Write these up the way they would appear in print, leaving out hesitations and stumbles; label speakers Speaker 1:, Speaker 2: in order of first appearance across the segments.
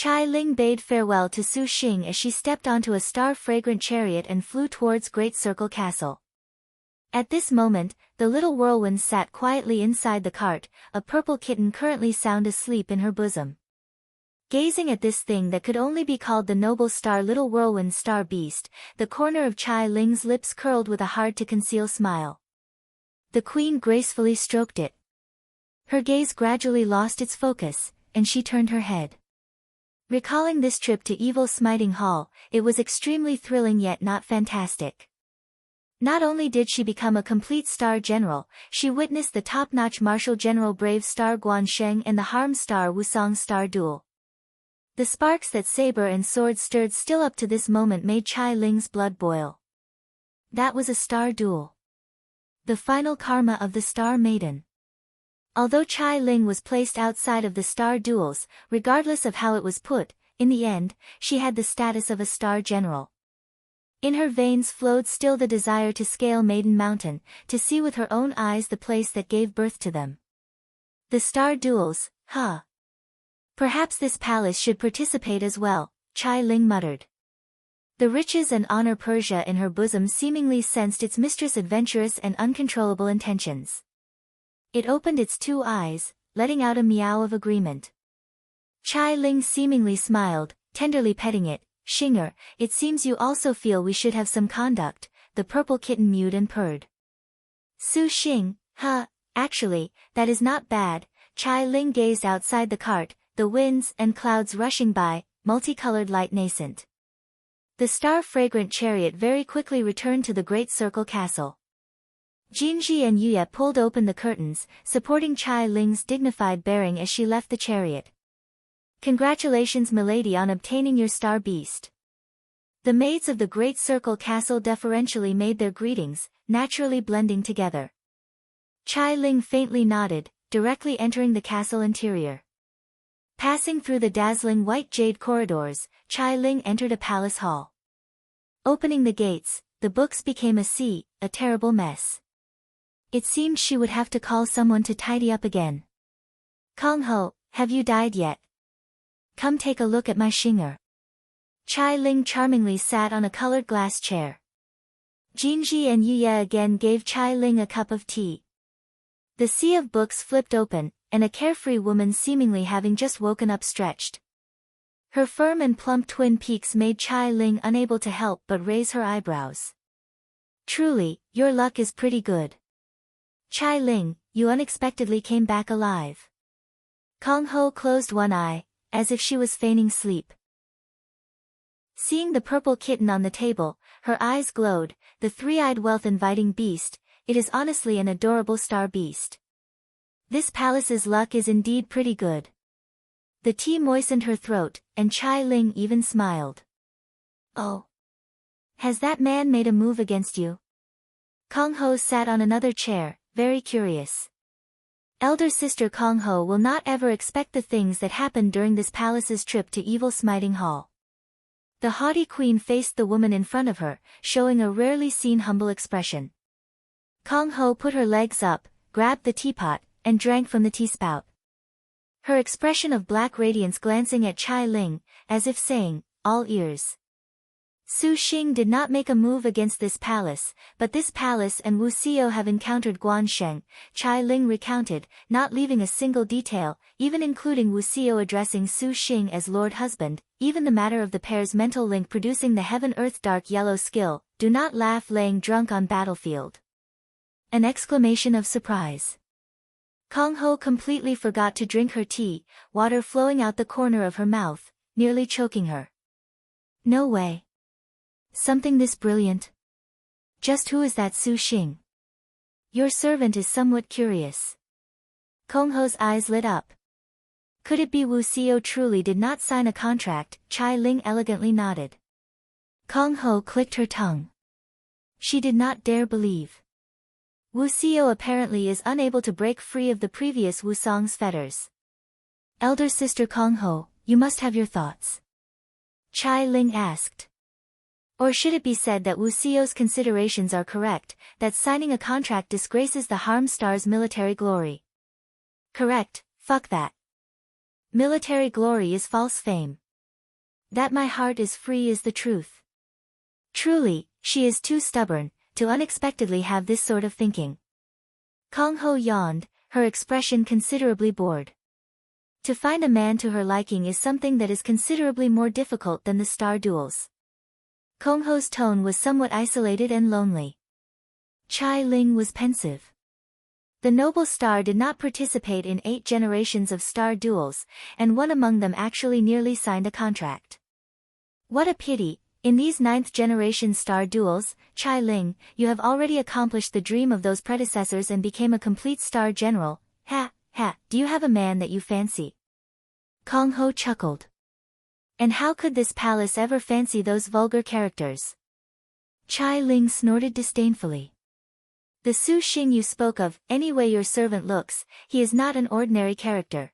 Speaker 1: Chai Ling bade farewell to Su Xing as she stepped onto a star-fragrant chariot and flew towards Great Circle Castle. At this moment, the little whirlwind sat quietly inside the cart, a purple kitten currently sound asleep in her bosom. Gazing at this thing that could only be called the noble star little whirlwind star beast, the corner of Chai Ling's lips curled with a hard-to-conceal smile. The queen gracefully stroked it. Her gaze gradually lost its focus, and she turned her head. Recalling this trip to Evil Smiting Hall, it was extremely thrilling yet not fantastic. Not only did she become a complete star general, she witnessed the top-notch martial general brave star Guan Sheng and the harm star Wusong star duel. The sparks that saber and sword stirred still up to this moment made Chai Ling's blood boil. That was a star duel. The final karma of the Star Maiden. Although Chai Ling was placed outside of the star duels, regardless of how it was put, in the end, she had the status of a star general. In her veins flowed still the desire to scale Maiden Mountain, to see with her own eyes the place that gave birth to them. The star duels, huh? Perhaps this palace should participate as well, Chai Ling muttered. The riches and honor Persia in her bosom seemingly sensed its mistress' adventurous and uncontrollable intentions. It opened its two eyes, letting out a meow of agreement. Chai Ling seemingly smiled, tenderly petting it. Xinger, it seems you also feel we should have some conduct, the purple kitten mewed and purred. Su Xing, actually, that is not bad. Chai Ling gazed outside the cart, the winds and clouds rushing by, multicolored light nascent. The star-fragrant chariot very quickly returned to the Great Circle Castle. Qingci and Yuya pulled open the curtains, supporting Chai Ling's dignified bearing as she left the chariot. Congratulations milady on obtaining your star beast. The maids of the Great Circle Castle deferentially made their greetings, naturally blending together. Chai Ling faintly nodded, directly entering the castle interior. Passing through the dazzling white jade corridors, Chai Ling entered a palace hall. Opening the gates, the books became a terrible mess. It seemed she would have to call someone to tidy up again. Kong Ho, have you died yet? Come take a look at my Xinger. Chai Ling charmingly sat on a colored glass chair. Qingci and Yuya again gave Chai Ling a cup of tea. The sea of books flipped open, and a carefree woman seemingly having just woken up stretched. Her firm and plump twin peaks made Chai Ling unable to help but raise her eyebrows. Truly, your luck is pretty good. Chai Ling, you unexpectedly came back alive. Kong Ho closed one eye, as if she was feigning sleep. Seeing the purple kitten on the table, her eyes glowed, the three-eyed wealth-inviting beast, it is honestly an adorable star beast. This palace's luck is indeed pretty good. The tea moistened her throat, and Chai Ling even smiled. Oh. Has that man made a move against you? Kong Ho sat on another chair, very curious. Elder sister Kong Ho will not ever expect the things that happened during this palace's trip to Evil Smiting Hall. The haughty queen faced the woman in front of her, showing a rarely seen humble expression. Kong Ho put her legs up, grabbed the teapot, and drank from the tea spout. Her expression of black radiance glancing at Chai Ling, as if saying, all ears. Su Xing did not make a move against this palace, but this palace and Wu Xiao have encountered Guan Sheng, Chai Ling recounted, not leaving a single detail, even including Wu Xiao addressing Su Xing as Lord Husband, even the matter of the pair's mental link producing the Heaven-Earth Dark Yellow skill, do not laugh laying drunk on battlefield. An exclamation of surprise. Kong Ho completely forgot to drink her tea, water flowing out the corner of her mouth, nearly choking her. No way. Something this brilliant? Just who is that Su Xing? Your servant is somewhat curious. Kong Ho's eyes lit up. Could it be Wu Xiao truly did not sign a contract? Chai Ling elegantly nodded. Kong Ho clicked her tongue. She did not dare believe. Wu Xiao apparently is unable to break free of the previous Wu Song's fetters. Elder sister Kong Ho, you must have your thoughts. Chai Ling asked. Or should it be said that Wu Xiao's considerations are correct, that signing a contract disgraces the Harm Star's military glory? Correct, fuck that. Military glory is false fame. That my heart is free is the truth. Truly, she is too stubborn to unexpectedly have this sort of thinking. Kong Ho yawned, her expression considerably bored. To find a man to her liking is something that is considerably more difficult than the star duels. Kong Ho's tone was somewhat isolated and lonely. Chai Ling was pensive. The noble star did not participate in 8 generations of star duels, and one among them actually nearly signed a contract. What a pity, in these 9th generation star duels, Chai Ling, you have already accomplished the dream of those predecessors and became a complete star general. Ha, ha, do you have a man that you fancy? Kong Ho chuckled. And how could this palace ever fancy those vulgar characters? Chai Ling snorted disdainfully. The Su Xing you spoke of, anyway your servant looks, he is not an ordinary character.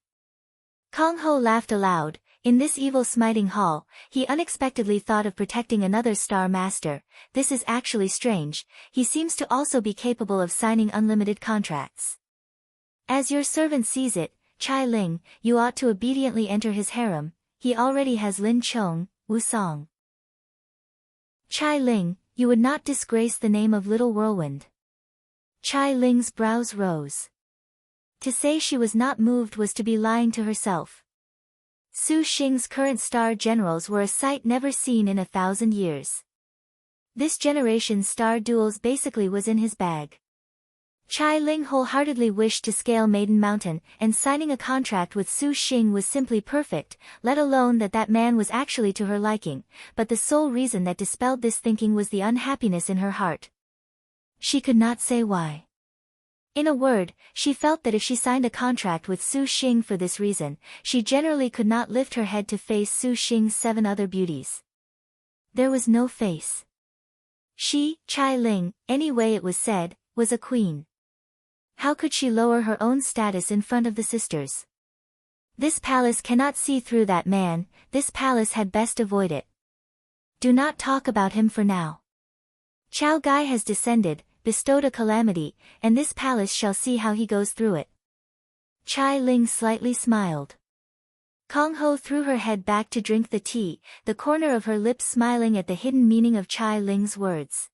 Speaker 1: Kong Ho laughed aloud. In this evil smiting hall, he unexpectedly thought of protecting another star master. This is actually strange, he seems to also be capable of signing unlimited contracts. As your servant sees it, Chai Ling, you ought to obediently enter his harem, he already has Lin Chong, Wu Song. Chai Ling, you would not disgrace the name of Little Whirlwind. Chai Ling's brows rose. To say she was not moved was to be lying to herself. Su Xing's current star generals were a sight never seen in 1,000 years. This generation's star duels basically was in his bag. Chai Ling wholeheartedly wished to scale Maiden Mountain, and signing a contract with Su Xing was simply perfect, let alone that that man was actually to her liking, but the sole reason that dispelled this thinking was the unhappiness in her heart. She could not say why. In a word, she felt that if she signed a contract with Su Xing for this reason, she generally could not lift her head to face Su Xing's 7 other beauties. There was no face. She, Chai Ling, anyway it was said, was a queen. How could she lower her own status in front of the sisters? This palace cannot see through that man, this palace had best avoid it. Do not talk about him for now. Chao Gai has descended, bestowed a calamity, and this palace shall see how he goes through it. Chai Ling slightly smiled. Kong Ho threw her head back to drink the tea, the corner of her lips smiling at the hidden meaning of Chai Ling's words.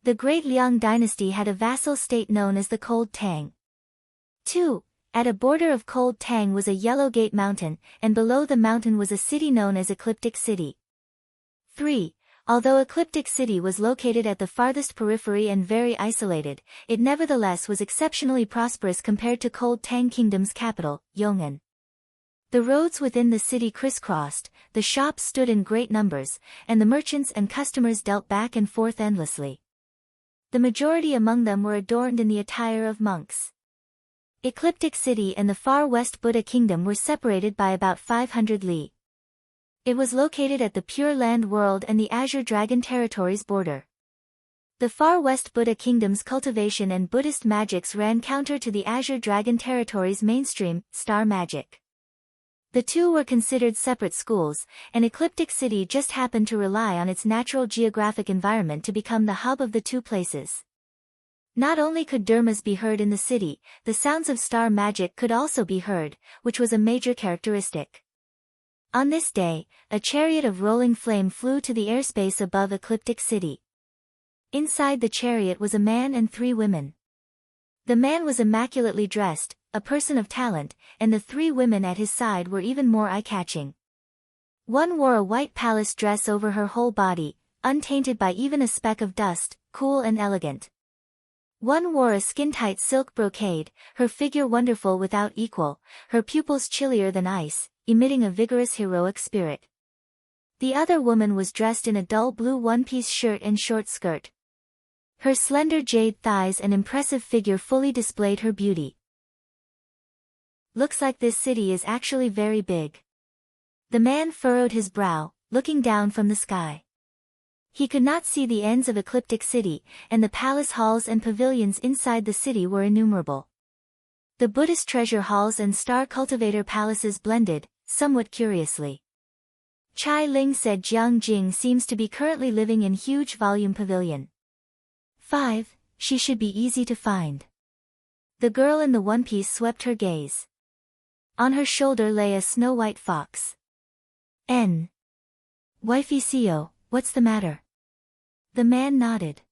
Speaker 1: The great Liang dynasty had a vassal state known as the Cold Tang. 2. At a border of Cold Tang was a yellow gate mountain, and below the mountain was a city known as Ecliptic City. 3. Although Ecliptic City was located at the farthest periphery and very isolated, it nevertheless was exceptionally prosperous compared to Cold Tang Kingdom's capital, Yong'an. The roads within the city crisscrossed, the shops stood in great numbers, and the merchants and customers dealt back and forth endlessly. The majority among them were adorned in the attire of monks. Ecliptic City and the far west Buddha Kingdom were separated by about 500 li. It was located at the Pure Land World and the Azure Dragon Territories border. The far west Buddha Kingdom's cultivation and Buddhist magics ran counter to the Azure Dragon Territories' mainstream, star magic. The two were considered separate schools, and Ecliptic City just happened to rely on its natural geographic environment to become the hub of the two places. Not only could dermas be heard in the city, the sounds of star magic could also be heard, which was a major characteristic. On this day, a chariot of rolling flame flew to the airspace above Ecliptic City. Inside the chariot was a man and 3 women. The man was immaculately dressed, a person of talent, and the 3 women at his side were even more eye-catching. One wore a white palace dress over her whole body, untainted by even a speck of dust, cool and elegant. One wore a skin-tight silk brocade, her figure wonderful without equal, her pupils chillier than ice, emitting a vigorous heroic spirit. The other woman was dressed in a dull blue one-piece shirt and short skirt. Her slender jade thighs and impressive figure fully displayed her beauty. Looks like this city is actually very big. The man furrowed his brow, looking down from the sky. He could not see the ends of Ecliptic City, and the palace halls and pavilions inside the city were innumerable. The Buddhist treasure halls and star cultivator palaces blended, somewhat curiously. Chai Ling said Jiang Jing seems to be currently living in huge volume pavilion. 5. She should be easy to find. The girl in the one-piece swept her gaze. On her shoulder lay a snow-white fox. N. Wifey Sio, what's the matter? The man nodded.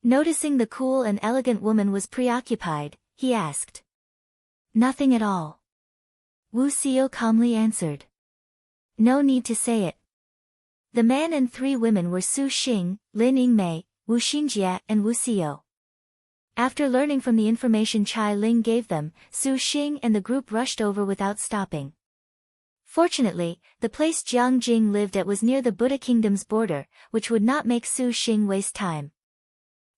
Speaker 1: Noticing the cool and elegant woman was preoccupied, he asked. Nothing at all. Wu Sio calmly answered. No need to say it. The man and three women were Su Xing, Lin Yingmei, Wu Xinjie and Wu Sio. After learning from the information Chai Ling gave them, Su Xing and the group rushed over without stopping. Fortunately, the place Jiang Jing lived at was near the Buddha kingdom's border, which would not make Su Xing waste time.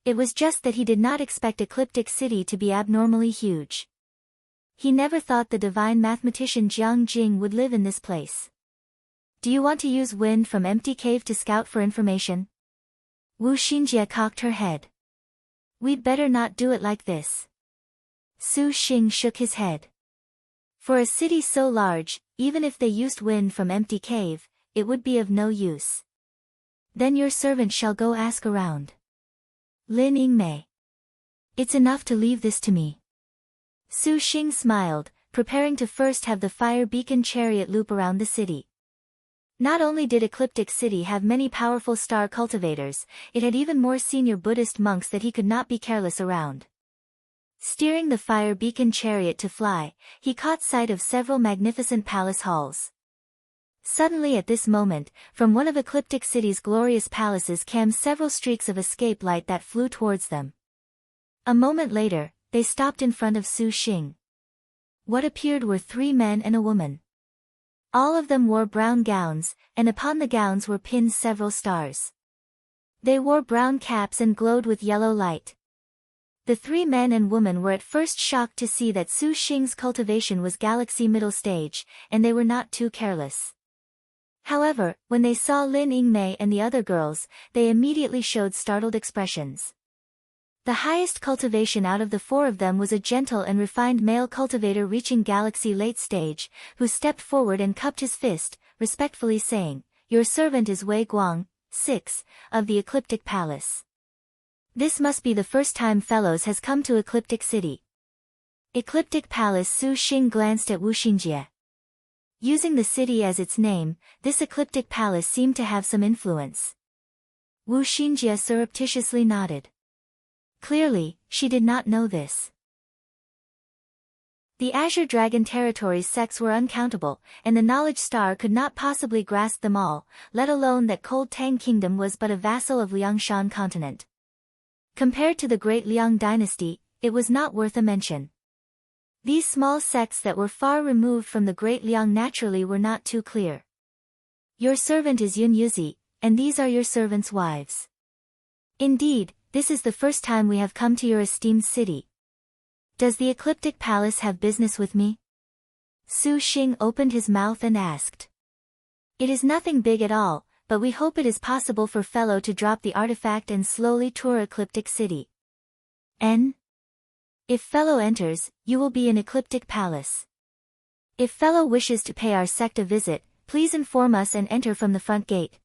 Speaker 1: It was just that he did not expect Ecliptic City to be abnormally huge. He never thought the divine mathematician Jiang Jing would live in this place. Do you want to use wind from empty cave to scout for information? Wu Xinjie cocked her head. We'd better not do it like this. Su Xing shook his head. For a city so large, even if they used wind from empty cave, it would be of no use. Then your servant shall go ask around. Lin Yingmei. It's enough to leave this to me. Su Xing smiled, preparing to first have the fire beacon chariot loop around the city. Not only did Ecliptic City have many powerful star cultivators, it had even more senior Buddhist monks that he could not be careless around. Steering the fire beacon chariot to fly, he caught sight of several magnificent palace halls. Suddenly at this moment, from one of Ecliptic City's glorious palaces came several streaks of escape light that flew towards them. A moment later, they stopped in front of Su Xing. What appeared were three men and a woman. All of them wore brown gowns, and upon the gowns were pinned several stars. They wore brown caps and glowed with yellow light. The three men and woman were at first shocked to see that Su Xing's cultivation was galaxy middle stage, and they were not too careless. However, when they saw Lin Yingmei and the other girls, they immediately showed startled expressions. The highest cultivation out of the four of them was a gentle and refined male cultivator reaching galaxy late stage, who stepped forward and cupped his fist, respectfully saying, "Your servant is Wei Guang, 6, of the Ecliptic Palace. This must be the first time Fellows has come to Ecliptic City." Ecliptic Palace. Su Xing glanced at Wu Xinjie. Using the city as its name, this Ecliptic Palace seemed to have some influence. Wu Xinjie surreptitiously nodded. Clearly, she did not know this. The Azure Dragon territory's sects were uncountable, and the Knowledge Star could not possibly grasp them all, let alone that Cold Tang Kingdom was but a vassal of Liangshan continent. Compared to the Great Liang dynasty, it was not worth a mention. These small sects that were far removed from the Great Liang naturally were not too clear. Your servant is Yun Yuzi, and these are your servants' wives. Indeed, this is the first time we have come to your esteemed city. Does the Ecliptic Palace have business with me? Su Xing opened his mouth and asked. It is nothing big at all, but we hope it is possible for Fellow to drop the artifact and slowly tour Ecliptic City. If Fellow enters, you will be in Ecliptic Palace. If Fellow wishes to pay our sect a visit, please inform us and enter from the front gate.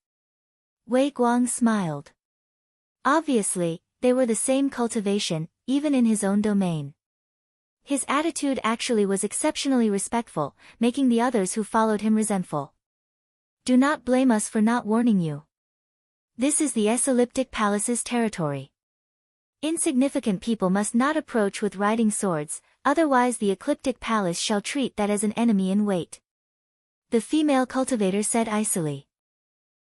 Speaker 1: Wei Guang smiled. Obviously, they were the same cultivation, even in his own domain. His attitude actually was exceptionally respectful, making the others who followed him resentful. Do not blame us for not warning you. This is the Ecliptic Palace's territory. Insignificant people must not approach with riding swords, otherwise the Ecliptic Palace shall treat that as an enemy in wait. The female cultivator said icily.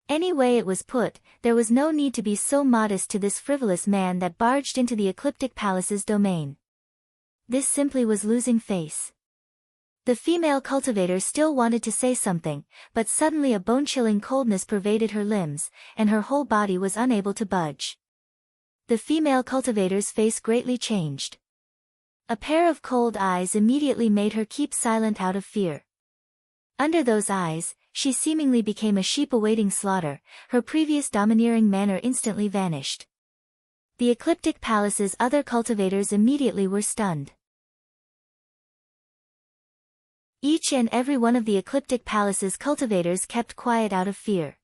Speaker 1: Any way it was put, there was no need to be so modest to this frivolous man that barged into the Ecliptic Palace's domain. This simply was losing face. The female cultivator still wanted to say something, but suddenly a bone-chilling coldness pervaded her limbs, and her whole body was unable to budge. The female cultivator's face greatly changed. A pair of cold eyes immediately made her keep silent out of fear. Under those eyes, she seemingly became a sheep awaiting slaughter, her previous domineering manner instantly vanished. The Ecliptic Palace's other cultivators immediately were stunned. Each and every one of the Ecliptic Palace's cultivators kept quiet out of fear.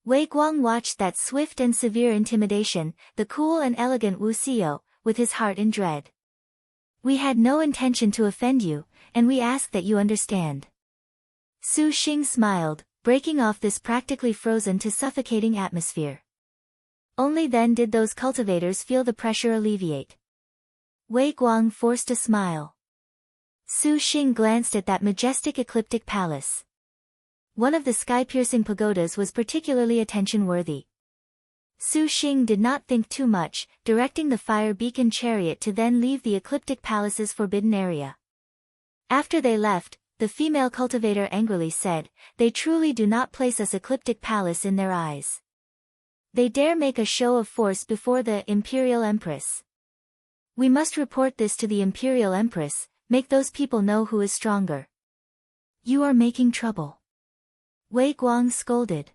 Speaker 1: Wei Guang watched that swift and severe intimidation, the cool and elegant Wu Xiao, with his heart in dread. We had no intention to offend you, and we ask that you understand. Su Xing smiled, breaking off this practically frozen to suffocating atmosphere. Only then did those cultivators feel the pressure alleviate. Wei Guang forced a smile. Su Xing glanced at that majestic ecliptic palace. One of the sky-piercing pagodas was particularly attention-worthy. Su Xing did not think too much, directing the fire beacon chariot to then leave the ecliptic palace's forbidden area. After they left, the female cultivator angrily said, "They truly do not place us ecliptic palace in their eyes. They dare make a show of force before the Imperial Empress. We must report this to the Imperial Empress, make those people know who is stronger." "You are making trouble," Wei Guang scolded.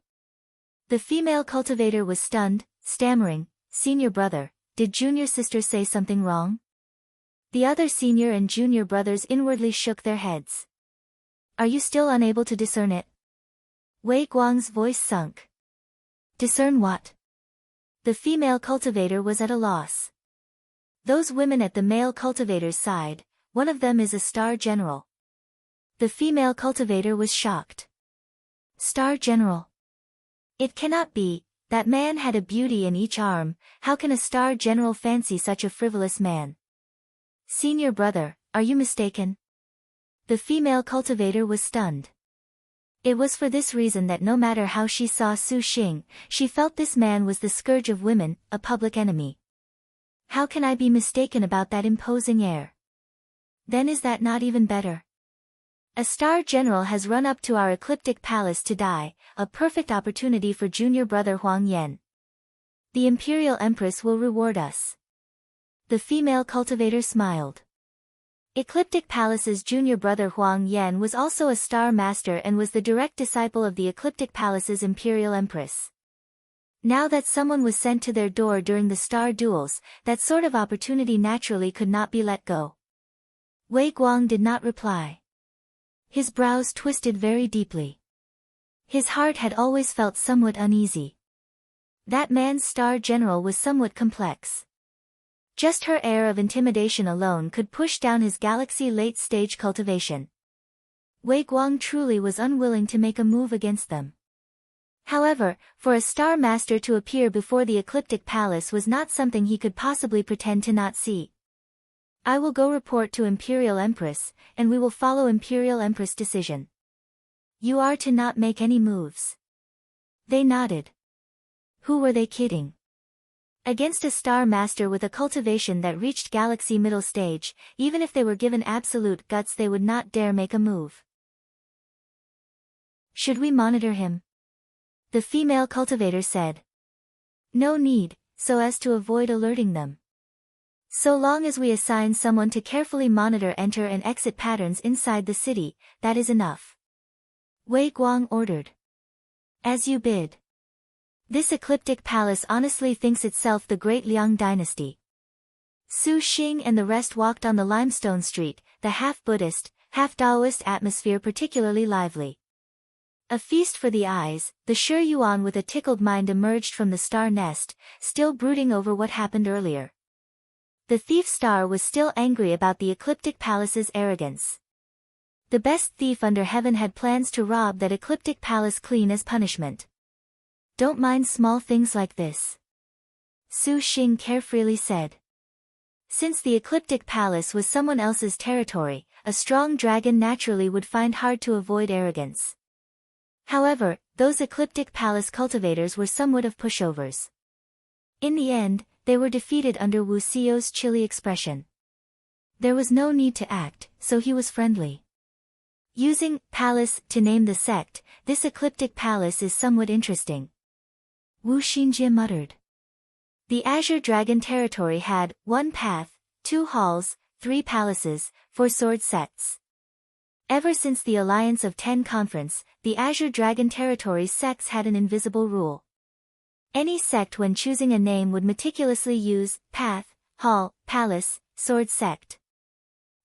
Speaker 1: The female cultivator was stunned, stammering, "Senior brother, did junior sister say something wrong?" The other senior and junior brothers inwardly shook their heads. "Are you still unable to discern it?" Wei Guang's voice sunk. "Discern what?" The female cultivator was at a loss. Those women at the male cultivator's side, one of them is a star general. The female cultivator was shocked. Star general? It cannot be, that man had a beauty in each arm, how can a star general fancy such a frivolous man? "Senior brother, are you mistaken?" The female cultivator was stunned. It was for this reason that no matter how she saw Su Xing, she felt this man was the scourge of women, a public enemy. "How can I be mistaken about that imposing air?" "Then is that not even better? A star general has run up to our ecliptic palace to die, a perfect opportunity for junior brother Huang Yan. The Imperial Empress will reward us." The female cultivator smiled. Ecliptic Palace's junior brother Huang Yan was also a star master and was the direct disciple of the Ecliptic Palace's Imperial Empress. Now that someone was sent to their door during the star duels, that sort of opportunity naturally could not be let go. Wei Guang did not reply. His brows twisted very deeply. His heart had always felt somewhat uneasy. That man's star general was somewhat complex. Just her air of intimidation alone could push down his galaxy late-stage cultivation. Wei Guang truly was unwilling to make a move against them. However, for a star master to appear before the Ecliptic Palace was not something he could possibly pretend to not see. "I will go report to Imperial Empress, and we will follow Imperial Empress decision. You are to not make any moves." They nodded. Who were they kidding? Against a star master with a cultivation that reached galaxy middle stage, even if they were given absolute guts they would not dare make a move. "Should we monitor him?" the female cultivator said. "No need, so as to avoid alerting them. So long as we assign someone to carefully monitor enter and exit patterns inside the city, that is enough." Wei Guang ordered. "As you bid." This ecliptic palace honestly thinks itself the great Liang dynasty. Su Xing and the rest walked on the limestone street, the half-Buddhist, half-Taoist atmosphere particularly lively. A feast for the eyes, the Shi Yuan with a tickled mind emerged from the star nest, still brooding over what happened earlier. The thief star was still angry about the ecliptic palace's arrogance. The best thief under heaven had plans to rob that ecliptic palace clean as punishment. "Don't mind small things like this," Su Xing carefreely said. Since the ecliptic palace was someone else's territory, a strong dragon naturally would find hard to avoid arrogance. However, those ecliptic palace cultivators were somewhat of pushovers. In the end, they were defeated under Wu Xiu's chilly expression. There was no need to act, so he was friendly. Using palace to name the sect, this ecliptic palace is somewhat interesting, Wu Xinjie muttered. The Azure Dragon territory had 1 path, 2 halls, 3 palaces, 4 sword sects. Ever since the Alliance of 10 conference, the Azure Dragon territory's sects had an invisible rule. Any sect when choosing a name would meticulously use path, hall, palace, sword sect.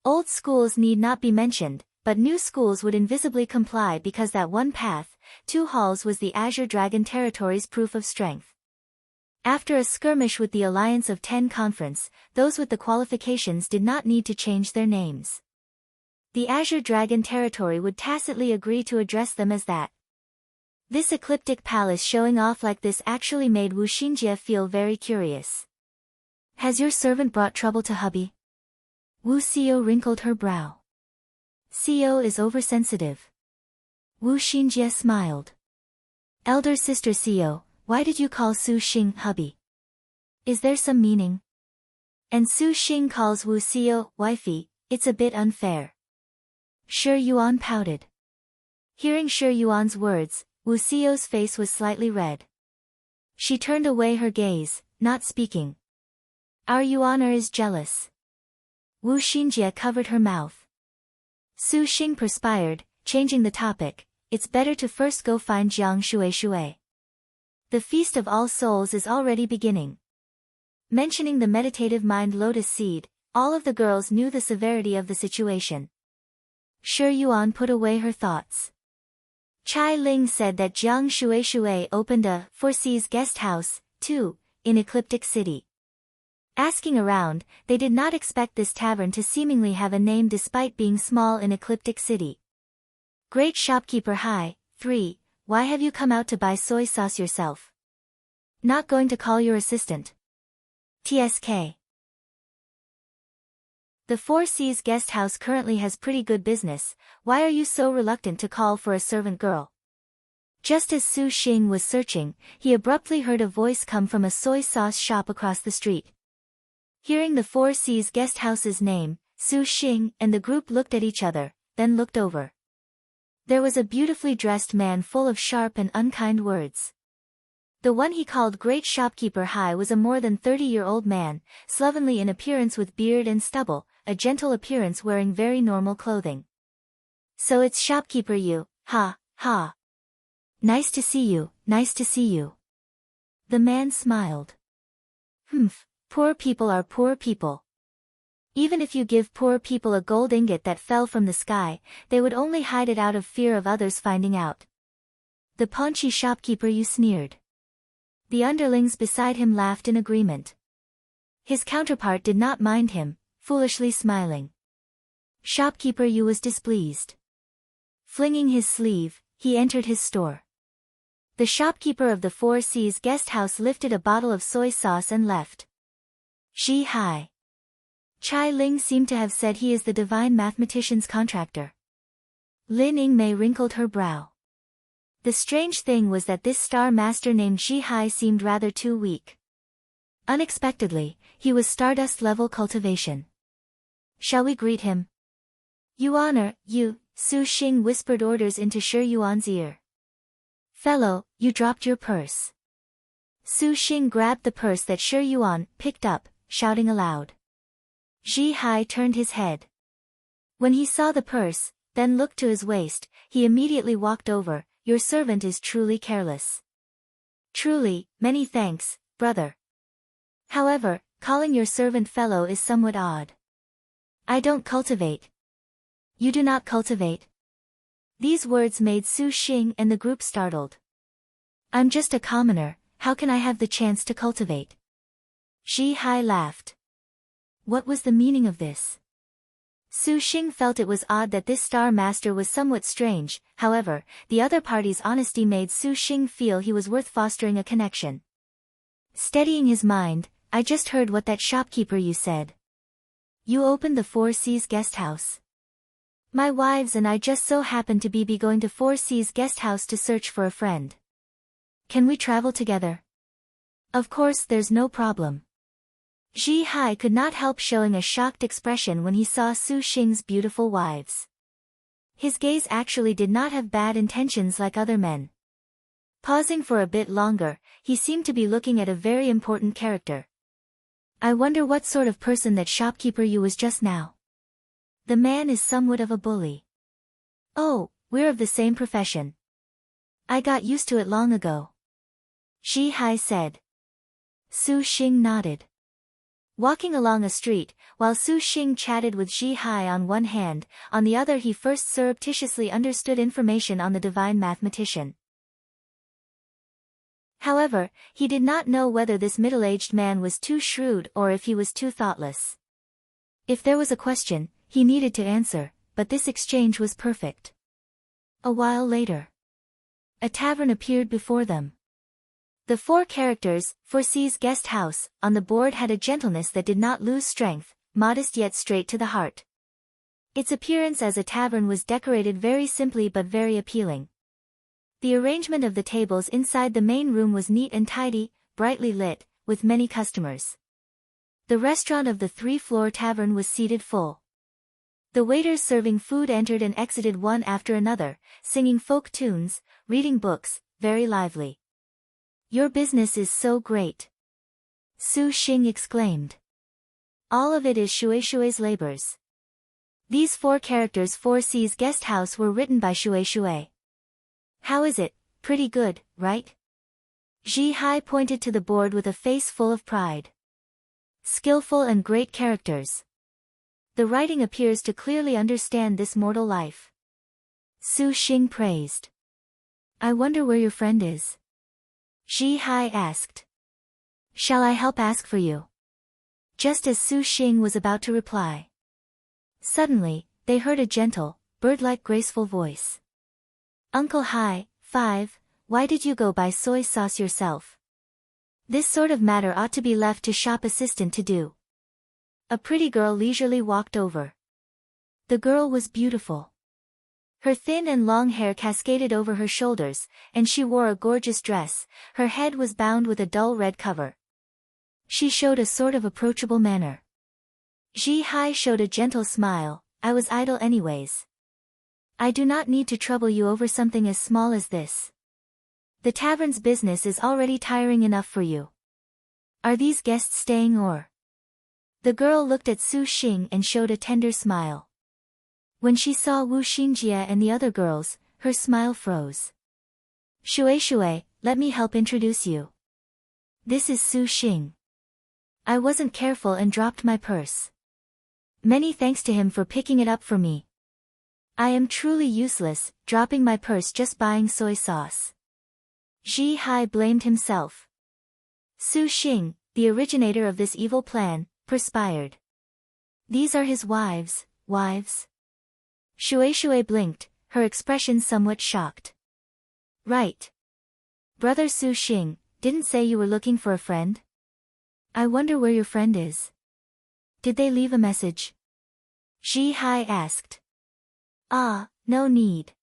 Speaker 1: Old schools need not be mentioned, but new schools would invisibly comply because that 1 path, 2 halls was the Azure Dragon territory's proof of strength. After a skirmish with the Alliance of 10 conference, those with the qualifications did not need to change their names. The Azure Dragon territory would tacitly agree to address them as that. This ecliptic palace showing off like this actually made Wu Xinjie feel very curious. Has your servant brought trouble to hubby? Wu Xiao wrinkled her brow. Xiao is oversensitive. Wu Xinjie smiled. Elder sister Xiao, why did you call Su Xing hubby? Is there some meaning? And Su Xing calls Wu Xiao wifey, it's a bit unfair. Shi Yuan pouted. Hearing Shi Yuan's words, Wu Xiao's face was slightly red. She turned away her gaze, not speaking. Our Yuaner is jealous. Wu Xinjie covered her mouth. Su Xing perspired, changing the topic. It's better to first go find Jiang Shuishui. The Feast of All Souls is already beginning. Mentioning the meditative mind Lotus seed, all of the girls knew the severity of the situation. Shi Yuan put away her thoughts. Chai Ling said that Jiang Shuishui opened a Four Seas guest house, too, in Ecliptic City. Asking around, they did not expect this tavern to seemingly have a name despite being small in Ecliptic City. Great shopkeeper Hi, 3, why have you come out to buy soy sauce yourself? Not going to call your assistant? TSK. The Four Seas guest house currently has pretty good business, why are you so reluctant to call for a servant girl? Just as Su Xing was searching, he abruptly heard a voice come from a soy sauce shop across the street. Hearing the Four Seas guest house's name, Su Xing and the group looked at each other, then looked over. There was a beautifully dressed man full of sharp and unkind words. The one he called Great Shopkeeper Hai was a more than 30-year-old man, slovenly in appearance with beard and stubble, a gentle appearance wearing very normal clothing. So it's shopkeeper you, ha, ha. Nice to see you, nice to see you. The man smiled. Humph, poor people are poor people. Even if you give poor people a gold ingot that fell from the sky, they would only hide it out of fear of others finding out. The paunchy shopkeeper you sneered. The underlings beside him laughed in agreement. His counterpart did not mind him, foolishly smiling. Shopkeeper Yu was displeased. Flinging his sleeve, he entered his store. The shopkeeper of the Four Seas guest house lifted a bottle of soy sauce and left. Shi Hai. Chai Ling seemed to have said he is the divine mathematician's contractor. Lin Yingmei wrinkled her brow. The strange thing was that this star master named Shi Hai seemed rather too weak. Unexpectedly, he was Stardust level cultivation. Shall we greet him? Yuaner, you, Su Xing whispered orders into Shi Yuan's ear. Fellow, you dropped your purse. Su Xing grabbed the purse that Shi Yuan picked up, shouting aloud. Shi Hai turned his head. When he saw the purse, then looked to his waist, he immediately walked over. Your servant is truly careless. Truly, many thanks, brother. However, calling your servant fellow is somewhat odd. I don't cultivate. You do not cultivate? These words made Su Xing and the group startled. I'm just a commoner, how can I have the chance to cultivate? Shi Hai laughed. What was the meaning of this? Su Xing felt it was odd that this star master was somewhat strange, however, the other party's honesty made Su Xing feel he was worth fostering a connection. Steadying his mind, I just heard what that shopkeeper you said. You opened the Four Seas guest house. My wives and I just so happen to be going to Four Seas guest house to search for a friend. Can we travel together? Of course there's no problem. Shi Hai could not help showing a shocked expression when he saw Su Xing's beautiful wives. His gaze actually did not have bad intentions like other men. Pausing for a bit longer, he seemed to be looking at a very important character. I wonder what sort of person that shopkeeper you was just now. The man is somewhat of a bully. Oh, we're of the same profession. I got used to it long ago. Shi Hai said. Su Xing nodded. Walking along a street, while Su Xing chatted with Shi Hai on one hand, on the other he first surreptitiously understood information on the divine mathematician. However, he did not know whether this middle-aged man was too shrewd or if he was too thoughtless. If there was a question, he needed to answer, but this exchange was perfect. A while later. A tavern appeared before them. The 4 characters, foresees guest house, on the board had a gentleness that did not lose strength, modest yet straight to the heart. Its appearance as a tavern was decorated very simply but very appealing. The arrangement of the tables inside the main room was neat and tidy, brightly lit, with many customers. The restaurant of the 3-floor tavern was seated full. The waiters serving food entered and exited one after another, singing folk tunes, reading books, very lively. "Your business is so great," Xing exclaimed. "All of it is Shuishui's labors." These 4 characters foresees guest house were written by Shuishui. "How is it? Pretty good, right?" Zhi pointed to the board with a face full of pride. "Skillful and great characters. The writing appears to clearly understand this mortal life." Xing praised. "I wonder where your friend is?" Zhi asked. "Shall I help ask for you?" Just as Xing was about to reply. Suddenly, they heard a gentle, bird-like graceful voice. "Uncle Hai, 5, why did you go buy soy sauce yourself? This sort of matter ought to be left to shop assistant to do." A pretty girl leisurely walked over. The girl was beautiful. Her thin and long hair cascaded over her shoulders, and she wore a gorgeous dress. Her head was bound with a dull red cover. She showed a sort of approachable manner. Zhi showed a gentle smile. "I was idle anyways. I do not need to trouble you over something as small as this. The tavern's business is already tiring enough for you. Are these guests staying or?" The girl looked at Xing and showed a tender smile. When she saw Wu Xingjie and the other girls, her smile froze. "Shuishui, let me help introduce you. This is Xing. I wasn't careful and dropped my purse. Many thanks to him for picking it up for me. I am truly useless, dropping my purse just buying soy sauce." Zhi blamed himself. Xing, the originator of this evil plan, perspired. "These are his wives." Shuishui blinked, her expression somewhat shocked. "Right. Brother Xing, didn't say you were looking for a friend? I wonder where your friend is. Did they leave a message?" Zhi asked. "Ah, no need."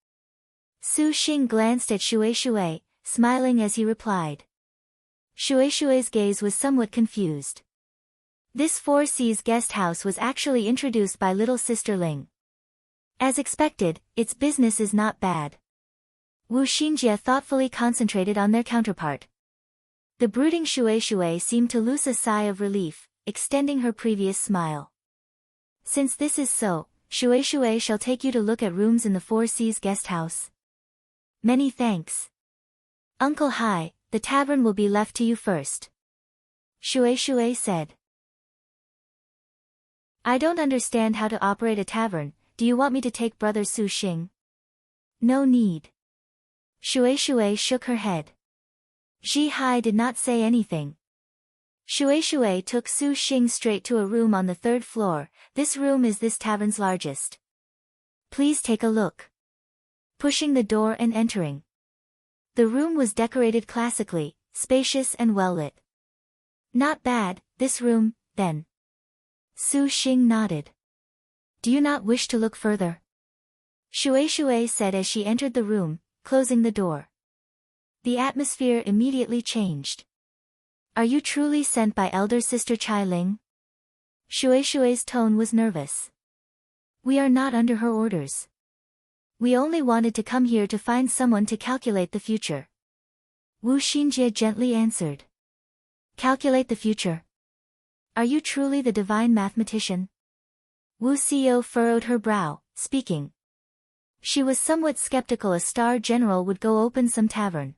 Speaker 1: Xing glanced at Shuishui, smiling as he replied. Shuishui's gaze was somewhat confused. This foresees guest house was actually introduced by little sister Ling. As expected, its business is not bad. Wu Xingjie thoughtfully concentrated on their counterpart. The brooding Shuishui seemed to loose a sigh of relief, extending her previous smile. "Since this is so, Shuishui shall take you to look at rooms in the foresees guest house." "Many thanks. Uncle Hai, the tavern will be left to you first," Shuishui said. "I don't understand how to operate a tavern. Do you want me to take Brother Xing?" "No need." Shuishui shook her head. Zhi did not say anything. Shuishui took Xing straight to a room on the 3rd floor. "This room is this tavern's largest. Please take a look." Pushing the door and entering. The room was decorated classically, spacious and well lit. "Not bad, this room, then." Xing nodded. "Do you not wish to look further?" Shuishui said as she entered the room, closing the door. The atmosphere immediately changed. "Are you truly sent by elder sister Chai Ling?" Shuishui's tone was nervous. "We are not under her orders. We only wanted to come here to find someone to calculate the future." Wu Xingjie gently answered. "Calculate the future? Are you truly the divine mathematician?" Wu Xiao furrowed her brow, speaking. She was somewhat skeptical a star general would go open some tavern.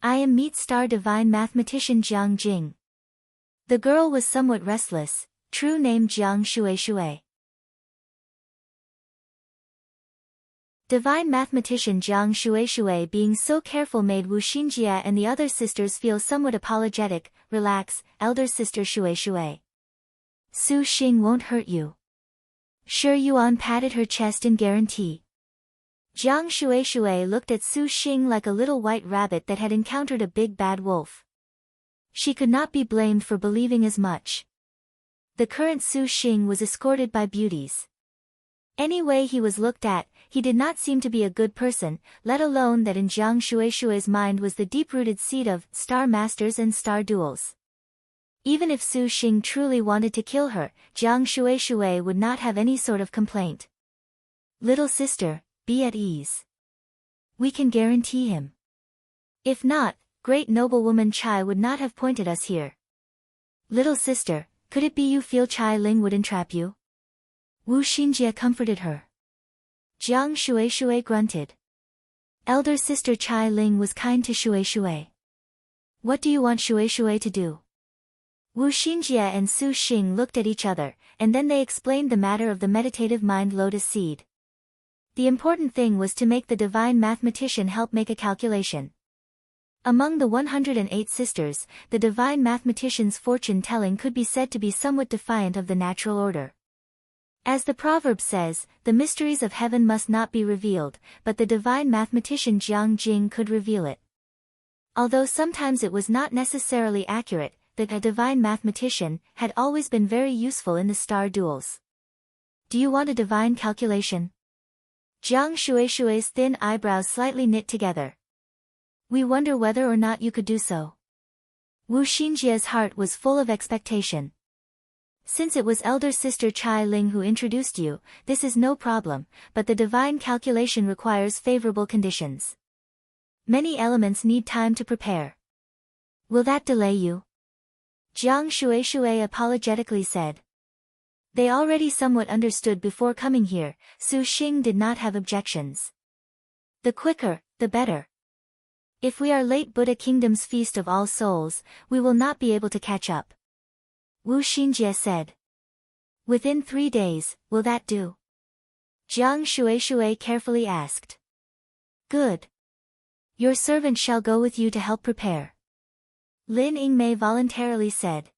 Speaker 1: "I am meet star divine mathematician Jiang. The girl was somewhat restless, true name Jiang Shuishui. Divine mathematician Jiang Shuishui being so careful made Wu Xingjie and the other sisters feel somewhat apologetic. "Relax, elder sister Shuishui. Xing won't hurt you." Sure Yuan patted her chest in guarantee. Jiang Shuishui looked at Su Xing like a little white rabbit that had encountered a big bad wolf. She could not be blamed for believing as much. The current Su Xing was escorted by beauties. Any way he was looked at, he did not seem to be a good person, let alone that in Jiang Shuishui's mind was the deep-rooted seed of star masters and star duels. Even if Su Xing truly wanted to kill her, Jiang Shuishui would not have any sort of complaint. Little sister, be at ease. We can guarantee him. If not, great noblewoman Chai would not have pointed us here. Little sister, could it be you feel Chai Ling would entrap you? Wu Xinjie comforted her. Jiang Shuishui grunted. Elder sister Chai Ling was kind to Shuishui. What do you want Shuishui to do? Wu Xinjie and Su Xing looked at each other, and then they explained the matter of the meditative mind lotus seed. The important thing was to make the divine mathematician help make a calculation. Among the 108 sisters, the divine mathematician's fortune-telling could be said to be somewhat defiant of the natural order. As the proverb says, the mysteries of heaven must not be revealed, but the divine mathematician Jiang Jing could reveal it. Although sometimes it was not necessarily accurate, the divine mathematician had always been very useful in the star duels. Do you want a divine calculation? Jiang Shuishui's thin eyebrows slightly knit together. We wonder whether or not you could do so. Wu Xinjie's heart was full of expectation. Since it was elder sister Chai Ling who introduced you, this is no problem, but the divine calculation requires favorable conditions. Many elements need time to prepare. Will that delay you? Jiang Shuishui apologetically said. They already somewhat understood before coming here, Su Xing did not have objections. The quicker, the better. If we are late Buddha Kingdom's Feast of All Souls, we will not be able to catch up. Wu Xinjie said. Within 3 days, will that do? Jiang Shuishui carefully asked. Good. Your servant shall go with you to help prepare. Lin Yingmei voluntarily said.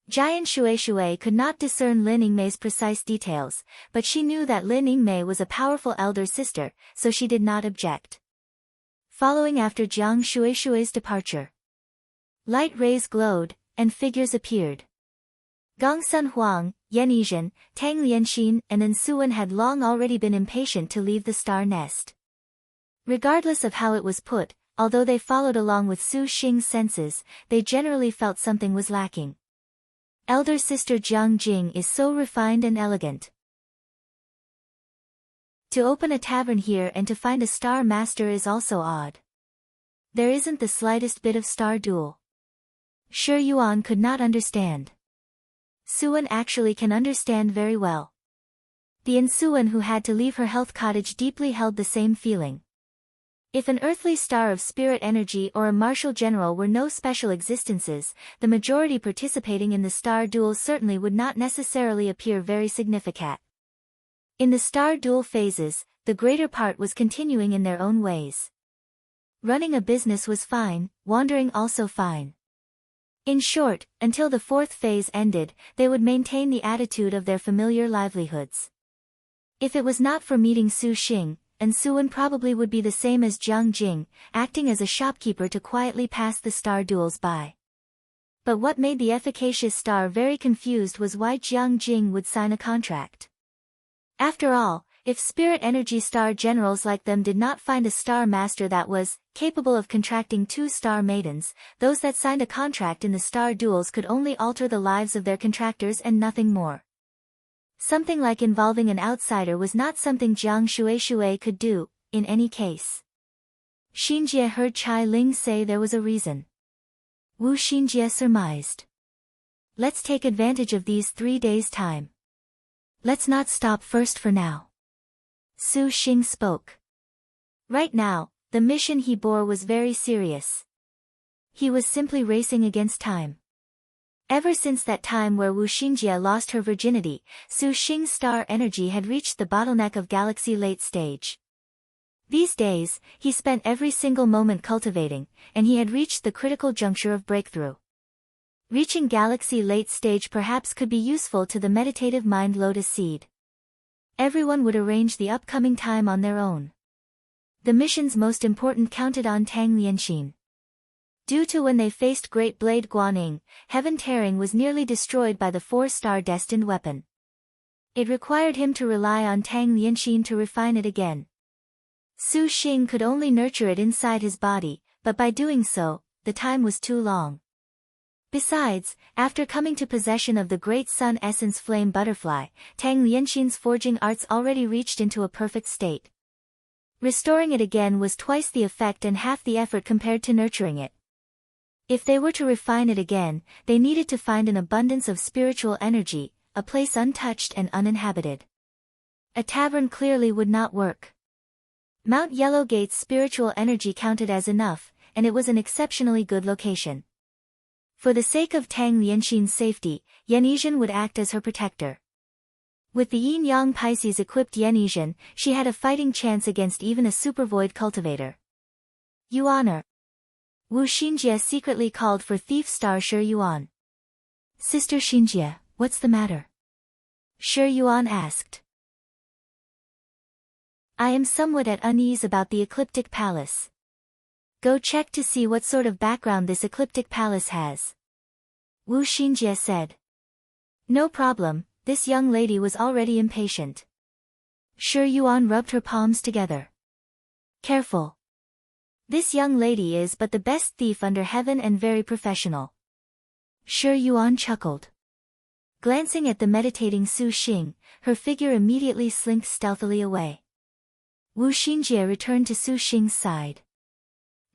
Speaker 1: Jiang Shuishui could not discern Lin Yingmei's precise details, but she knew that Lin Yingmei was a powerful elder sister, so she did not object. Following after Jiang Shuishui's departure, light rays glowed, and figures appeared. Gongsun Huang, Yan Yizhen, Tang Lianxin and Ensuan had long already been impatient to leave the star nest. Regardless of how it was put, although they followed along with Su Xing's senses, they generally felt something was lacking. Elder sister Jiang Jing is so refined and elegant. To open a tavern here and to find a star master is also odd. There isn't the slightest bit of star duel. Sure Yuan could not understand. Suan actually can understand very well. The Ensuan who had to leave her health cottage deeply held the same feeling. If an earthly star of spirit energy or a martial general were no special existences, the majority participating in the star duels certainly would not necessarily appear very significant. In the star duel phases, the greater part was continuing in their own ways. Running a business was fine, wandering also fine. In short, until the 4th phase ended, they would maintain the attitude of their familiar livelihoods. If it was not for meeting Su Xing, Ensuan probably would be the same as Jiang Jing, acting as a shopkeeper to quietly pass the star duels by. But what made the efficacious star very confused was why Jiang Jing would sign a contract. After all, if spirit energy star generals like them did not find a star master that was capable of contracting 2 star maidens, those that signed a contract in the star duels could only alter the lives of their contractors and nothing more. Something like involving an outsider was not something Jiang Shuishui could do, in any case. Xinjie heard Chai Ling say there was a reason. Wu Xinjie surmised. Let's take advantage of these 3 days' time. Let's not stop first for now. Su Xing spoke. Right now, the mission he bore was very serious. He was simply racing against time. Ever since that time where Wu Xinjie lost her virginity, Su Xing's star energy had reached the bottleneck of galaxy late stage. These days, he spent every single moment cultivating, and he had reached the critical juncture of breakthrough. Reaching galaxy late stage perhaps could be useful to the meditative mind lotus seed. Everyone would arrange the upcoming time on their own. The mission's most important counted on Tang Lianxin. Due to when they faced Great Blade Guanyin, Heaven Tearing was nearly destroyed by the 4-star destined weapon. It required him to rely on Tang Lianxin to refine it again. Su Xing could only nurture it inside his body, but by doing so, the time was too long. Besides, after coming to possession of the Great Sun Essence Flame Butterfly, Tang Lianxin's forging arts already reached into a perfect state. Restoring it again was twice the effect and half the effort compared to nurturing it. If they were to refine it again, they needed to find an abundance of spiritual energy, a place untouched and uninhabited. A tavern clearly would not work. Mount Yellowgate's spiritual energy counted as enough, and it was an exceptionally good location. For the sake of Tang Lianxin's safety, Yanizhan would act as her protector. With the yin-yang Pisces equipped Yanizhan, she had a fighting chance against even a supervoid cultivator. You honor. Wu Xinjie secretly called for thief star Shi Yuan. Sister Xinjie, what's the matter? Shi Yuan asked. I am somewhat at unease about the Ecliptic Palace. Go check to see what sort of background this Ecliptic Palace has. Wu Xinjie said. No problem, this young lady was already impatient. Shi Yuan rubbed her palms together. Careful. This young lady is but the best thief under heaven and very professional. Shi Yuan chuckled. Glancing at the meditating Su Xing, her figure immediately slinked stealthily away. Wu Xinjie returned to Su Xing's side.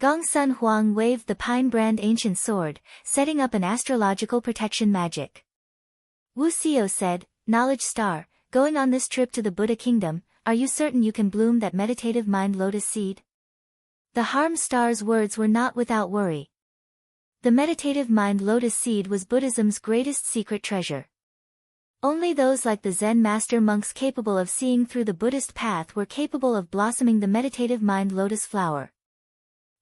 Speaker 1: Gong Sun Huang waved the Pine Brand ancient sword, setting up an astrological protection magic. Wu Xiao said, Knowledge Star, going on this trip to the Buddha Kingdom, are you certain you can bloom that meditative mind lotus seed? The Harm Star's words were not without worry. The meditative mind lotus seed was Buddhism's greatest secret treasure. Only those like the Zen master monks capable of seeing through the Buddhist path were capable of blossoming the meditative mind lotus flower.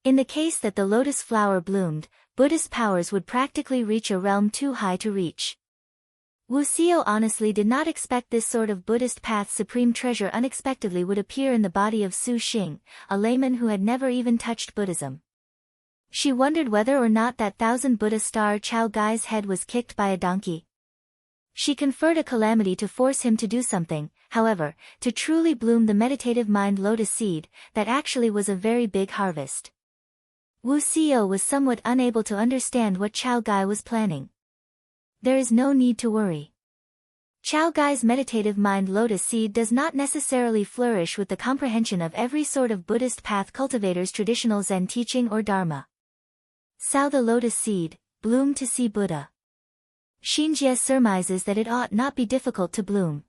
Speaker 1: In the case that the lotus flower bloomed, Buddhist powers would practically reach a realm too high to reach. Wu Xiao honestly did not expect this sort of Buddhist path's supreme treasure unexpectedly would appear in the body of Su Xing, a layman who had never even touched Buddhism. She wondered whether or not that 1000 Buddha star Chao Gai's head was kicked by a donkey. She conferred a calamity to force him to do something, however, to truly bloom the meditative mind lotus seed, that actually was a very big harvest. Wu Xiao was somewhat unable to understand what Chao Gai was planning. There is no need to worry. Chao Gai's meditative mind lotus seed does not necessarily flourish with the comprehension of every sort of Buddhist path cultivator's traditional Zen teaching or Dharma. Sow the lotus seed, bloom to see Buddha. Xinjie surmises that it ought not be difficult to bloom.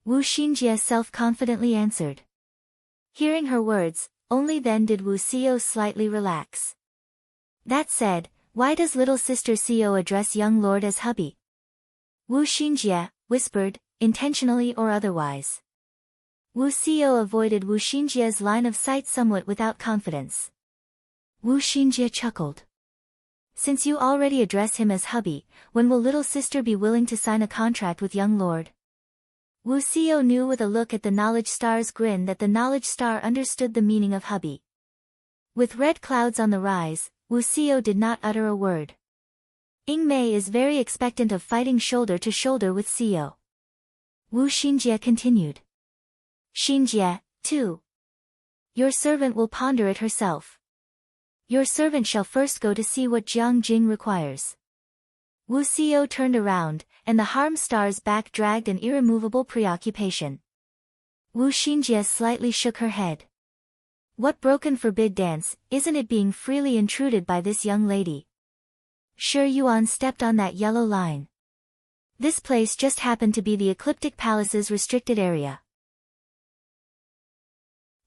Speaker 1: Wu Xinjie self-confidently answered. Hearing her words, only then did Wu Xiao slightly relax. That said, why does little sister Xiao address young lord as hubby? Wu Xinjie whispered, intentionally or otherwise. Wu Xiao avoided Wu Xinjie's line of sight somewhat without confidence. Wu Xinjie chuckled. Since you already address him as hubby, when will little sister be willing to sign a contract with young lord? Wu Xiao knew with a look at the knowledge star's grin that the knowledge star understood the meaning of hubby. With red clouds on the rise, Wu Xiao did not utter a word. Ying Mei is very expectant of fighting shoulder to shoulder with Xiao. Wu Xinjie continued. Xinjie, too. Your servant will ponder it herself. Your servant shall first go to see what Jiang Jing requires. Wu Xiao turned around, and the Harm Star's back dragged an irremovable preoccupation. Wu Xinjie slightly shook her head. What broken forbid dance, isn't it being freely intruded by this young lady? Shi Yuan stepped on that yellow line. This place just happened to be the Ecliptic Palace's restricted area.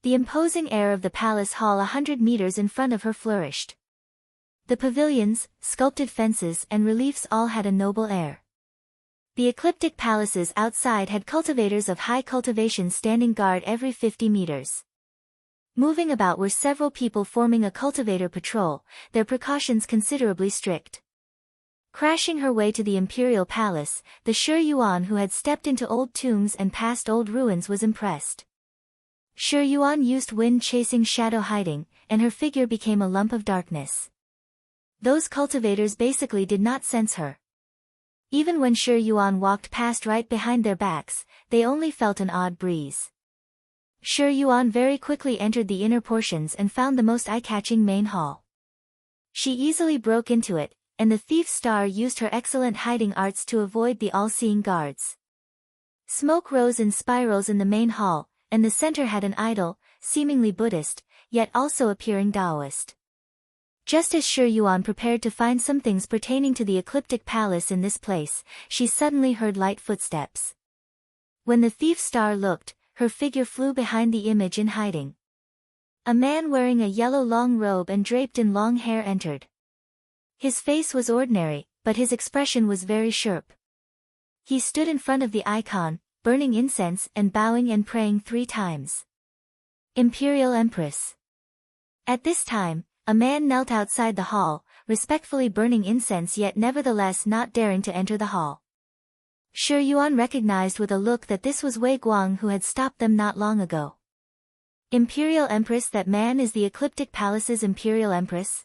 Speaker 1: The imposing air of the palace hall 100 meters in front of her flourished. The pavilions, sculpted fences and reliefs all had a noble air. The Ecliptic Palaces outside had cultivators of high cultivation standing guard every 50 meters. Moving about were several people forming a cultivator patrol, their precautions considerably strict. Crashing her way to the Imperial Palace, the Shi Yuan who had stepped into old tombs and past old ruins was impressed. Shuishui used wind-chasing shadow hiding, and her figure became a lump of darkness. Those cultivators basically did not sense her. Even when Shuishui walked past right behind their backs, they only felt an odd breeze. Shuishui very quickly entered the inner portions and found the most eye-catching main hall. She easily broke into it, and the thief's star used her excellent hiding arts to avoid the all-seeing guards. Smoke rose in spirals in the main hall, and the center had an idol, seemingly Buddhist, yet also appearing Taoist. Just as Shuishui prepared to find some things pertaining to the Ecliptic Palace in this place, she suddenly heard light footsteps. When the thief's star looked, her figure flew behind the image in hiding. A man wearing a yellow long robe and draped in long hair entered. His face was ordinary, but his expression was very sharp. He stood in front of the icon, burning incense and bowing and praying 3 times. Imperial Empress. At this time, a man knelt outside the hall, respectfully burning incense yet nevertheless not daring to enter the hall. Shuishui recognized with a look that this was Wei Guang who had stopped them not long ago. Imperial Empress, that man is the Ecliptic Palace's Imperial Empress?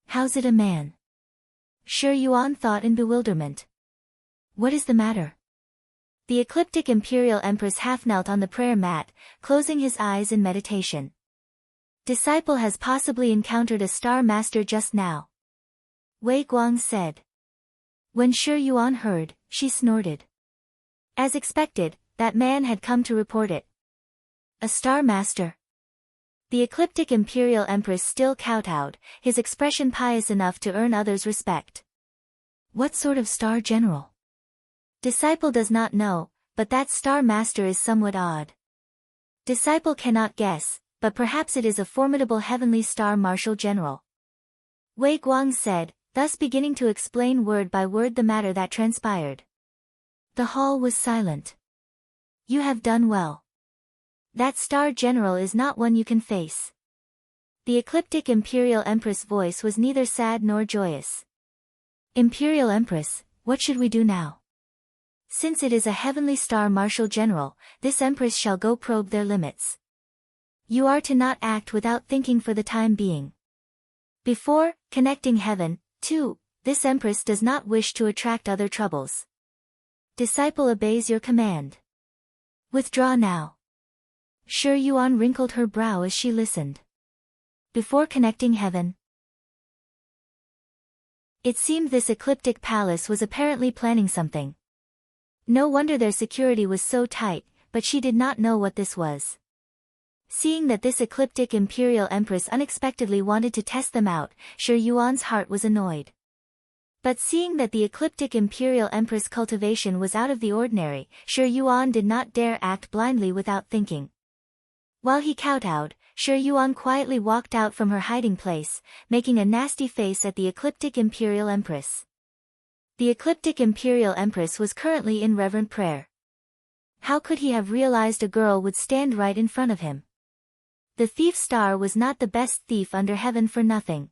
Speaker 1: How's it a man? Shuishui thought in bewilderment. What is the matter? The Ecliptic Imperial Empress half knelt on the prayer mat, closing his eyes in meditation. Disciple has possibly encountered a star master just now, Wei Guang said. When Shuishui heard, she snorted. As expected, that man had come to report it. A star master? The Ecliptic Imperial Empress still kowtowed, his expression pious enough to earn others' respect. What sort of star general? Disciple does not know, but that star master is somewhat odd. Disciple cannot guess, but perhaps it is a formidable heavenly star marshal general. Wei Guang said, thus beginning to explain word by word the matter that transpired. The hall was silent. You have done well. That star general is not one you can face. The Ecliptic Imperial Empress' voice was neither sad nor joyous. Imperial Empress, what should we do now? Since it is a heavenly star marshal general, this empress shall go probe their limits. You are to not act without thinking for the time being. Before connecting heaven, too, this empress does not wish to attract other troubles. Disciple obeys your command. Withdraw now. Shuishui wrinkled her brow as she listened. Before connecting heaven. It seemed this Ecliptic Palace was apparently planning something. No wonder their security was so tight, but she did not know what this was. Seeing that this Ecliptic Imperial Empress unexpectedly wanted to test them out, Shuishui's heart was annoyed. But seeing that the Ecliptic Imperial Empress cultivation was out of the ordinary, Shuishui did not dare act blindly without thinking. While he kowtowed, Shuishui quietly walked out from her hiding place, making a nasty face at the Ecliptic Imperial Empress. The Ecliptic Imperial Empress was currently in reverent prayer. How could he have realized a girl would stand right in front of him? The thief star was not the best thief under heaven for nothing.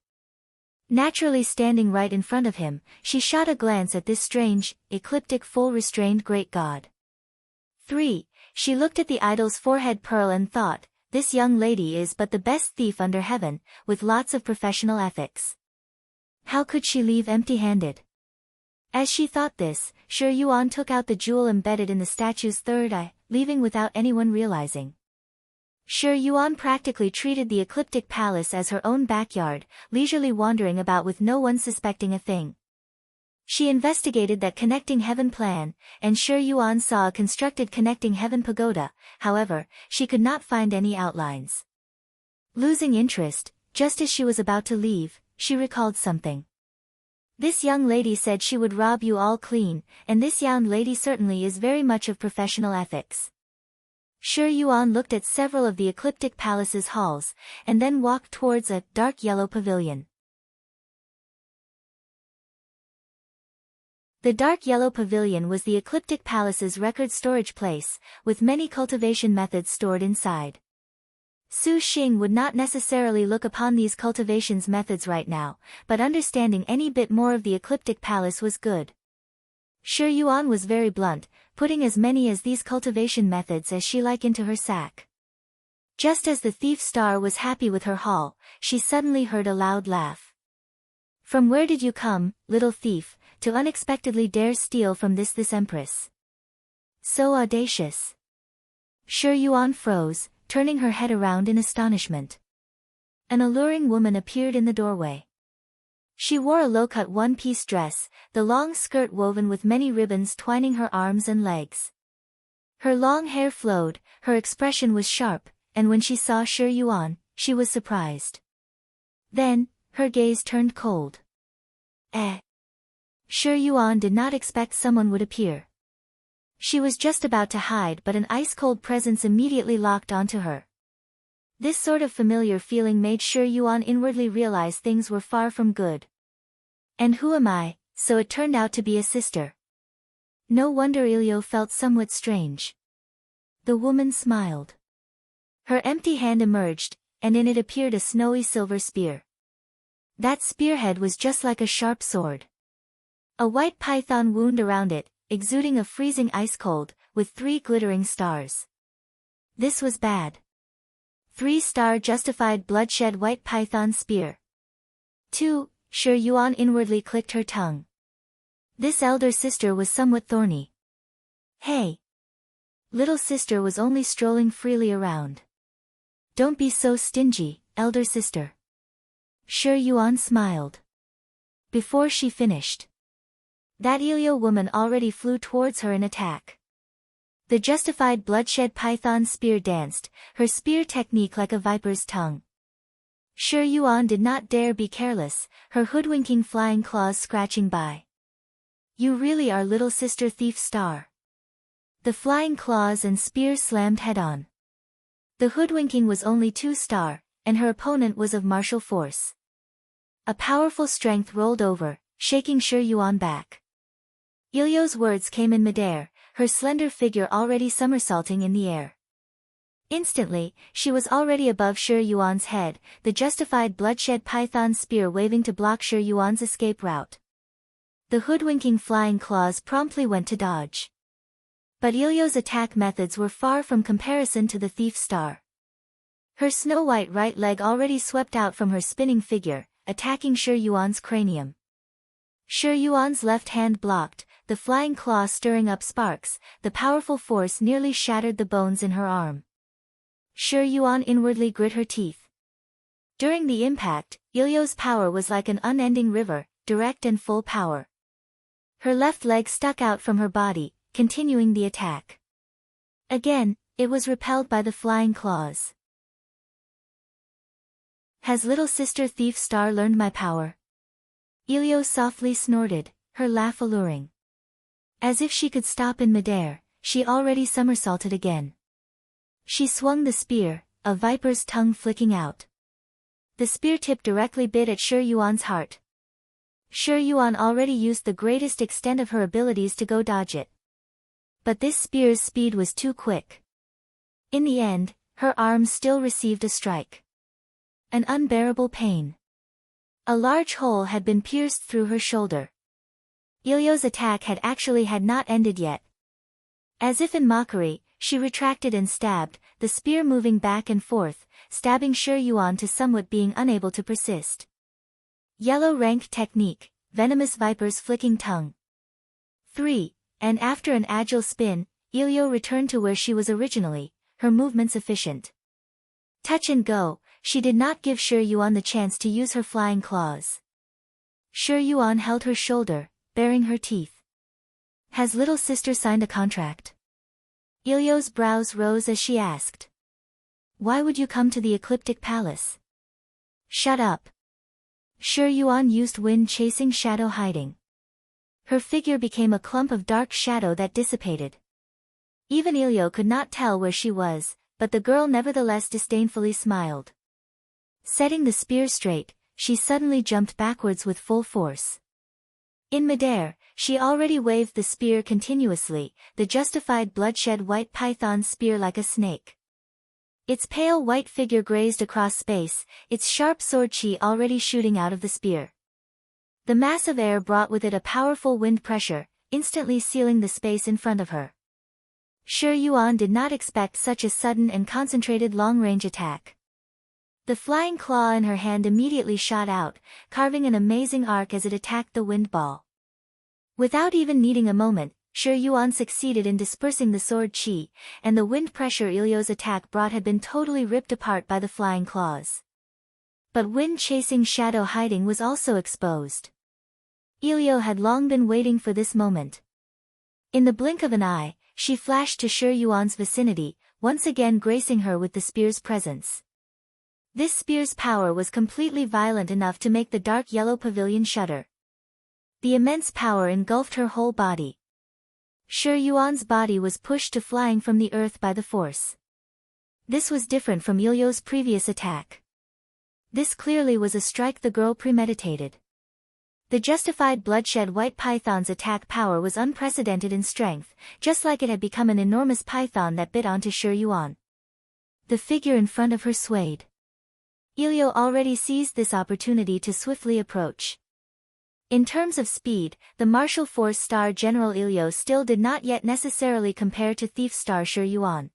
Speaker 1: Naturally standing right in front of him, she shot a glance at this strange, ecliptic full-restrained great god. 3. She looked at the idol's forehead pearl and thought, this young lady is but the best thief under heaven, with lots of professional ethics. How could she leave empty-handed? As she thought this, Shuishui took out the jewel embedded in the statue's third eye, leaving without anyone realizing. Shuishui practically treated the Ecliptic Palace as her own backyard, leisurely wandering about with no one suspecting a thing. She investigated that connecting heaven plan, and Shuishui saw a constructed connecting heaven pagoda, however, she could not find any outlines. Losing interest, just as she was about to leave, she recalled something. This young lady said she would rob you all clean, and this young lady certainly is very much of professional ethics. Shuishui looked at several of the Ecliptic Palace's halls, and then walked towards a dark yellow pavilion. The dark yellow pavilion was the Ecliptic Palace's record storage place, with many cultivation methods stored inside. Xing would not necessarily look upon these cultivations methods right now, but understanding any bit more of the Ecliptic Palace was good. Shuishui was very blunt, putting as many as these cultivation methods as she liked into her sack. Just as the thief star was happy with her haul, she suddenly heard a loud laugh. "From where did you come, little thief, to unexpectedly dare steal from this empress? So audacious." Shuishui froze, turning her head around in astonishment. An alluring woman appeared in the doorway. She wore a low-cut one-piece dress, the long skirt woven with many ribbons twining her arms and legs. Her long hair flowed, her expression was sharp, and when she saw Shuishui, she was surprised. Then, her gaze turned cold. Shuishui did not expect someone would appear. She was just about to hide, but an ice-cold presence immediately locked onto her. This sort of familiar feeling made Shuishui inwardly realize things were far from good. And who am I? So it turned out to be a sister. No wonder Ilyo felt somewhat strange. The woman smiled. Her empty hand emerged, and in it appeared a snowy silver spear. That spearhead was just like a sharp sword. A white python wound around it, exuding a freezing ice cold, with 3 glittering stars. This was bad. 3-star justified bloodshed white python spear. 2. Shuishui inwardly clicked her tongue. This elder sister was somewhat thorny. Hey! Little sister was only strolling freely around. Don't be so stingy, elder sister. Shuishui smiled. Before she finished, that Ilyo woman already flew towards her in attack. The justified bloodshed python spear danced, her spear technique like a viper's tongue. Shuishui did not dare be careless, her hoodwinking flying claws scratching by. You really are little sister thief star. The flying claws and spear slammed head-on. The hoodwinking was only 2-star, and her opponent was of martial force. A powerful strength rolled over, shaking Shuishui back. Ilyo's words came in midair, her slender figure already somersaulting in the air. Instantly, she was already above Shuishui's head, the justified bloodshed python spear waving to block Shuishui's escape route. The hoodwinking flying claws promptly went to dodge. But Ilyo's attack methods were far from comparison to the thief star. Her snow-white right leg already swept out from her spinning figure, attacking Shuishui's cranium. Shuishui's left hand blocked, the flying claw stirring up sparks, the powerful force nearly shattered the bones in her arm. Shuishui inwardly grit her teeth. During the impact, Ilyo's power was like an unending river, direct and full power. Her left leg stuck out from her body, continuing the attack. Again, it was repelled by the flying claws. Has little sister thief star learned my power? Ilyo softly snorted, her laugh alluring. As if she could stop in midair, she already somersaulted again. She swung the spear, a viper's tongue flicking out. The spear tip directly bit at Shuishui's heart. Shuishui already used the greatest extent of her abilities to go dodge it. But this spear's speed was too quick. In the end, her arm still received a strike. An unbearable pain. A large hole had been pierced through her shoulder. Ilyo's attack had not ended yet. As if in mockery, she retracted and stabbed, the spear moving back and forth, stabbing Shuishui to somewhat being unable to persist. Yellow rank technique, venomous viper's flicking tongue. 3. And after an agile spin, Ilyo returned to where she was originally, her movements efficient. Touch and go, she did not give Shuishui the chance to use her flying claws. Shuishui held her shoulder, baring her teeth. Has little sister signed a contract? Ilyo's brows rose as she asked. Why would you come to the Ecliptic Palace? Shut up. Shuishui used wind-chasing shadow hiding. Her figure became a clump of dark shadow that dissipated. Even Ilyo could not tell where she was, but the girl nevertheless disdainfully smiled. Setting the spear straight, she suddenly jumped backwards with full force. In midair, she already waved the spear continuously, the justified bloodshed white python spear like a snake. Its pale white figure grazed across space, its sharp sword chi already shooting out of the spear. The mass of air brought with it a powerful wind pressure, instantly sealing the space in front of her. Shi Yuan did not expect such a sudden and concentrated long-range attack. The flying claw in her hand immediately shot out, carving an amazing arc as it attacked the wind ball. Without even needing a moment, Shi Yuan succeeded in dispersing the sword qi, and the wind pressure Ilio's attack brought had been totally ripped apart by the flying claws. But wind-chasing shadow hiding was also exposed. Ilio had long been waiting for this moment. In the blink of an eye, she flashed to Shi Yuan's vicinity, once again gracing her with the spear's presence. This spear's power was completely violent enough to make the dark yellow pavilion shudder. The immense power engulfed her whole body. Shi Yuan's body was pushed to flying from the earth by the force. This was different from Ilio's previous attack. This clearly was a strike the girl premeditated. The justified bloodshed white python's attack power was unprecedented in strength, just like it had become an enormous python that bit onto Shi Yuan. The figure in front of her swayed. Ilio already seized this opportunity to swiftly approach. In terms of speed, the martial force star General Ilio still did not yet necessarily compare to thief star Shi Yuan.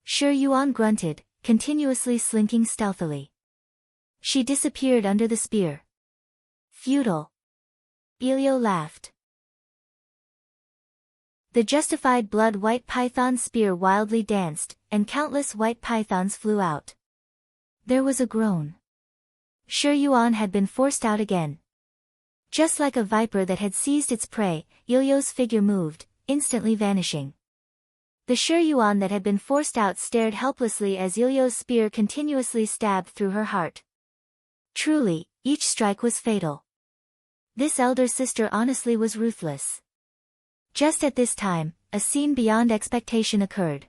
Speaker 1: Shi Yuan grunted, continuously slinking stealthily. She disappeared under the spear. Futile. Ilio laughed. The justified blood white python spear wildly danced, and countless white pythons flew out. There was a groan. Shi Yuan had been forced out again. Just like a viper that had seized its prey, Ilio's figure moved, instantly vanishing. The Shi Yuan that had been forced out stared helplessly as Ilio's spear continuously stabbed through her heart. Truly, each strike was fatal. This elder sister honestly was ruthless. Just at this time, a scene beyond expectation occurred.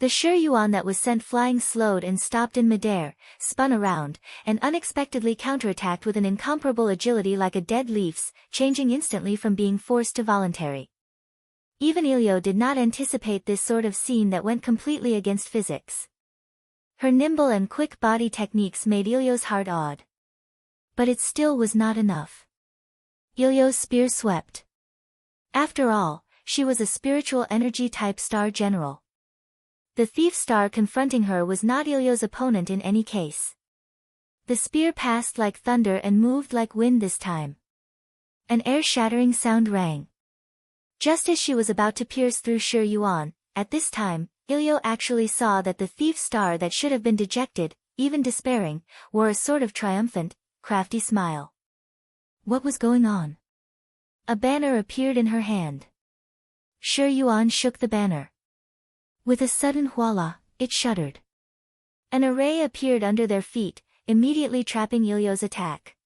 Speaker 1: The Shi Yuan that was sent flying slowed and stopped in midair, spun around, and unexpectedly counterattacked with an incomparable agility like a dead leaf's, changing instantly from being forced to voluntary. Even Ilio did not anticipate this sort of scene that went completely against physics. Her nimble and quick body techniques made Ilio's heart awed. But it still was not enough. Ilio's spear swept. After all, she was a spiritual energy type star general. The thief star confronting her was not Ilio's opponent in any case. The spear passed like thunder and moved like wind this time. An air-shattering sound rang. Just as she was about to pierce through Shi Yuan, at this time, Ilio actually saw that the thief star that should have been dejected, even despairing, wore a sort of triumphant, crafty smile. What was going on? A banner appeared in her hand. Shi Yuan shook the banner. With a sudden voila, it shuddered. An array appeared under their feet, immediately trapping Ilio's attack.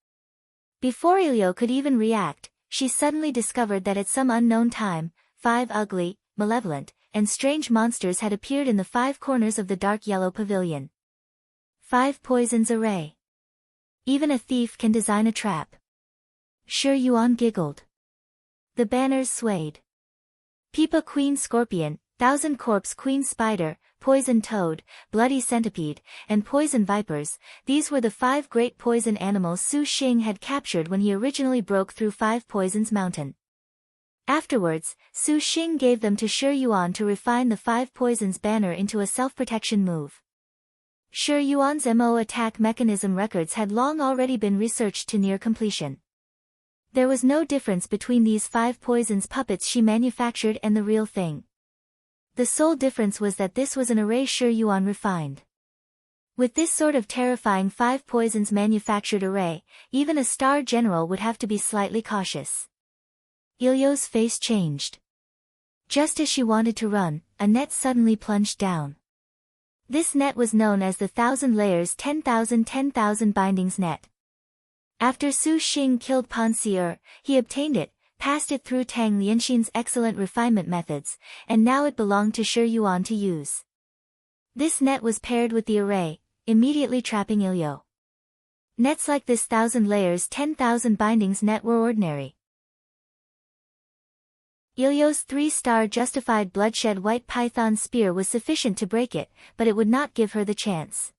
Speaker 1: Before Ilio could even react, she suddenly discovered that at some unknown time, 5 ugly, malevolent, and strange monsters had appeared in the 5 corners of the dark yellow pavilion. 5 poisons array. Even a thief can design a trap. Shi Yuan giggled. The banners swayed. Peepa Queen Scorpion, Thousand Corpse Queen Spider, Poison Toad, Bloody Centipede, and Poison Vipers, these were the 5 great poison animals Su Xing had captured when he originally broke through 5 Poisons Mountain. Afterwards, Su Xing gave them to Shi Yuan to refine the 5 Poisons banner into a self-protection move. Shi Yuan's MO attack mechanism records had long already been researched to near completion. There was no difference between these 5 poisons puppets she manufactured and the real thing. The sole difference was that this was an array Shi Yuan refined. With this sort of terrifying 5 poisons manufactured array, even a star general would have to be slightly cautious. Ilio's face changed. Just as she wanted to run, a net suddenly plunged down. This net was known as the 1,000 layers 10,000 bindings net. After Su Xing killed Pan Si'er, he obtained it, passed it through Tang Lianxin's excellent refinement methods, and now it belonged to Shi Yuan to use. This net was paired with the array, immediately trapping Ilio. Nets like this 1,000 layers 10,000 bindings net were ordinary. Ilio's 3-star justified bloodshed white python spear was sufficient to break it, but it would not give her the chance.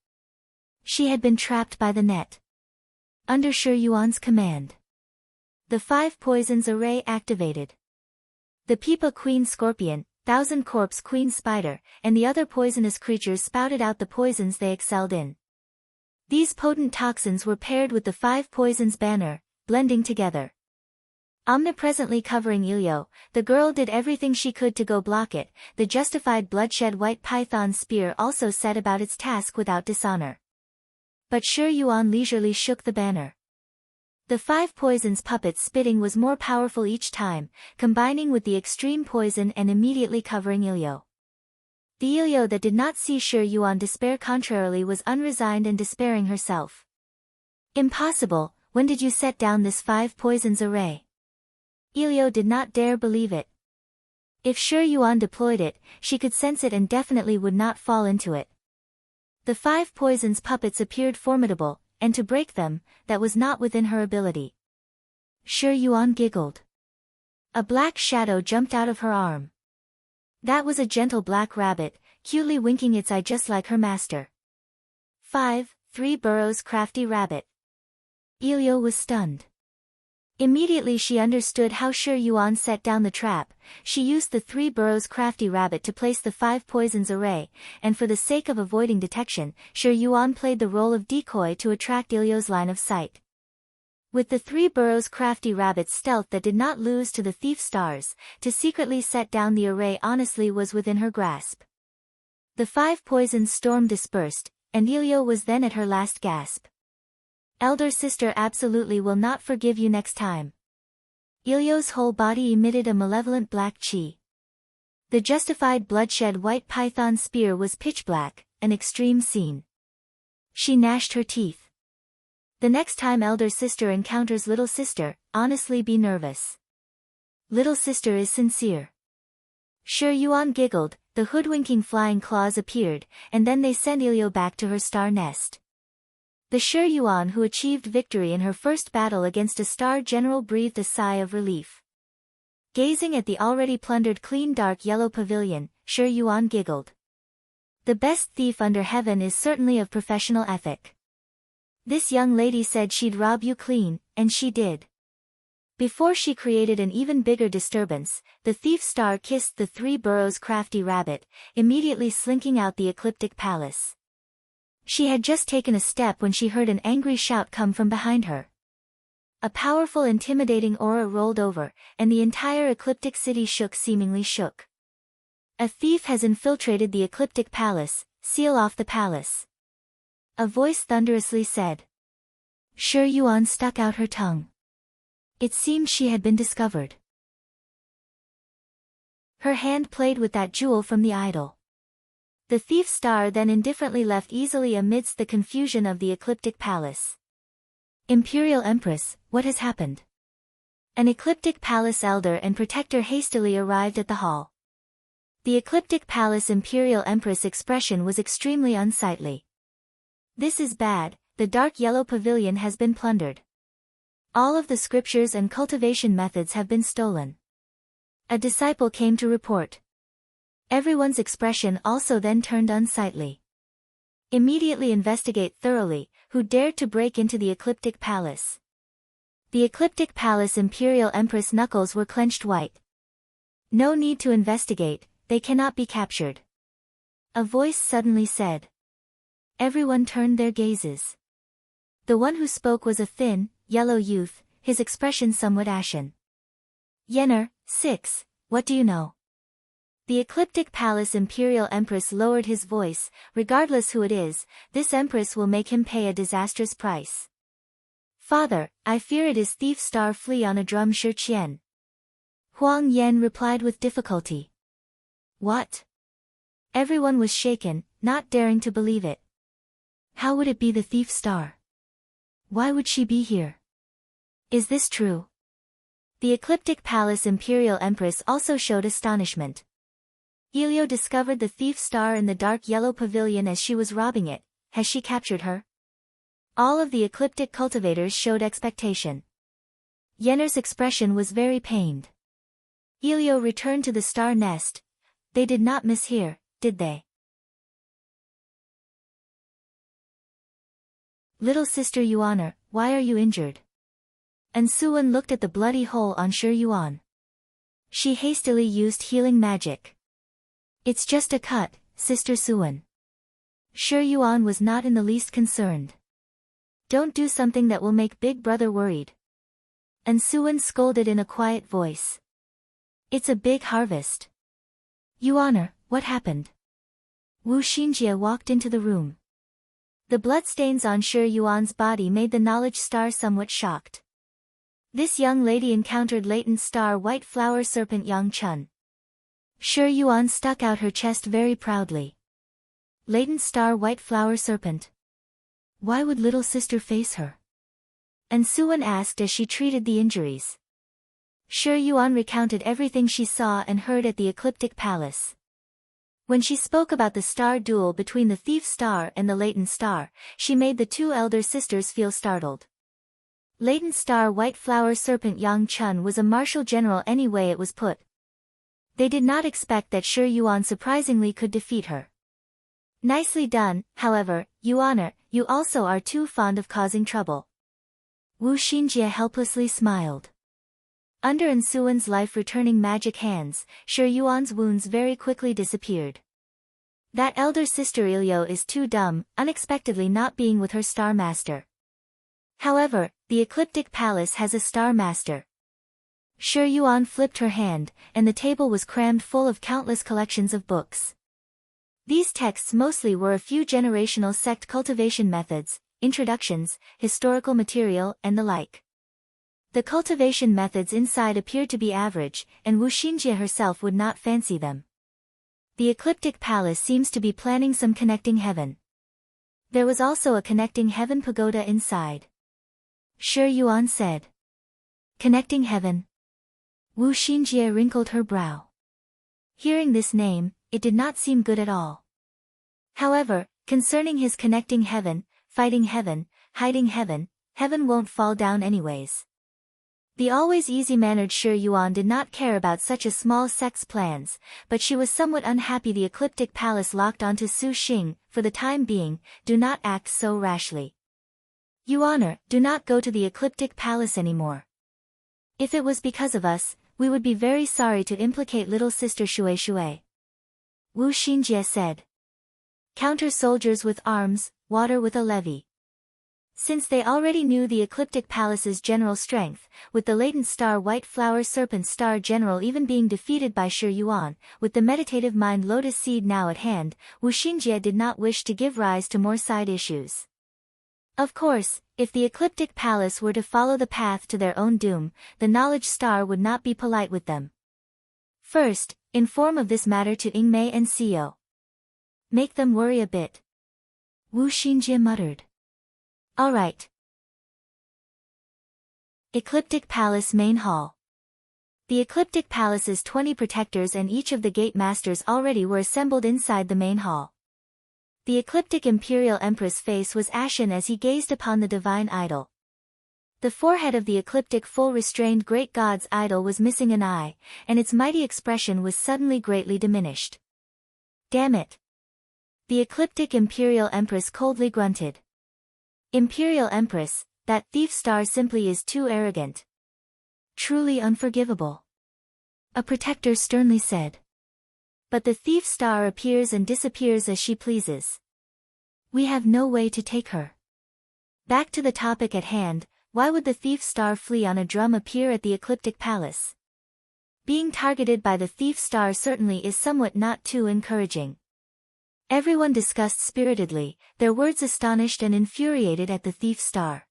Speaker 1: She had been trapped by the net. Under Shi Yuan's command, the 5 poisons array activated. The Peepa Queen Scorpion, Thousand Corpse Queen Spider, and the other poisonous creatures spouted out the poisons they excelled in. These potent toxins were paired with the 5 poisons banner, blending together. Omnipresently covering Ilio, the girl did everything she could to go block it. The justified bloodshed white python spear also set about its task without dishonor. But Shuishui leisurely shook the banner. The 5 poisons puppet's spitting was more powerful each time, combining with the extreme poison and immediately covering Ilio. The Ilio that did not see Shuishui despair contrarily was unresigned and despairing herself. Impossible, when did you set down this 5 poisons array? Ilio did not dare believe it. If Shuishui deployed it, she could sense it and definitely would not fall into it. The 5 poisons puppets appeared formidable, and to break them, that was not within her ability. Shuishui giggled. A black shadow jumped out of her arm. That was a gentle black rabbit, cutely winking its eye just like her master. 5, 3 burrows crafty rabbit. Ilio was stunned. Immediately she understood how Shuishui set down the trap. She used the 3 burrows crafty rabbit to place the 5 poisons array, and for the sake of avoiding detection, Shuishui played the role of decoy to attract Ilio's line of sight. With the 3 burrows crafty rabbit's stealth that did not lose to the thief stars, to secretly set down the array honestly was within her grasp. The 5 poisons storm dispersed, and Ilio was then at her last gasp. Elder sister absolutely will not forgive you next time. Ilio's whole body emitted a malevolent black chi. The justified bloodshed white python spear was pitch black, an extreme scene. She gnashed her teeth. The next time elder sister encounters little sister, honestly be nervous. Little sister is sincere. Shuishui giggled, the hoodwinking flying claws appeared, and then they sent Ilio back to her star nest. The Shuishui who achieved victory in her first battle against a star general breathed a sigh of relief. Gazing at the already plundered clean dark yellow pavilion, Shuishui giggled. The best thief under heaven is certainly of professional ethic. This young lady said she'd rob you clean, and she did. Before she created an even bigger disturbance, the thief star kissed the 3 burrows crafty rabbit, immediately slinking out the Ecliptic palace. She had just taken a step when she heard an angry shout come from behind her. A powerful intimidating aura rolled over, and the entire Ecliptic city seemingly shook. A thief has infiltrated the Ecliptic palace, seal off the palace. A voice thunderously said. Shuishui stuck out her tongue. It seemed she had been discovered. Her hand played with that jewel from the idol. The thief star then indifferently left easily amidst the confusion of the Ecliptic palace. Imperial Empress, what has happened? An Ecliptic palace elder and protector hastily arrived at the hall. The Ecliptic palace Imperial Empress expression was extremely unsightly. This is bad, the dark yellow pavilion has been plundered. All of the scriptures and cultivation methods have been stolen. A disciple came to report. Everyone's expression also then turned unsightly. Immediately investigate thoroughly, who dared to break into the Ecliptic palace. The Ecliptic palace Imperial Empress knuckles were clenched white. No need to investigate, they cannot be captured. A voice suddenly said. Everyone turned their gazes. The one who spoke was a thin, yellow youth, his expression somewhat ashen. Yenner, 6, what do you know? The Ecliptic Palace Imperial Empress lowered his voice, regardless who it is, this Empress will make him pay a disastrous price. Father, I fear it is thief star flea on a drum Shiqian. Huang Yan replied with difficulty. What? Everyone was shaken, not daring to believe it. How would it be the thief star? Why would she be here? Is this true? The Ecliptic Palace Imperial Empress also showed astonishment. Ilio discovered the thief star in the dark yellow pavilion as she was robbing it. Has she captured her? All of the Ecliptic cultivators showed expectation. Yenner's expression was very pained. Ilio returned to the star nest. They did not mishear, did they? Little sister Yuan, why are you injured? And Suan looked at the bloody hole on Shuishui. She hastily used healing magic. It's just a cut, Sister Suan. Shi Yuan was not in the least concerned. Don't do something that will make Big Brother worried. And Suan scolded in a quiet voice. It's a big harvest. Yuan, what happened? Wu Xinjie walked into the room. The bloodstains on Shi Yuan's body made the knowledge star somewhat shocked. This young lady encountered latent star white flower serpent Yang Chun. Shi Yuan stuck out her chest very proudly. Latent star white flower serpent. Why would little sister face her? And Suan asked as she treated the injuries. Shi Yuan recounted everything she saw and heard at the Ecliptic Palace. When she spoke about the star duel between the thief star and the latent star, she made the two elder sisters feel startled. Latent star white flower serpent Yang Chun was a martial general any way it was put. They did not expect that Shi Yuan surprisingly could defeat her. Nicely done, however, Yuan, you also are too fond of causing trouble. Wu Xinjie helplessly smiled. Under Suan's life-returning magic hands, Shi Yuan's wounds very quickly disappeared. That elder sister Ilyo is too dumb, unexpectedly not being with her Star Master. However, the Ecliptic Palace has a Star Master. Shi Yuan flipped her hand, and the table was crammed full of countless collections of books. These texts mostly were a few generational sect cultivation methods, introductions, historical material, and the like. The cultivation methods inside appeared to be average, and Wu Xinjie herself would not fancy them. The Ecliptic Palace seems to be planning some connecting heaven. There was also a connecting heaven pagoda inside. Shi Yuan said. Connecting heaven? Wu Xinjie wrinkled her brow. Hearing this name, it did not seem good at all. However, concerning his connecting heaven, fighting heaven, hiding heaven, heaven won't fall down anyways. The always easy-mannered Shi Yuan did not care about such a small sect's plans, but she was somewhat unhappy the Ecliptic Palace locked onto Su Xing. For the time being, do not act so rashly. Yuan, do not go to the Ecliptic Palace anymore. If it was because of us, we would be very sorry to implicate little sister Shuishui. Wu Xinjie said. Counter soldiers with arms, water with a levy. Since they already knew the Ecliptic Palace's general strength, with the latent star white flower serpent star general even being defeated by Shi Yuan, with the meditative mind Lotus seed now at hand, Wu Xinjie did not wish to give rise to more side issues. Of course, if the Ecliptic Palace were to follow the path to their own doom, the Knowledge Star would not be polite with them. First, inform of this matter to Yingmei and Xiao. Make them worry a bit. Wu Xinjie muttered. All right. Ecliptic Palace Main Hall. The Ecliptic Palace's 20 protectors and each of the gate masters already were assembled inside the main hall. The Ecliptic Imperial Empress' face was ashen as he gazed upon the divine idol. The forehead of the Ecliptic full-restrained great god's idol was missing an eye, and its mighty expression was suddenly greatly diminished. Damn it! The Ecliptic Imperial Empress coldly grunted. Imperial Empress, that thief star simply is too arrogant. Truly unforgivable. A protector sternly said. But the thief star appears and disappears as she pleases. We have no way to take her. Back to the topic at hand, why would the thief star flee on a drum appear at the Ecliptic Palace? Being targeted by the thief star certainly is somewhat not too encouraging. Everyone discussed spiritedly, their words astonished and infuriated at the thief star.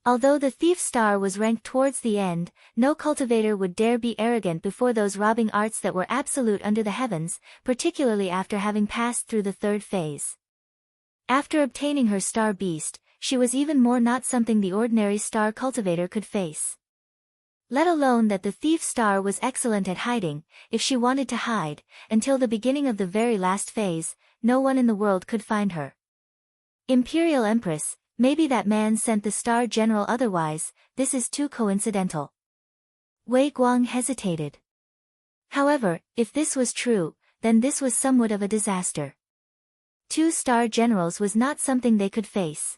Speaker 1: Although the thief star was ranked towards the end, no cultivator would dare be arrogant before those robbing arts that were absolute under the heavens, particularly after having passed through the third phase. After obtaining her star beast, she was even more not something the ordinary star cultivator could face. Let alone that the thief star was excellent at hiding, if she wanted to hide, until the beginning of the very last phase, no one in the world could find her. Imperial Empress, maybe that man sent the star general otherwise, this is too coincidental. Wei Guang hesitated. However, if this was true, then this was somewhat of a disaster. 2 star generals was not something they could face.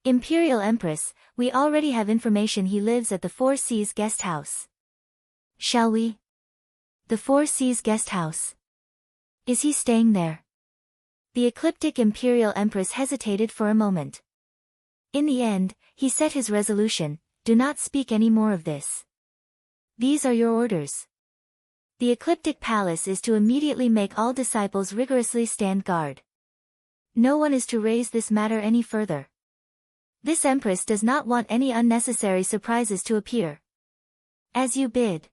Speaker 1: Imperial Empress, we already have information he lives at the Four Seas guest house. Shall we? The Four Seas guest house. Is he staying there? The Ecliptic Imperial Empress hesitated for a moment. In the end, he set his resolution: do not speak any more of this. These are your orders. The Ecliptic Palace is to immediately make all disciples rigorously stand guard. No one is to raise this matter any further. This Empress does not want any unnecessary surprises to appear. As you bid.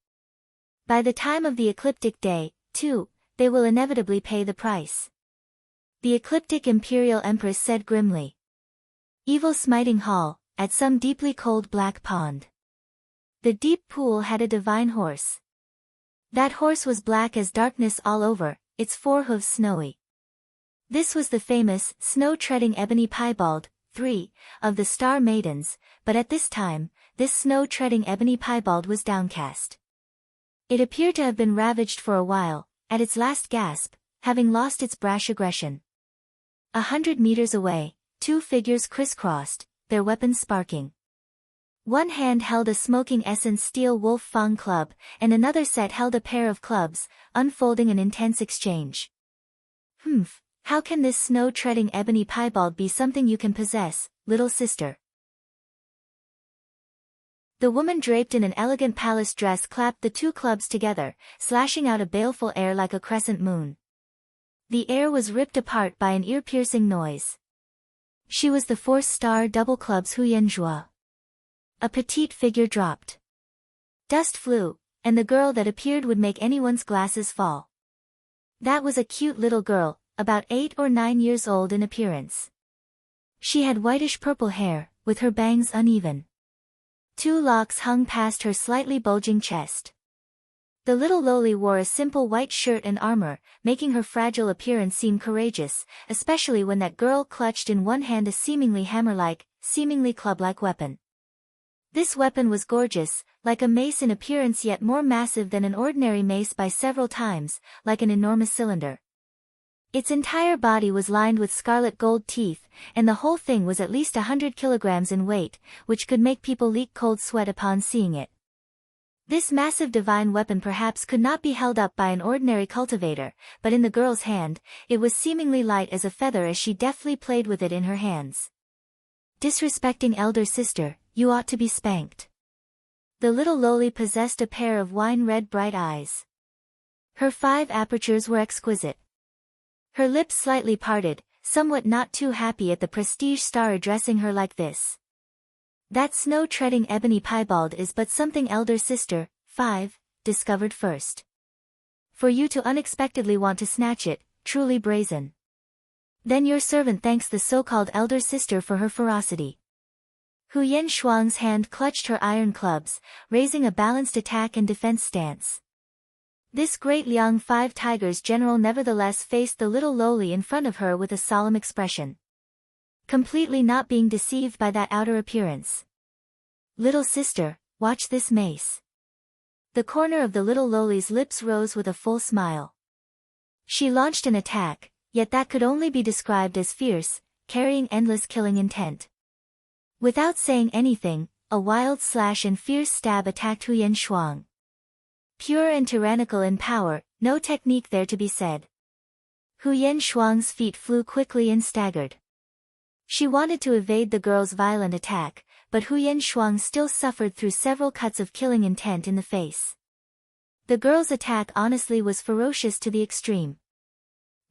Speaker 1: By the time of the Ecliptic Day, too, they will inevitably pay the price. The Ecliptic Imperial Empress said grimly. Evil Smiting Hall, at some deeply cold black pond. The deep pool had a divine horse. That horse was black as darkness all over, its four-hooves snowy. This was the famous, snow-treading ebony piebald, 3, of the Star Maidens, but at this time, this snow-treading ebony piebald was downcast. It appeared to have been ravaged for a while, at its last gasp, having lost its brash aggression. 100 meters away, two figures crisscrossed, their weapons sparking. One hand held a smoking essence steel wolf fang club, and another set held a pair of clubs, unfolding an intense exchange. Humph, how can this snow-treading ebony piebald be something you can possess, little sister? The woman draped in an elegant palace dress clapped the two clubs together, slashing out a baleful air like a crescent moon. The air was ripped apart by an ear-piercing noise. She was the fourth-star double club's Huyanzhua. A petite figure dropped. Dust flew, and the girl that appeared would make anyone's glasses fall. That was a cute little girl, about 8 or 9 years old in appearance. She had whitish-purple hair, with her bangs uneven. 2 locks hung past her slightly bulging chest. The little Loli wore a simple white shirt and armor, making her fragile appearance seem courageous, especially when that girl clutched in one hand a seemingly hammer-like, seemingly club-like weapon. This weapon was gorgeous, like a mace in appearance yet more massive than an ordinary mace by several times, like an enormous cylinder. Its entire body was lined with scarlet gold teeth, and the whole thing was at least 100 kilograms in weight, which could make people leak cold sweat upon seeing it. This massive divine weapon perhaps could not be held up by an ordinary cultivator, but in the girl's hand, it was seemingly light as a feather as she deftly played with it in her hands. Disrespecting elder sister, you ought to be spanked. The little Loli possessed a pair of wine-red bright eyes. Her 5 apertures were exquisite. Her lips slightly parted, somewhat not too happy at the prestige star addressing her like this. That snow-treading ebony piebald is but something elder sister, 5, discovered first. For you to unexpectedly want to snatch it, truly brazen. Then your servant thanks the so-called elder sister for her ferocity. Huyen Shuang's hand clutched her iron clubs, raising a balanced attack and defense stance. This great Liang 5 Tigers general nevertheless faced the little Loli in front of her with a solemn expression. Completely not being deceived by that outer appearance. Little sister, watch this mace. The corner of the little Loli's lips rose with a full smile. She launched an attack, yet that could only be described as fierce, carrying endless killing intent. Without saying anything, a wild slash and fierce stab attacked Huyen Shuang. Pure and tyrannical in power, no technique there to be said. Huyen Shuang's feet flew quickly and staggered. She wanted to evade the girl's violent attack, but Huyen Shuang still suffered through several cuts of killing intent in the face. The girl's attack honestly was ferocious to the extreme.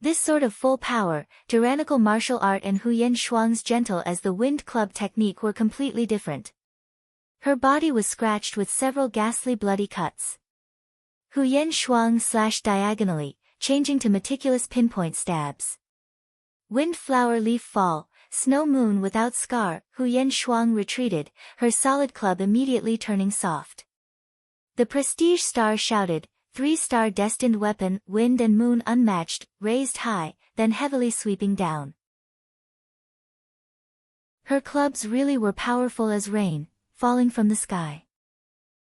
Speaker 1: This sort of full power, tyrannical martial art and Huyen Shuang's gentle as the wind club technique were completely different. Her body was scratched with several ghastly bloody cuts. Huyen Shuang slashed diagonally, changing to meticulous pinpoint stabs. Wind flower leaf fall, snow moon without scar, Huyen Shuang retreated, her solid club immediately turning soft. The prestige star shouted, 3-star destined weapon, wind and moon unmatched, raised high, then heavily sweeping down. Her clubs really were powerful as rain, falling from the sky.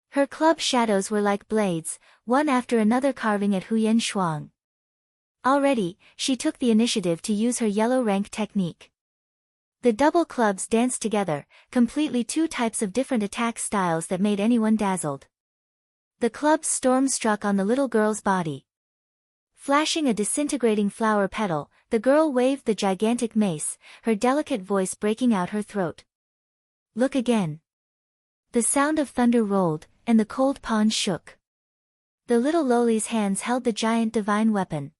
Speaker 1: Her club shadows were like blades, one after another carving at Huyen Shuang. Already, she took the initiative to use her yellow rank technique. The double clubs danced together, completely 2 types of different attack styles that made anyone dazzled. The club's storm struck on the little girl's body. Flashing a disintegrating flower petal, the girl waved the gigantic mace, her delicate voice breaking out her throat. Look again. The sound of thunder rolled, and the cold pond shook. The little Loli's hands held the giant divine weapon.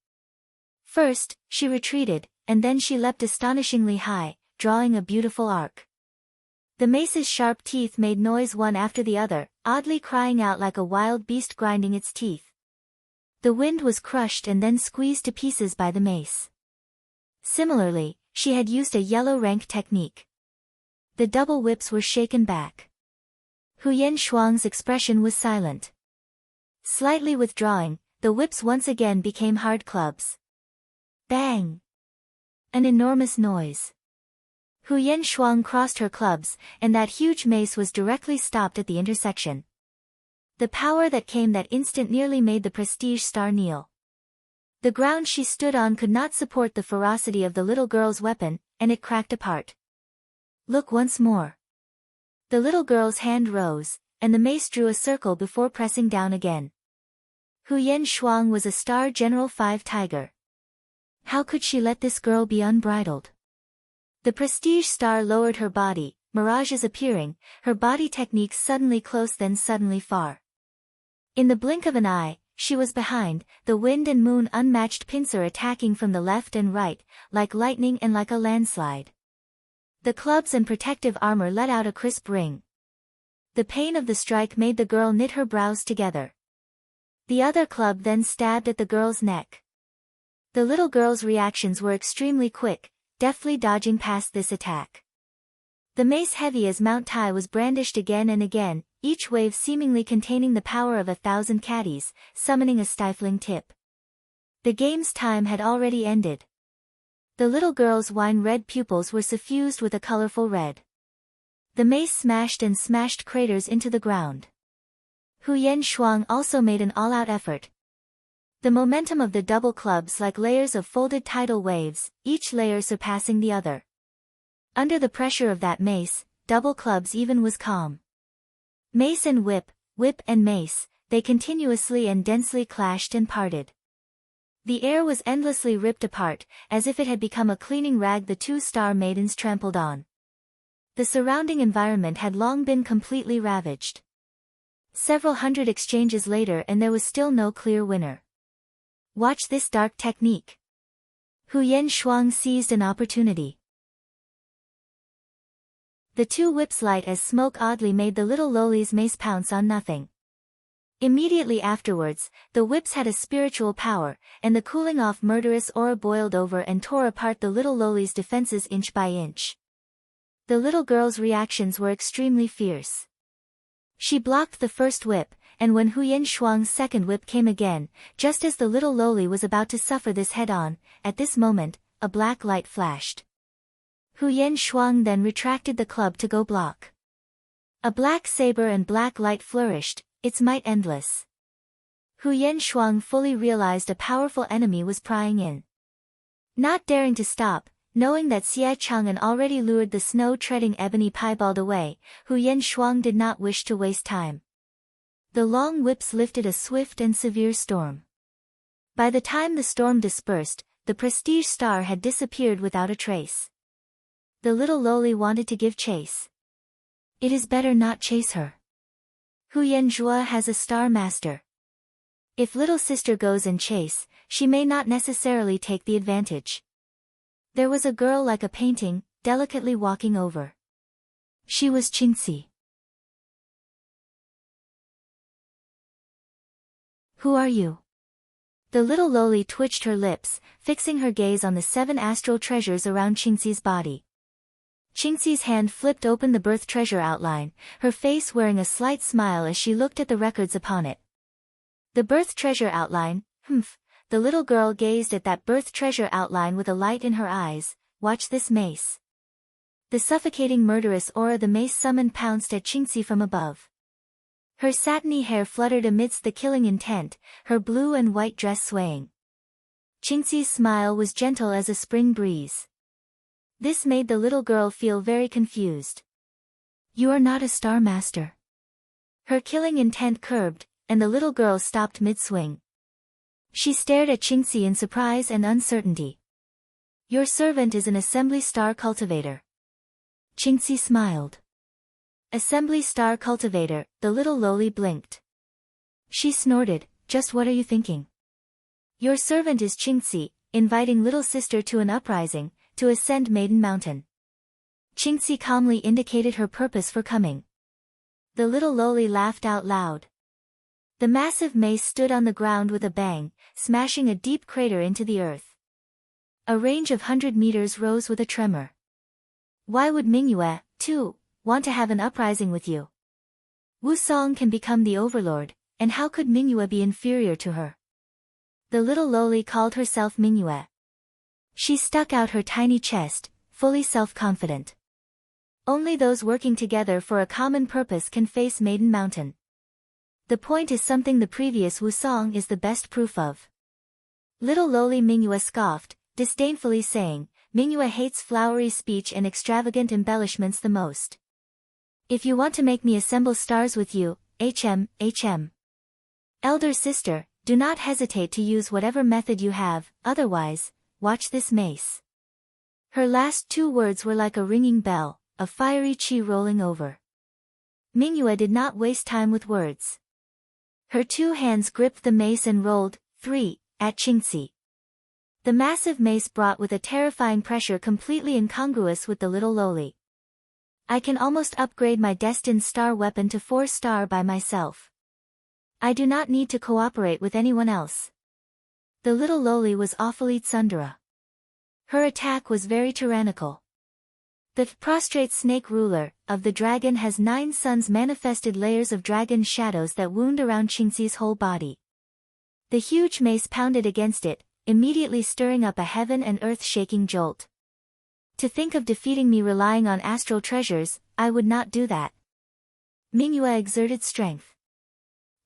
Speaker 1: First, she retreated, and then she leapt astonishingly high, drawing a beautiful arc. The mace's sharp teeth made noise one after the other, oddly crying out like a wild beast grinding its teeth. The wind was crushed and then squeezed to pieces by the mace. Similarly, she had used a yellow rank technique. The double whips were shaken back. Huyen Shuang's expression was silent. Slightly withdrawing, the whips once again became hard clubs. Bang! An enormous noise. Huyen Shuang crossed her clubs, and that huge mace was directly stopped at the intersection. The power that came that instant nearly made the prestige star kneel. The ground she stood on could not support the ferocity of the little girl's weapon, and it cracked apart. Look once more. The little girl's hand rose, and the mace drew a circle before pressing down again. Huyen Shuang was a Star General 5 tiger. How could she let this girl be unbridled? The prestige star lowered her body, mirages appearing, her body techniques suddenly close then suddenly far. In the blink of an eye, she was behind, the wind and moon unmatched pincer attacking from the left and right, like lightning and like a landslide. The clubs and protective armor let out a crisp ring. The pain of the strike made the girl knit her brows together. The other club then stabbed at the girl's neck. The little girl's reactions were extremely quick, deftly dodging past this attack. The mace heavy as Mount Tai was brandished again and again, each wave seemingly containing the power of 1,000 caddies, summoning a stifling tip. The game's time had already ended. The little girl's wine-red pupils were suffused with a colorful red. The mace smashed and smashed craters into the ground. Huyen Shuang also made an all-out effort. The momentum of the double clubs like layers of folded tidal waves, each layer surpassing the other. Under the pressure of that mace, double clubs even was calm. Mace and whip, whip and mace, they continuously and densely clashed and parted. The air was endlessly ripped apart, as if it had become a cleaning rag the two star maidens trampled on. The surrounding environment had long been completely ravaged. Several hundred exchanges later and there was still no clear winner. Watch this dark technique. Huyen Shuang seized an opportunity. The two whips light as smoke oddly made the little Loli's mace pounce on nothing. Immediately afterwards, the whips had a spiritual power, and the cooling off murderous aura boiled over and tore apart the little Loli's defenses inch by inch. The little girl's reactions were extremely fierce. She blocked the first whip, and when Huyen Shuang's second whip came again, just as the little Loli was about to suffer this head-on, at this moment, a black light flashed. Huyen Shuang then retracted the club to go block. A black saber and black light flourished, its might endless. Huyen Shuang fully realized a powerful enemy was prying in. Not daring to stop, knowing that Xie Chang'an already lured the snow-treading ebony piebald away, Huyen Shuang did not wish to waste time. The long whips lifted a swift and severe storm. By the time the storm dispersed, the prestige star had disappeared without a trace. The little Loli wanted to give chase. It is better not chase her. Huyen Zhua has a star master. If little sister goes and chase, she may not necessarily take the advantage. There was a girl like a painting, delicately walking over. She was Qingci. Who are you? The little Loli twitched her lips, fixing her gaze on the 7 astral treasures around Qingci's body. Qingci's hand flipped open the birth treasure outline, her face wearing a slight smile as she looked at the records upon it. The birth treasure outline, the little girl gazed at that birth treasure outline with a light in her eyes. Watch this mace. The suffocating murderous aura the mace summoned pounced at Qingci from above. Her satiny hair fluttered amidst the killing intent, her blue and white dress swaying. Qingci's smile was gentle as a spring breeze. This made the little girl feel very confused. You are not a star master. Her killing intent curbed, and the little girl stopped mid-swing. She stared at Qingci in surprise and uncertainty. Your servant is an assembly star cultivator. Qingci smiled. Assembly star cultivator, the little Loli blinked. She snorted, just what are you thinking? Your servant is Qingci, inviting little sister to an uprising, to ascend Maiden Mountain. Qingci calmly indicated her purpose for coming. The little Loli laughed out loud. The massive mace stood on the ground with a bang, smashing a deep crater into the earth. A range of 100 meters rose with a tremor. Why would Mingyue, too, want to have an uprising with you? Wu Song can become the overlord, and how could Mingyue be inferior to her? The little Loli called herself Mingyue. She stuck out her tiny chest, fully self-confident. Only those working together for a common purpose can face Maiden Mountain. The point is something the previous Wu Song is the best proof of. Little Loli Mingyue scoffed, disdainfully saying, Mingyue hates flowery speech and extravagant embellishments the most. If you want to make me assemble stars with you, HM. Elder sister, do not hesitate to use whatever method you have, otherwise, watch this mace. Her last two words were like a ringing bell, a fiery qi rolling over. Mingyue did not waste time with words. Her two hands gripped the mace and rolled, 3, at Qingci. The massive mace brought with a terrifying pressure completely incongruous with the little Loli. I can almost upgrade my destined star weapon to 4-star by myself. I do not need to cooperate with anyone else. The little Loli was awfully tsundere. Her attack was very tyrannical. The prostrate snake ruler of the dragon has 9 suns manifested layers of dragon shadows that wound around Qingci's whole body. The huge mace pounded against it, immediately stirring up a heaven and earth-shaking jolt. To think of defeating me relying on astral treasures, I would not do that. Mingyue exerted strength.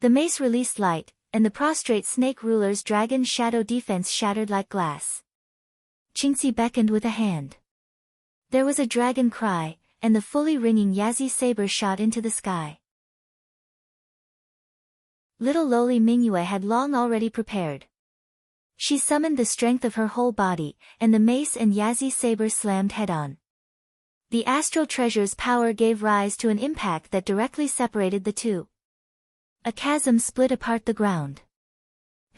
Speaker 1: The mace released light, and the prostrate snake ruler's dragon shadow defense shattered like glass. Qingci beckoned with a hand. There was a dragon cry, and the fully ringing Yazi saber shot into the sky. Little Loli Mingyue had long already prepared. She summoned the strength of her whole body, and the mace and Yazi saber slammed head-on. The astral treasure's power gave rise to an impact that directly separated the two. A chasm split apart the ground.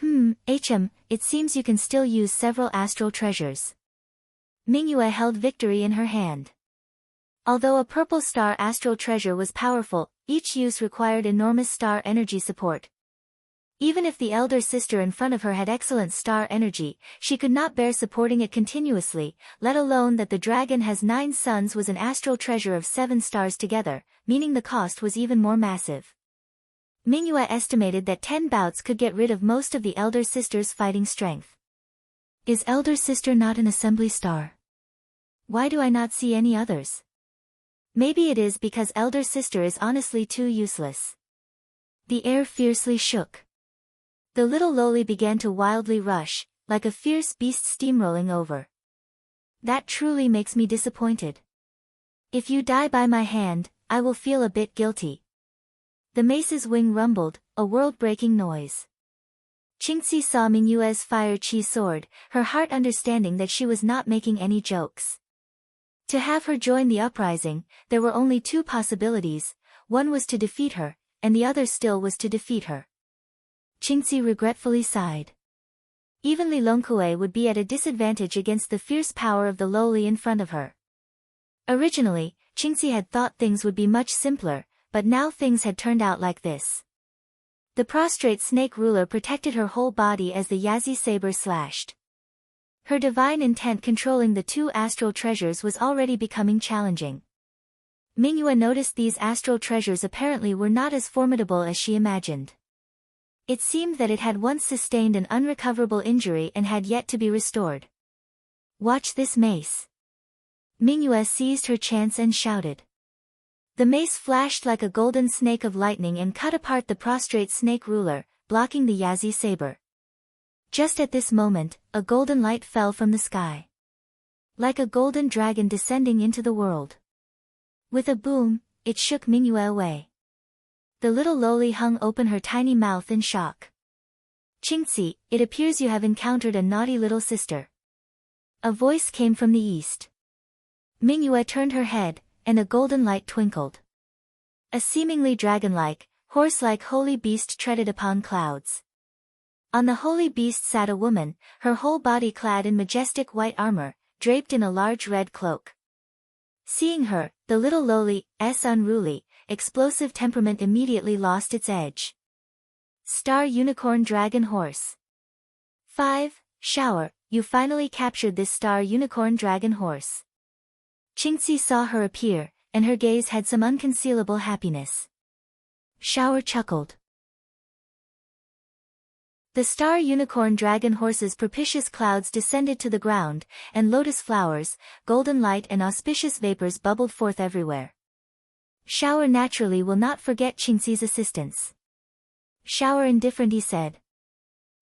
Speaker 1: It seems you can still use several astral treasures. Mingyue held victory in her hand. Although a purple star astral treasure was powerful, each use required enormous star energy support. Even if the elder sister in front of her had excellent star energy, she could not bear supporting it continuously, let alone that the dragon has 9 suns was an astral treasure of 7 stars together, meaning the cost was even more massive. Mingyue estimated that 10 bouts could get rid of most of the elder sister's fighting strength. Is elder sister not an assembly star? Why do I not see any others? Maybe it is because elder sister is honestly too useless. The air fiercely shook. The little Loli began to wildly rush, like a fierce beast steamrolling over. That truly makes me disappointed. If you die by my hand, I will feel a bit guilty. The mace's wing rumbled, a world-breaking noise. Qingci saw Mingyue's fire chi sword, her heart understanding that she was not making any jokes. To have her join the uprising, there were only 2 possibilities, one was to defeat her, and the other still was to defeat her. Qingci regretfully sighed. Even Li Longkue would be at a disadvantage against the fierce power of the Loli in front of her. Originally, Qingci had thought things would be much simpler, but now things had turned out like this. The prostrate snake ruler protected her whole body as the Yazi saber slashed. Her divine intent controlling the 2 astral treasures was already becoming challenging. Mingyue noticed these astral treasures apparently were not as formidable as she imagined. It seemed that it had once sustained an unrecoverable injury and had yet to be restored. Watch this mace. Mingyue seized her chance and shouted. The mace flashed like a golden snake of lightning and cut apart the prostrate snake ruler, blocking the Yazi saber. Just at this moment, a golden light fell from the sky. Like a golden dragon descending into the world. With a boom, it shook Mingyue away. The little Loli hung open her tiny mouth in shock. Qingci, it appears you have encountered a naughty little sister. A voice came from the east. Mingyue turned her head, and a golden light twinkled. A seemingly dragon-like, horse-like holy beast treaded upon clouds. On the holy beast sat a woman, her whole body clad in majestic white armor, draped in a large red cloak. Seeing her, the little Loli's unruly, explosive temperament immediately lost its edge. Star Unicorn Dragon Horse. 5. Shower, you finally captured this Star Unicorn Dragon Horse. Qingci saw her appear, and her gaze had some unconcealable happiness. Shower chuckled. The Star Unicorn Dragon Horse's propitious clouds descended to the ground, and lotus flowers, golden light and auspicious vapors bubbled forth everywhere. Shower naturally will not forget Qingci's assistance. Shower indifferent, he said.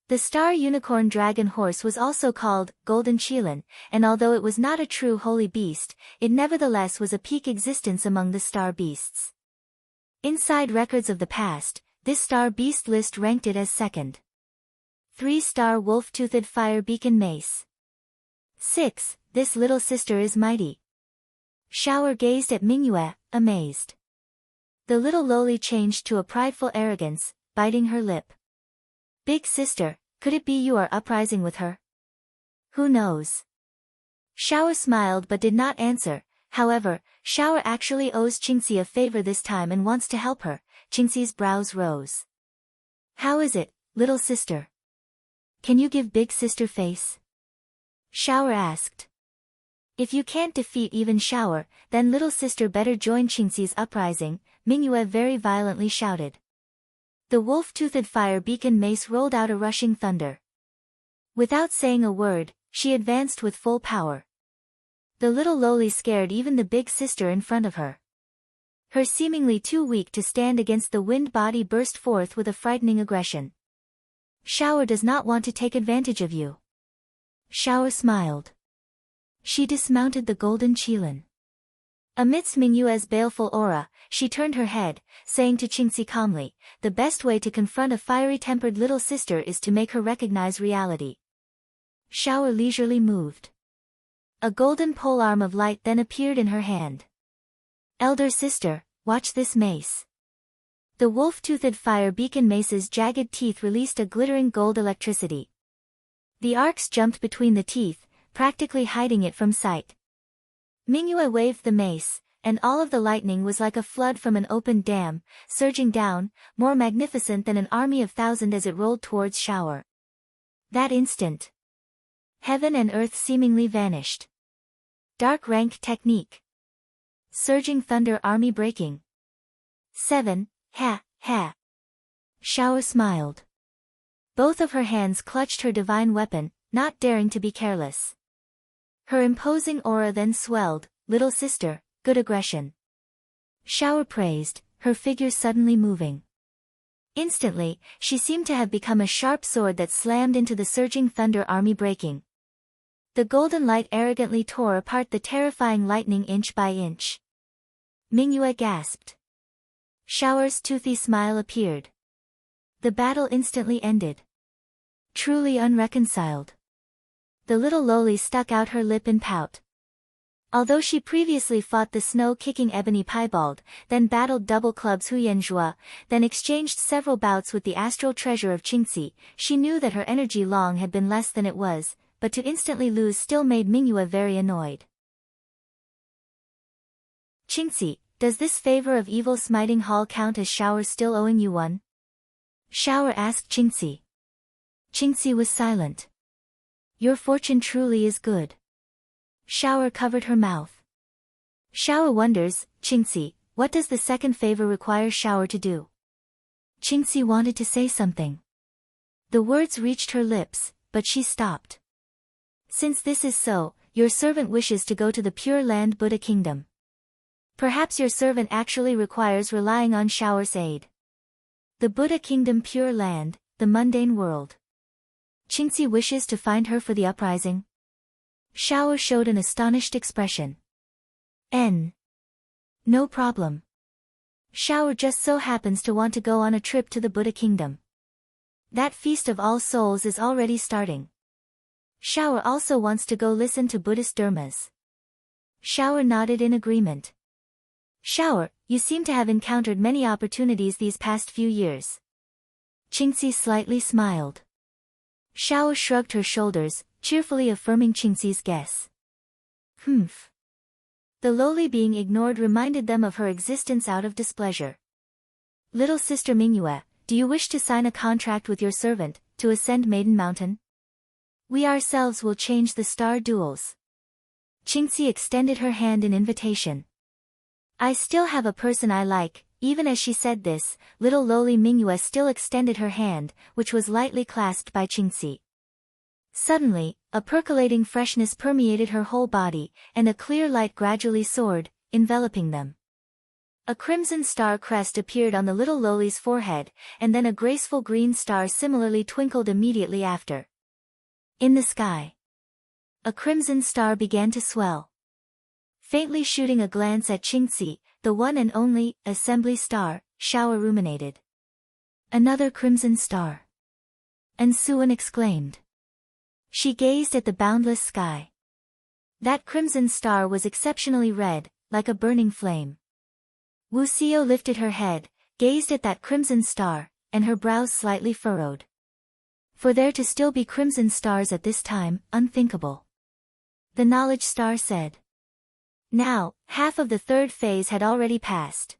Speaker 1: The Star Unicorn Dragon Horse was also called Golden Qilin, and although it was not a true holy beast, it nevertheless was a peak existence among the star beasts. Inside records of the past, this star beast list ranked it as second. 3-star Wolf-Toothed Fire Beacon Mace. 6. This little sister is mighty. Shower gazed at Mingyue, amazed. The little Loli changed to a prideful arrogance, biting her lip. Big sister, could it be you are uprising with her? Who knows? Shower smiled but did not answer. However, Shower actually owes Qingci a favor this time and wants to help her. Qingci's brows rose. How is it, little sister? Can you give big sister face? Shower asked. If you can't defeat even Shower, then little sister better join Qingci's uprising, Mingyue very violently shouted. The wolf-toothed fire beacon mace rolled out a rushing thunder. Without saying a word, she advanced with full power. The little Loli scared even the big sister in front of her. Her seemingly too weak to stand against the wind body burst forth with a frightening aggression. Shower does not want to take advantage of you. Shower smiled. She dismounted the golden Qilin. Amidst Mingyue's baleful aura, she turned her head, saying to Qingci calmly, the best way to confront a fiery-tempered little sister is to make her recognize reality. Shower leisurely moved. A golden polearm of light then appeared in her hand. Elder sister, watch this mace. The wolf-toothed fire beacon mace's jagged teeth released a glittering gold electricity. The arcs jumped between the teeth, practically hiding it from sight. Mingyue waved the mace, and all of the lightning was like a flood from an opened dam, surging down, more magnificent than an army of thousands as it rolled towards Shower. That instant, heaven and earth seemingly vanished. Dark rank technique. Surging thunder army breaking. 7. Ha, ha. Shower smiled. Both of her hands clutched her divine weapon, not daring to be careless. Her imposing aura then swelled, little sister, good aggression. Shower praised, her figure suddenly moving. Instantly, she seemed to have become a sharp sword that slammed into the surging thunder army breaking. The golden light arrogantly tore apart the terrifying lightning inch by inch. Mingyue gasped. Shower's toothy smile appeared. The battle instantly ended. Truly unreconciled. The little Loli stuck out her lip in pout. Although she previously fought the snow-kicking ebony piebald, then battled double clubs Huyanzhua, then exchanged several bouts with the astral treasure of Qingci, she knew that her energy long had been less than it was, but to instantly lose still made Mingyue very annoyed. Qingci, does this favor of evil smiting Hall count as Shower still owing you one? Shower asked Qingci. Qingci was silent. Your fortune truly is good. Shower covered her mouth. Shower wonders, Qingci, what does the second favor require Shower to do? Qingci wanted to say something. The words reached her lips, but she stopped. Since this is so, your servant wishes to go to the Pure Land Buddha Kingdom. Perhaps your servant actually requires relying on Shower's aid. The Buddha Kingdom Pure Land, the mundane world. Qingci wishes to find her for the uprising. Shower showed an astonished expression. No problem. Shower just so happens to want to go on a trip to the Buddha Kingdom. That Feast of All Souls is already starting. Shower also wants to go listen to Buddhist dharmas. Shower nodded in agreement. Shower, you seem to have encountered many opportunities these past few years. Qingci slightly smiled. Shower shrugged her shoulders, cheerfully affirming Qingci's guess. Humph. The Loli being ignored reminded them of her existence out of displeasure. Little sister Mingyue, do you wish to sign a contract with your servant, to ascend Maiden Mountain? We ourselves will change the star duels. Qingci extended her hand in invitation. I still have a person I like. Even as she said this, little Loli Mingyue still extended her hand, which was lightly clasped by Qingci. Suddenly, a percolating freshness permeated her whole body, and a clear light gradually soared, enveloping them. A crimson star crest appeared on the little Loli's forehead, and then a graceful green star similarly twinkled immediately after. In the sky, a crimson star began to swell. Faintly shooting a glance at Qingci, the one and only assembly star, Shower ruminated. Another crimson star. And Suan exclaimed. She gazed at the boundless sky. That crimson star was exceptionally red, like a burning flame. Wu Xiao lifted her head, gazed at that crimson star, and her brows slightly furrowed. For there to still be crimson stars at this time, unthinkable. The knowledge star said. Now, half of the third phase had already passed.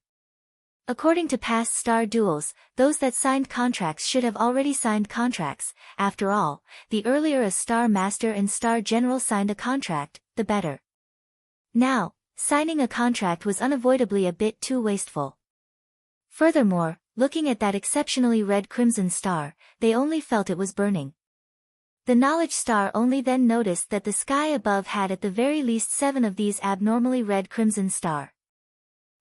Speaker 1: According to past star duels, those that signed contracts should have already signed contracts. After all, the earlier a star master and star general signed a contract, the better. Now, signing a contract was unavoidably a bit too wasteful. Furthermore, looking at that exceptionally red crimson star, they only felt it was burning. The knowledge star only then noticed that the sky above had at the very least 7 of these abnormally red crimson star.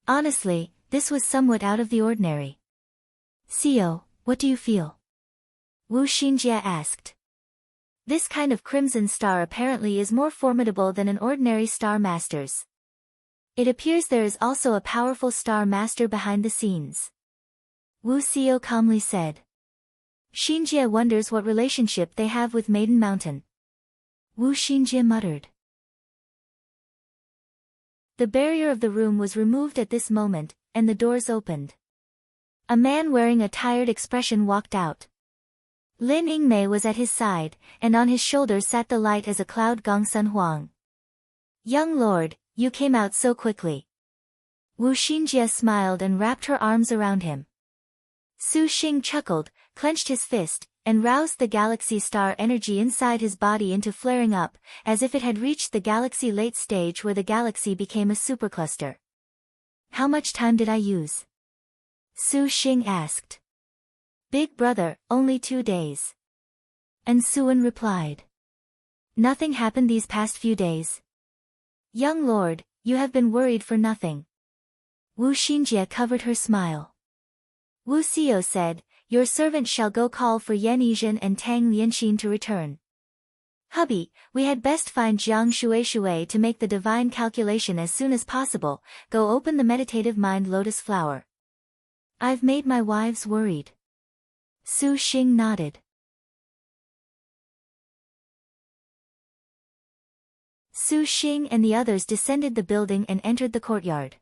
Speaker 1: Honestly, this was somewhat out of the ordinary. Xiao, what do you feel? Wu Xinjie asked. This kind of crimson star apparently is more formidable than an ordinary star master's. It appears there is also a powerful star master behind the scenes. Wu Xiao calmly said. Xinjie wonders what relationship they have with Maiden Mountain. Wu Xinjie muttered. The barrier of the room was removed at this moment, and the doors opened. A man wearing a tired expression walked out. Lin Yingmei was at his side, and on his shoulder sat the light as a cloud Gong Sun Huang. Young lord, you came out so quickly. Wu Xinjie smiled and wrapped her arms around him. Su Xing chuckled, clenched his fist, and roused the galaxy star energy inside his body into flaring up, as if it had reached the galaxy late stage where the galaxy became a supercluster. How much time did I use? Su Xing asked. Big brother, only 2 days. And Suan replied. Nothing happened these past few days. Young lord, you have been worried for nothing. Wu Xinjie covered her smile. Wu Xiao said, your servant shall go call for Yan Yizhen and Tang Lianxin to return. Hubby, we had best find Jiang Shuishui to make the divine calculation as soon as possible. Go open the meditative mind lotus flower. I've made my wives worried. Su Xing nodded. Su Xing and the others descended the building and entered the courtyard.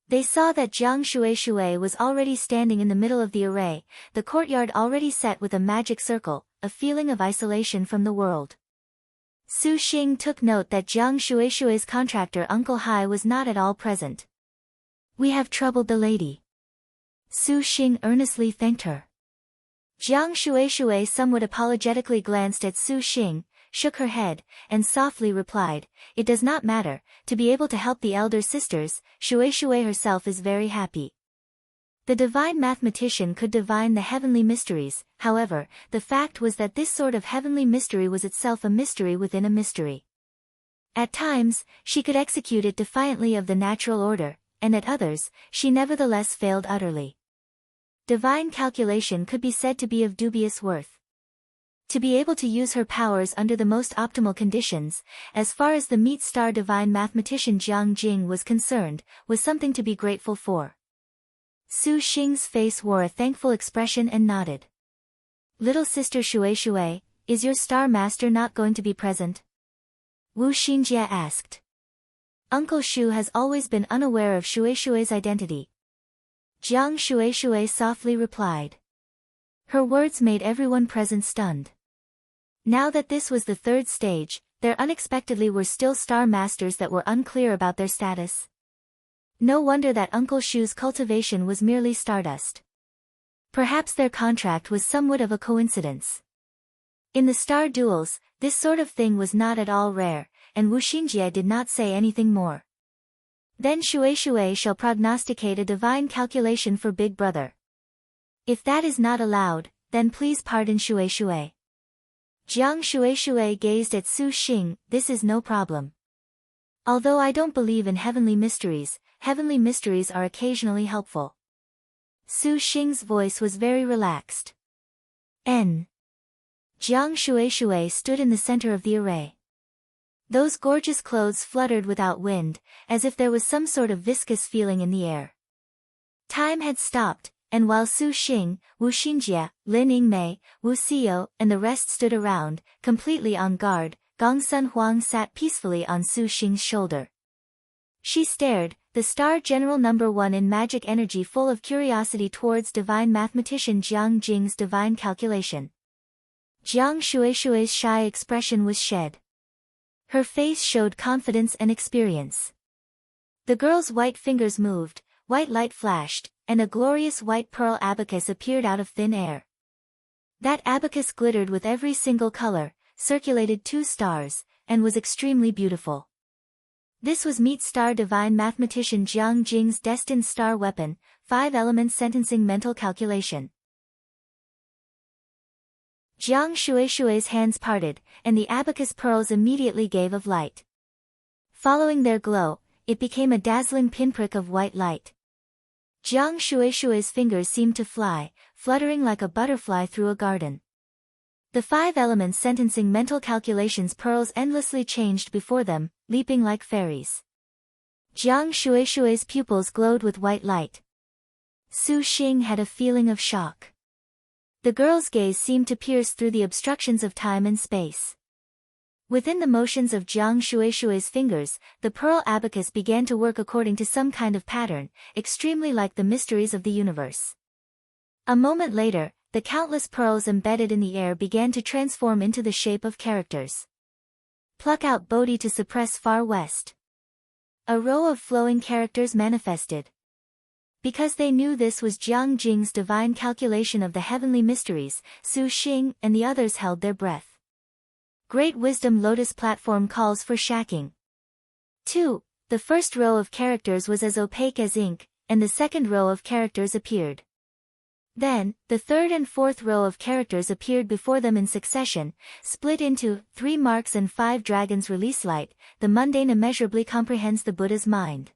Speaker 1: They saw that Jiang Shuishui was already standing in the middle of the array, the courtyard already set with a magic circle, a feeling of isolation from the world. Su Xing took note that Jiang Shuishui's contractor Uncle Hai was not at all present. We have troubled the lady. Su Xing earnestly thanked her. Jiang Shuishui somewhat apologetically glanced at Su Xing, shook her head, and softly replied, it does not matter, to be able to help the elder sisters, Shuishui herself is very happy. The divine mathematician could divine the heavenly mysteries, however, the fact was that this sort of heavenly mystery was itself a mystery within a mystery. At times, she could execute it defiantly of the natural order, and at others, she nevertheless failed utterly. Divine calculation could be said to be of dubious worth. To be able to use her powers under the most optimal conditions, as far as the meat star divine mathematician Jiang Jing was concerned, was something to be grateful for. Su Xing's face wore a thankful expression and nodded. Little sister Shuishui, is your star master not going to be present? Wu Xingjie asked. Uncle Shu has always been unaware of Shuishui's identity. Jiang Shuishui softly replied. Her words made everyone present stunned. Now that this was the third stage, there unexpectedly were still star masters that were unclear about their status. No wonder that Uncle Shu's cultivation was merely stardust. Perhaps their contract was somewhat of a coincidence. In the star duels, this sort of thing was not at all rare, and Wu Xingjie did not say anything more. Then Shuishui shall prognosticate a divine calculation for Big Brother. If that is not allowed, then please pardon Shuishui. Jiang Shuishui gazed at Su Xing. This is no problem. Although I don't believe in heavenly mysteries are occasionally helpful. Su Xing's voice was very relaxed. Jiang Shuishui stood in the center of the array. Those gorgeous clothes fluttered without wind, as if there was some sort of viscous feeling in the air. Time had stopped, and while Su Xing, Wu Xingjie, Lin Yingmei, Wu Xiao, and the rest stood around, completely on guard, Gong Sun Huang sat peacefully on Su Xing's shoulder. She stared, the star general number 1 in magic energy, full of curiosity towards divine mathematician Jiang Jing's divine calculation. Jiang Shuishui's shy expression was shed. Her face showed confidence and experience. The girl's white fingers moved, white light flashed, and a glorious white pearl abacus appeared out of thin air. That abacus glittered with every single color, circulated 2 stars, and was extremely beautiful. This was Meet Star Divine Mathematician Jiang Jing's destined star weapon, 5-element sentencing mental calculation. Jiang Shuishui's hands parted, and the abacus pearls immediately gave of light. Following their glow, it became a dazzling pinprick of white light. Jiang Shuishui's fingers seemed to fly, fluttering like a butterfly through a garden. The 5-element sentencing mental calculations pearls endlessly changed before them, leaping like fairies. Jiang Shuishui's pupils glowed with white light. Su Xing had a feeling of shock. The girl's gaze seemed to pierce through the obstructions of time and space. Within the motions of Jiang Shuishui's fingers, the pearl abacus began to work according to some kind of pattern, extremely like the mysteries of the universe. A moment later, the countless pearls embedded in the air began to transform into the shape of characters. Pluck out Bodhi to suppress Far West. A row of flowing characters manifested. Because they knew this was Jiang Jing's divine calculation of the heavenly mysteries, Su Xing and the others held their breath. Great Wisdom Lotus platform calls for shacking. 2. The first row of characters was as opaque as ink, and the second row of characters appeared. Then, the third and fourth row of characters appeared before them in succession, split into 3 marks and 5 dragons. Release light, the mundane immeasurably comprehends the Buddha's mind.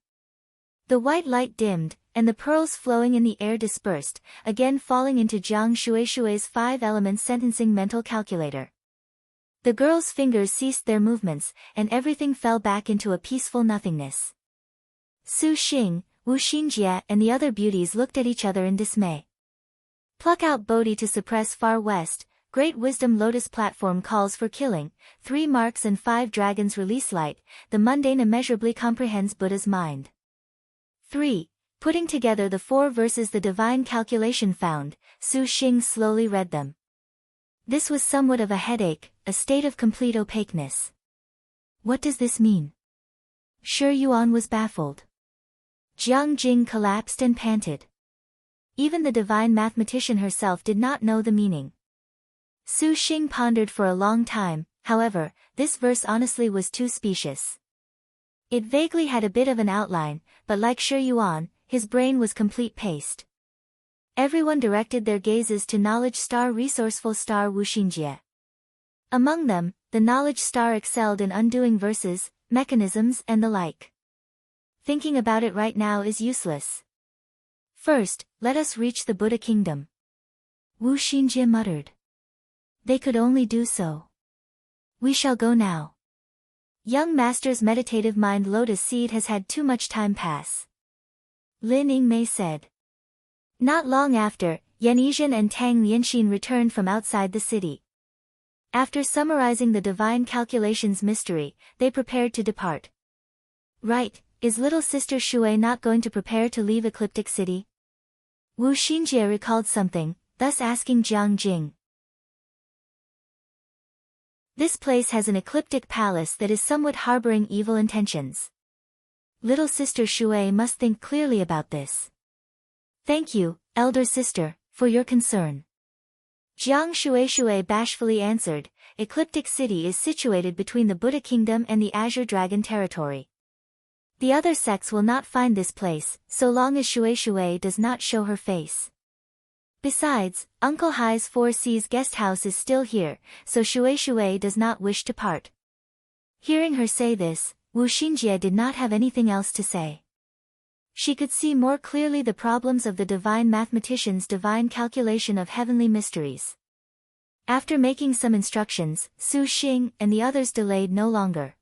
Speaker 1: The white light dimmed, and the pearls flowing in the air dispersed, again falling into Jiang Shuishui's 5-element sentencing mental calculator. The girl's fingers ceased their movements, and everything fell back into a peaceful nothingness. Su Xing, Wu Xingjie and the other beauties looked at each other in dismay. Pluck out Bodhi to suppress Far West, Great Wisdom Lotus platform calls for killing, 3 marks and 5 dragons. Release light, the mundane immeasurably comprehends Buddha's mind. 3. Putting together the 4 verses the divine calculation found, Su Xing slowly read them. This was somewhat of a headache, a state of complete opaqueness. What does this mean? Shi Yuan was baffled. Jiang Jing collapsed and panted. Even the divine mathematician herself did not know the meaning. Su Xing pondered for a long time, however, this verse honestly was too specious. It vaguely had a bit of an outline, but like Shi Yuan, his brain was complete paste. Everyone directed their gazes to knowledge star resourceful star Wu Xingjie. Among them, the knowledge star excelled in undoing verses, mechanisms and the like. Thinking about it right now is useless. First, let us reach the Buddha kingdom. Wu Xingjie muttered. They could only do so. We shall go now. Young master's meditative mind Lotus seed has had too much time pass. Lin Yingmei said. Not long after, Yanizhan and Tang Lianxin returned from outside the city. After summarizing the divine calculations mystery, they prepared to depart. Right, is little sister Shuai not going to prepare to leave Ecliptic City? Wu Xinjie recalled something, thus asking Jiang Jing. This place has an ecliptic palace that is somewhat harboring evil intentions. Little sister Shuai must think clearly about this. Thank you, elder sister, for your concern. Jiang Shuishui bashfully answered, Ecliptic City is situated between the Buddha Kingdom and the Azure Dragon territory. The other sects will not find this place, so long as Shuishui does not show her face. Besides, Uncle Hai's 4C's guest house is still here, so Shuishui does not wish to part. Hearing her say this, Wu Xinjie did not have anything else to say. She could see more clearly the problems of the divine mathematician's divine calculation of heavenly mysteries. After making some instructions, Su Xing and the others delayed no longer.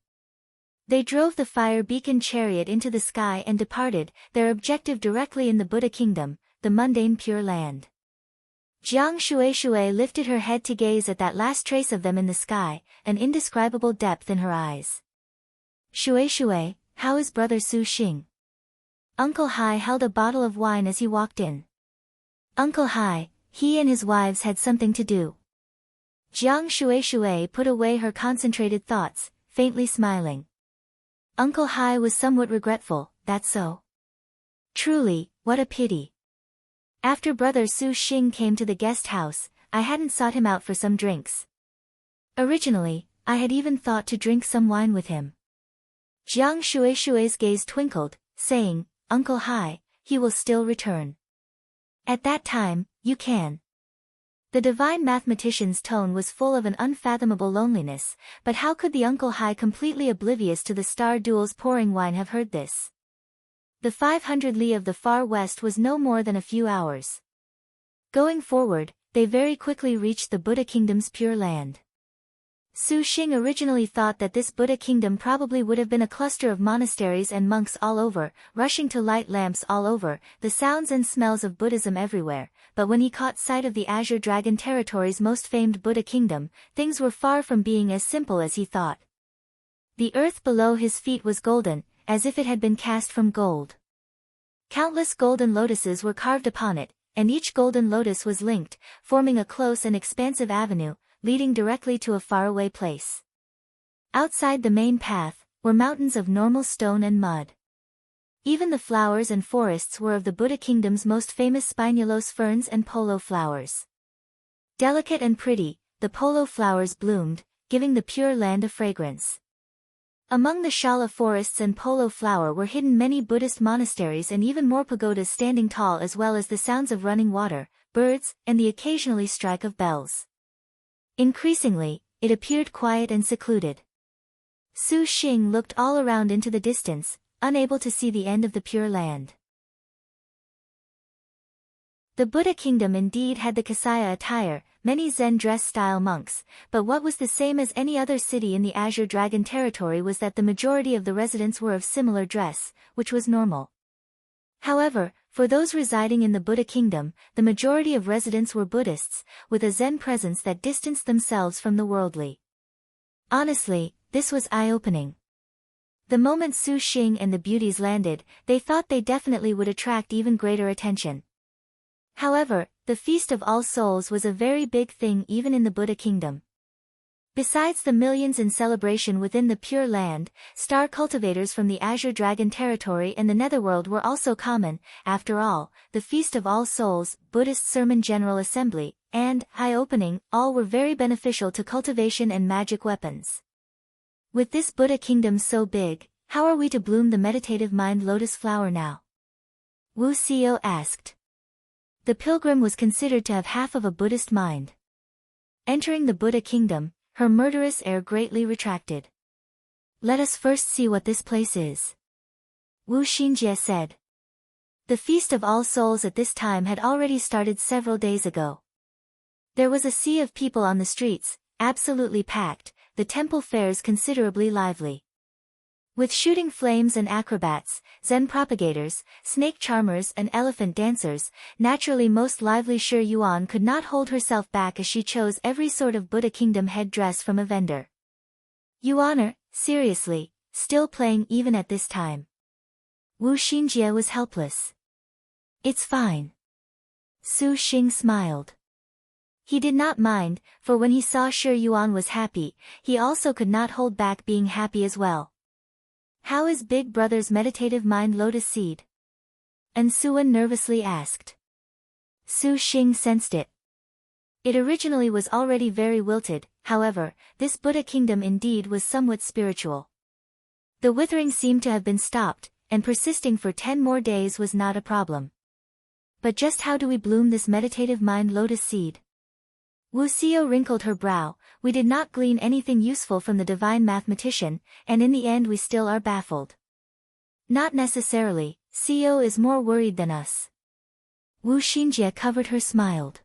Speaker 1: They drove the fire beacon chariot into the sky and departed, their objective directly in the Buddha Kingdom, the mundane Pure Land. Jiang Shuishui lifted her head to gaze at that last trace of them in the sky, an indescribable depth in her eyes. Shuishui, how is brother Su Xing? Uncle Hai held a bottle of wine as he walked in. Uncle Hai, he and his wives had something to do. Jiang Shuishui put away her concentrated thoughts, faintly smiling. Uncle Hai was somewhat regretful, that's so. Truly, what a pity. After brother Su Xing came to the guest house, I hadn't sought him out for some drinks. Originally, I had even thought to drink some wine with him. Jiang Shuishui's gaze twinkled, saying, Uncle Hai, he will still return. At that time, you can. The divine mathematician's tone was full of an unfathomable loneliness, but how could the Uncle Hai completely oblivious to the star duel's pouring wine have heard this? The 500 li of the far west was no more than a few hours. Going forward, they very quickly reached the Buddha Kingdom's Pure Land. Su Xing originally thought that this Buddha Kingdom probably would have been a cluster of monasteries and monks all over, rushing to light lamps all over, the sounds and smells of Buddhism everywhere, but when he caught sight of the Azure Dragon territory's most famed Buddha Kingdom, things were far from being as simple as he thought. The earth below his feet was golden, as if it had been cast from gold. Countless golden lotuses were carved upon it, and each golden lotus was linked, forming a close and expansive avenue, leading directly to a faraway place. Outside the main path, were mountains of normal stone and mud. Even the flowers and forests were of the Buddha Kingdom's most famous spinulose ferns and polo flowers. Delicate and pretty, the polo flowers bloomed, giving the Pure Land a fragrance. Among the Shala forests and polo flower were hidden many Buddhist monasteries and even more pagodas standing tall, as well as the sounds of running water, birds, and the occasionally strike of bells. Increasingly, it appeared quiet and secluded. Su Xing looked all around into the distance, unable to see the end of the Pure Land. The Buddha Kingdom indeed had the Kasaya attire, many Zen dress-style monks, but what was the same as any other city in the Azure Dragon territory was that the majority of the residents were of similar dress, which was normal. However, for those residing in the Buddha Kingdom, the majority of residents were Buddhists, with a Zen presence that distanced themselves from the worldly. Honestly, this was eye-opening. The moment Su Xing and the beauties landed, they thought they definitely would attract even greater attention. However, the Feast of All Souls was a very big thing even in the Buddha Kingdom. Besides the millions in celebration within the Pure Land, star cultivators from the Azure Dragon territory and the Netherworld were also common. After all, the Feast of All Souls, Buddhist Sermon General Assembly, and eye-opening, all were very beneficial to cultivation and magic weapons. With this Buddha Kingdom so big, how are we to bloom the meditative mind lotus flower now? Wu Xiao asked. The pilgrim was considered to have half of a Buddhist mind. Entering the Buddha Kingdom, her murderous air greatly retracted. Let us first see what this place is. Wu Xinjie said. The Feast of All Souls at this time had already started several days ago. There was a sea of people on the streets, absolutely packed, the temple fairs considerably lively. With shooting flames and acrobats, Zen propagators, snake charmers and elephant dancers, naturally most lively Shuishui could not hold herself back as she chose every sort of Buddha kingdom head-dress from a vendor. Yuan, seriously, still playing even at this time. Wu Xinjie was helpless. It's fine. Su Xing smiled. He did not mind, for when he saw Shuishui was happy, he also could not hold back being happy as well. How is Big Brother's meditative mind Lotus seed? And Suan nervously asked. Su Xing sensed it. It originally was already very wilted, however, this Buddha kingdom indeed was somewhat spiritual. The withering seemed to have been stopped, and persisting for 10 more days was not a problem. But just how do we bloom this meditative mind Lotus seed? Wu Xiao wrinkled her brow. We did not glean anything useful from the divine mathematician, and in the end we still are baffled. Not necessarily, Xiao is more worried than us. Wu Xinjie covered her smiled.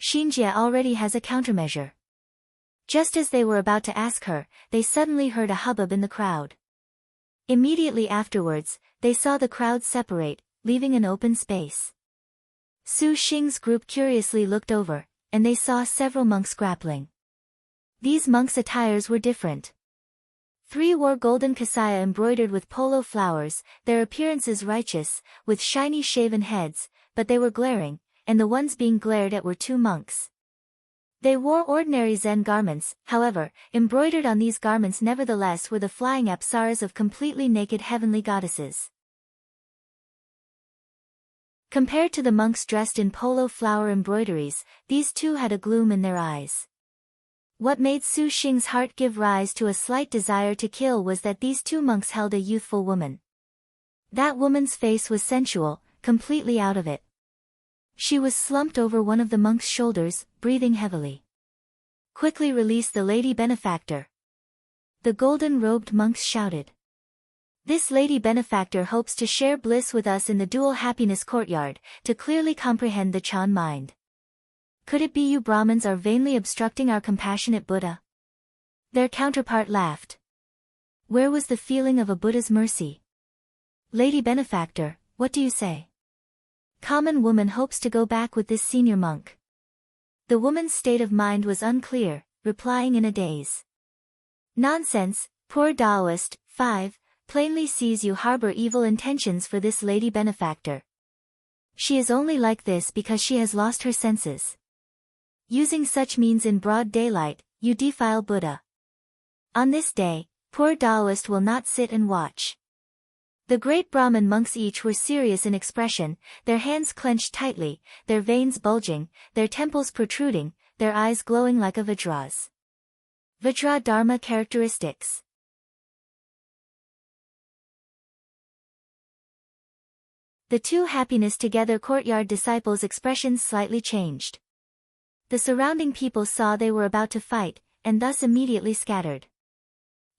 Speaker 1: Xinjie already has a countermeasure. Just as they were about to ask her, they suddenly heard a hubbub in the crowd. Immediately afterwards, they saw the crowd separate, leaving an open space. Su Xing's group curiously looked over, and they saw several monks grappling. These monks' attires were different. 3 wore golden kasaya embroidered with polo flowers, their appearances righteous, with shiny shaven heads, but they were glaring, and the ones being glared at were 2 monks. They wore ordinary Zen garments, however, embroidered on these garments nevertheless were the flying apsaras of completely naked heavenly goddesses. Compared to the monks dressed in polo flower embroideries, these 2 had a gloom in their eyes. What made Su Xing's heart give rise to a slight desire to kill was that these 2 monks held a youthful woman. That woman's face was sensual, completely out of it. She was slumped over one of the monks' shoulders, breathing heavily. Quickly release the lady benefactor. The golden-robed monks shouted. This lady benefactor hopes to share bliss with us in the dual happiness courtyard, to clearly comprehend the Chan mind. Could it be you Brahmins are vainly obstructing our compassionate Buddha? Their counterpart laughed. Where was the feeling of a Buddha's mercy? Lady benefactor, what do you say? Common woman hopes to go back with this senior monk. The woman's state of mind was unclear, replying in a daze. Nonsense, poor Taoist. 5. Plainly sees you harbor evil intentions for this lady benefactor. She is only like this because she has lost her senses. Using such means in broad daylight, you defile Buddha. On this day, poor Taoist will not sit and watch. The great Brahmin monks each were serious in expression, their hands clenched tightly, their veins bulging, their temples protruding, their eyes glowing like a Vajra's. Vajra Dharma characteristics. The 2 happiness together courtyard disciples' expressions slightly changed. The surrounding people saw they were about to fight, and thus immediately scattered.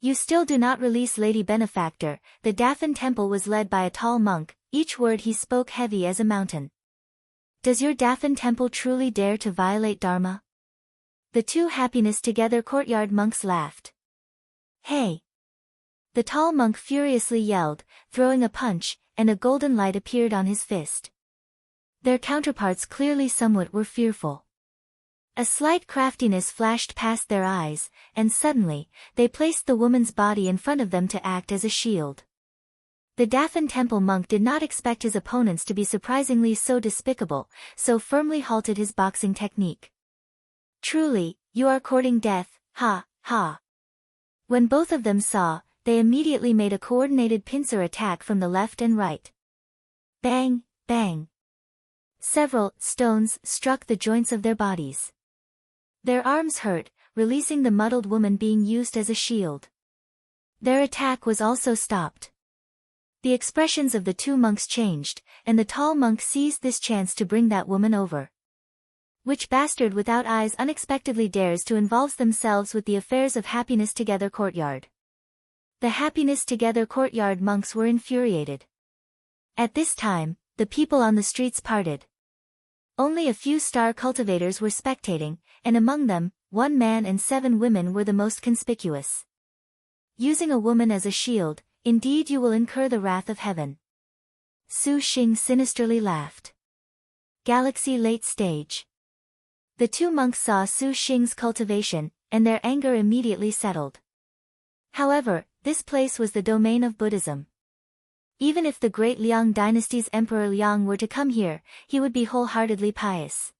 Speaker 1: You still do not release Lady Benefactor. The Dafan temple was led by a tall monk, each word he spoke heavy as a mountain. Does your Dafan temple truly dare to violate Dharma? The 2 happiness together courtyard monks laughed. Hey! The tall monk furiously yelled, throwing a punch, and a golden light appeared on his fist. Their counterparts clearly somewhat were fearful. A slight craftiness flashed past their eyes, and suddenly, they placed the woman's body in front of them to act as a shield. The Dafan temple monk did not expect his opponents to be surprisingly so despicable, so firmly halted his boxing technique. Truly, you are courting death, ha, ha. When both of them saw, they immediately made a coordinated pincer attack from the left and right. Bang, bang. Several stones struck the joints of their bodies. Their arms hurt, releasing the muddled woman being used as a shield. Their attack was also stopped. The expressions of the 2 monks changed, and the tall monk seized this chance to bring that woman over. Which bastard without eyes unexpectedly dares to involve themselves with the affairs of happiness together courtyard? The happiness together courtyard monks were infuriated. At this time, the people on the streets parted. Only a few star cultivators were spectating, and among them, 1 man and 7 women were the most conspicuous. Using a woman as a shield, indeed you will incur the wrath of heaven. Xing sinisterly laughed. Galaxy late stage. The two monks saw Xing's cultivation, and their anger immediately settled. However, this place was the domain of Buddhism. Even if the great Liang dynasty's Emperor Liang were to come here, he would be wholeheartedly pious.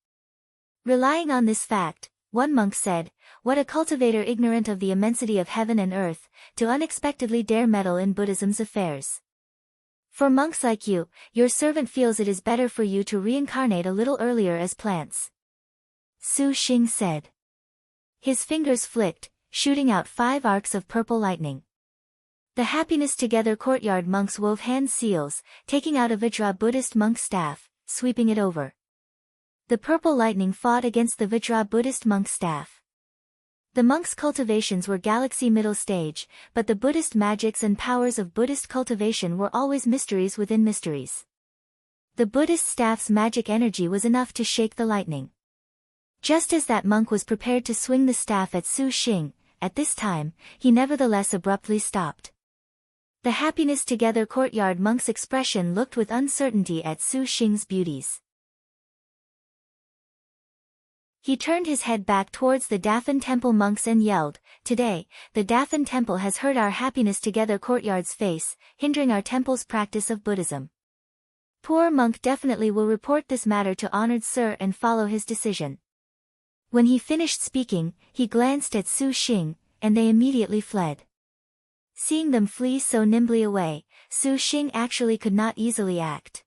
Speaker 1: Relying on this fact, one monk said, "What a cultivator ignorant of the immensity of heaven and earth, to unexpectedly dare meddle in Buddhism's affairs. For monks like you, your servant feels it is better for you to reincarnate a little earlier as plants." Xing said. His fingers flicked, shooting out 5 arcs of purple lightning. The Happiness Together Courtyard monks wove hand seals, taking out a Vajra Buddhist monk's staff, sweeping it over. The purple lightning fought against the Vajra Buddhist monk's staff. The monks' cultivations were galaxy middle stage, but the Buddhist magics and powers of Buddhist cultivation were always mysteries within mysteries. The Buddhist staff's magic energy was enough to shake the lightning. Just as that monk was prepared to swing the staff at Xing, at this time, he nevertheless abruptly stopped. The Happiness Together Courtyard monk's expression looked with uncertainty at Xing's beauties. He turned his head back towards the Dafan temple monks and yelled, "Today, the Dafan temple has hurt our Happiness Together Courtyard's face, hindering our temple's practice of Buddhism. Poor monk definitely will report this matter to honored sir and follow his decision." When he finished speaking, he glanced at Xing, and they immediately fled. Seeing them flee so nimbly away, Xing actually could not easily act.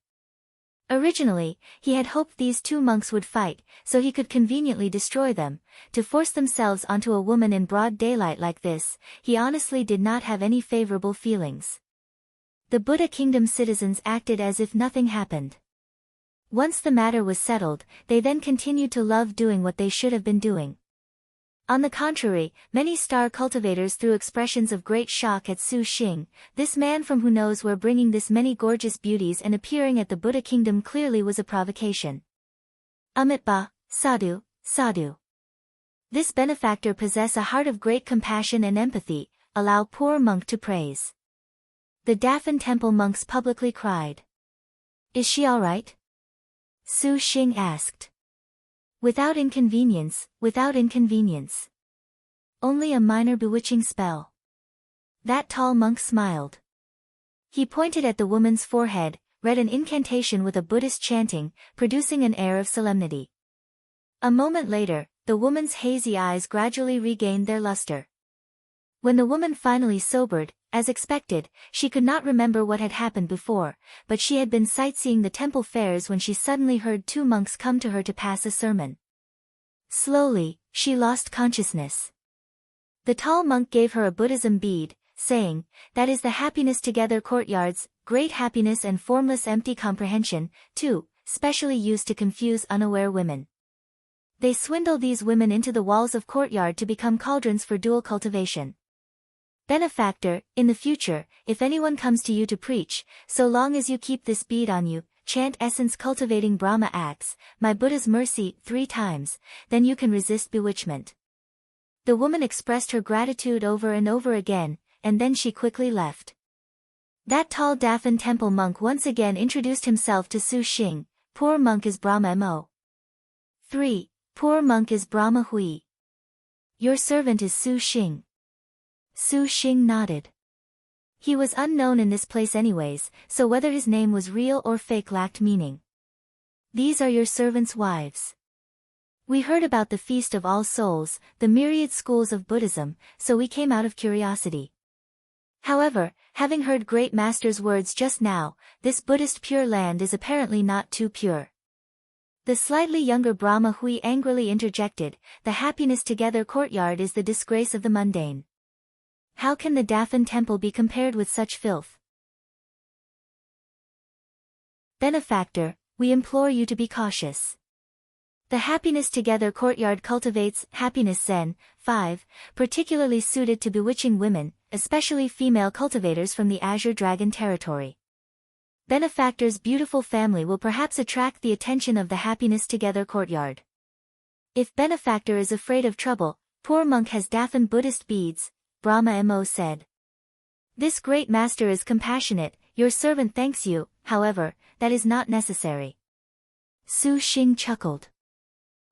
Speaker 1: Originally, he had hoped these two monks would fight, so he could conveniently destroy them. To force themselves onto a woman in broad daylight like this, he honestly did not have any favorable feelings. The Buddha Kingdom citizens acted as if nothing happened. Once the matter was settled, they then continued to love doing what they should have been doing. On the contrary, many star cultivators threw expressions of great shock at Xing. This man from who knows where bringing this many gorgeous beauties and appearing at the Buddha Kingdom clearly was a provocation. Amitba, sadhu, sadhu. This benefactor possess a heart of great compassion and empathy, allow poor monk to praise. The Dafan temple monks publicly cried. "Is she all right?" Xing asked. Without inconvenience, without inconvenience. Only a minor bewitching spell." That tall monk smiled. He pointed at the woman's forehead, read an incantation with a Buddhist chanting, producing an air of solemnity. A moment later, the woman's hazy eyes gradually regained their luster. When the woman finally sobered, as expected, she could not remember what had happened before, but she had been sightseeing the temple fairs when she suddenly heard two monks come to her to pass a sermon. Slowly, she lost consciousness. The tall monk gave her a Buddhism bead, saying, "That is the Happiness Together Courtyard's great happiness and formless empty comprehension, too, specially used to confuse unaware women. They swindle these women into the walls of Courtyard to become cauldrons for dual cultivation. Benefactor, in the future, if anyone comes to you to preach, so long as you keep this bead on you, chant essence cultivating Brahma acts, my Buddha's mercy 3 times, then you can resist bewitchment." The woman expressed her gratitude over and over again, and then she quickly left. That tall Dafan temple monk once again introduced himself to Xing. "Poor monk is Brahma Mo. 3. Poor monk is Brahma Hui. Your servant is Xing." Xing nodded. He was unknown in this place anyways, so whether his name was real or fake lacked meaning. "These are your servants' wives. We heard about the Feast of All Souls, the myriad schools of Buddhism, so we came out of curiosity. However, having heard Great Master's words just now, this Buddhist Pure Land is apparently not too pure." The slightly younger Brahma Hui angrily interjected, "The Happiness Together Courtyard is the disgrace of the mundane. How can the Dafan temple be compared with such filth? Benefactor, we implore you to be cautious. The Happiness Together Courtyard cultivates happiness Zen, 5, particularly suited to bewitching women, especially female cultivators from the Azure Dragon territory. Benefactor's beautiful family will perhaps attract the attention of the Happiness Together Courtyard. If Benefactor is afraid of trouble, poor monk has Dafan Buddhist beads," Brahma Mo said. This great master is compassionate, your servant thanks you, however, that is not necessary. Su Xing chuckled.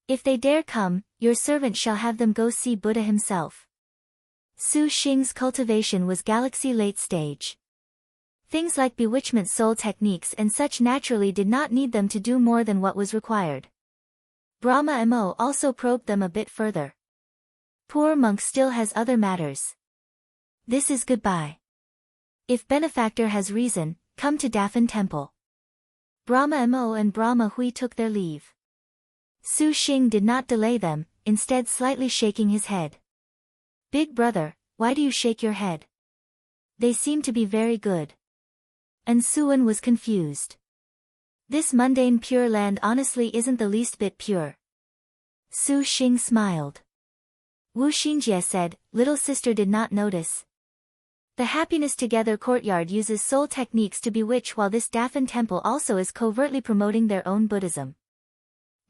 Speaker 1: If they dare come, your servant shall have them go see Buddha himself. Su Xing's cultivation was galaxy late stage. Things like bewitchment soul techniques and such naturally did not need them to do more than what was required. Brahma Mo also probed them a bit further. Poor monk still has other matters. This is goodbye. If benefactor has reason, come to Dafan temple. Brahma Mo and Brahma Hui took their leave. Su Xing did not delay them, instead slightly shaking his head. Big brother, why do you shake your head? They seem to be very good. And Suan was confused. This mundane pure land honestly isn't the least bit pure. Su Xing smiled. Wu Xinjie said, little sister did not notice. The Happiness Together Courtyard uses soul techniques to bewitch, while this Dafan temple also is covertly promoting their own Buddhism.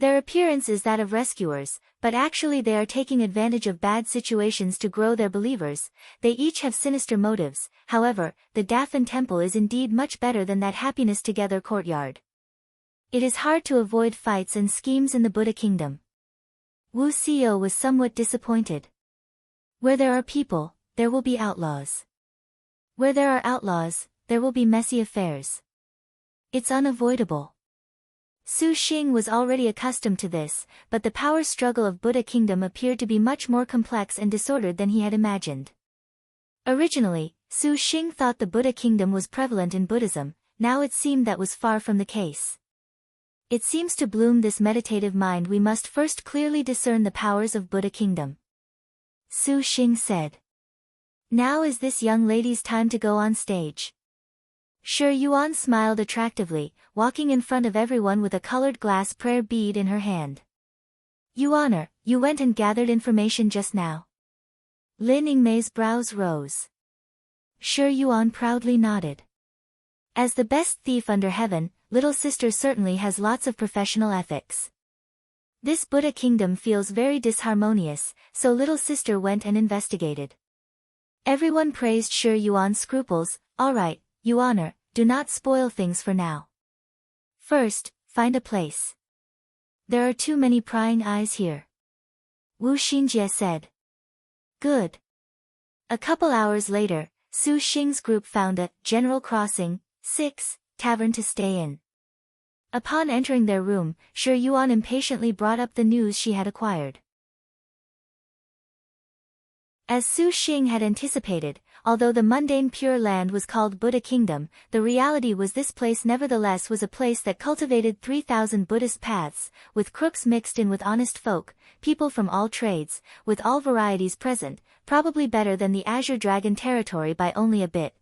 Speaker 1: Their appearance is that of rescuers, but actually they are taking advantage of bad situations to grow their believers. They each have sinister motives. However, the Dafan temple is indeed much better than that Happiness Together Courtyard. It is hard to avoid fights and schemes in the Buddha kingdom. Wu Xiao was somewhat disappointed. Where there are people, there will be outlaws. Where there are outlaws, there will be messy affairs. It's unavoidable. Su Xing was already accustomed to this, but the power struggle of Buddha kingdom appeared to be much more complex and disordered than he had imagined. Originally, Su Xing thought the Buddha kingdom was prevalent in Buddhism, now it seemed that was far from the case. It seems to bloom this meditative mind we must first clearly discern the powers of Buddha kingdom. Su Xing said. Now is this young lady's time to go on stage. Shi Yuan smiled attractively, walking in front of everyone with a colored glass prayer bead in her hand. Yuaner, you went and gathered information just now. Lin Yingmei's brows rose. Shi Yuan proudly nodded. As the best thief under heaven, little sister certainly has lots of professional ethics. This Buddha kingdom feels very disharmonious, so little sister went and investigated. Everyone praised Shi Yuan's scruples. All right, Yuaner, do not spoil things for now. First, find a place. There are too many prying eyes here. Wu Xinjie said. Good. A couple hours later, Su Xing's group found a General Crossing 6 tavern to stay in. Upon entering their room, Shi Yuan impatiently brought up the news she had acquired. As Su Xing had anticipated, although the mundane Pure Land was called Buddha Kingdom, the reality was this place nevertheless was a place that cultivated 3,000 Buddhist paths, with crooks mixed in with honest folk, people from all trades, with all varieties present, probably better than the Azure Dragon territory by only a bit.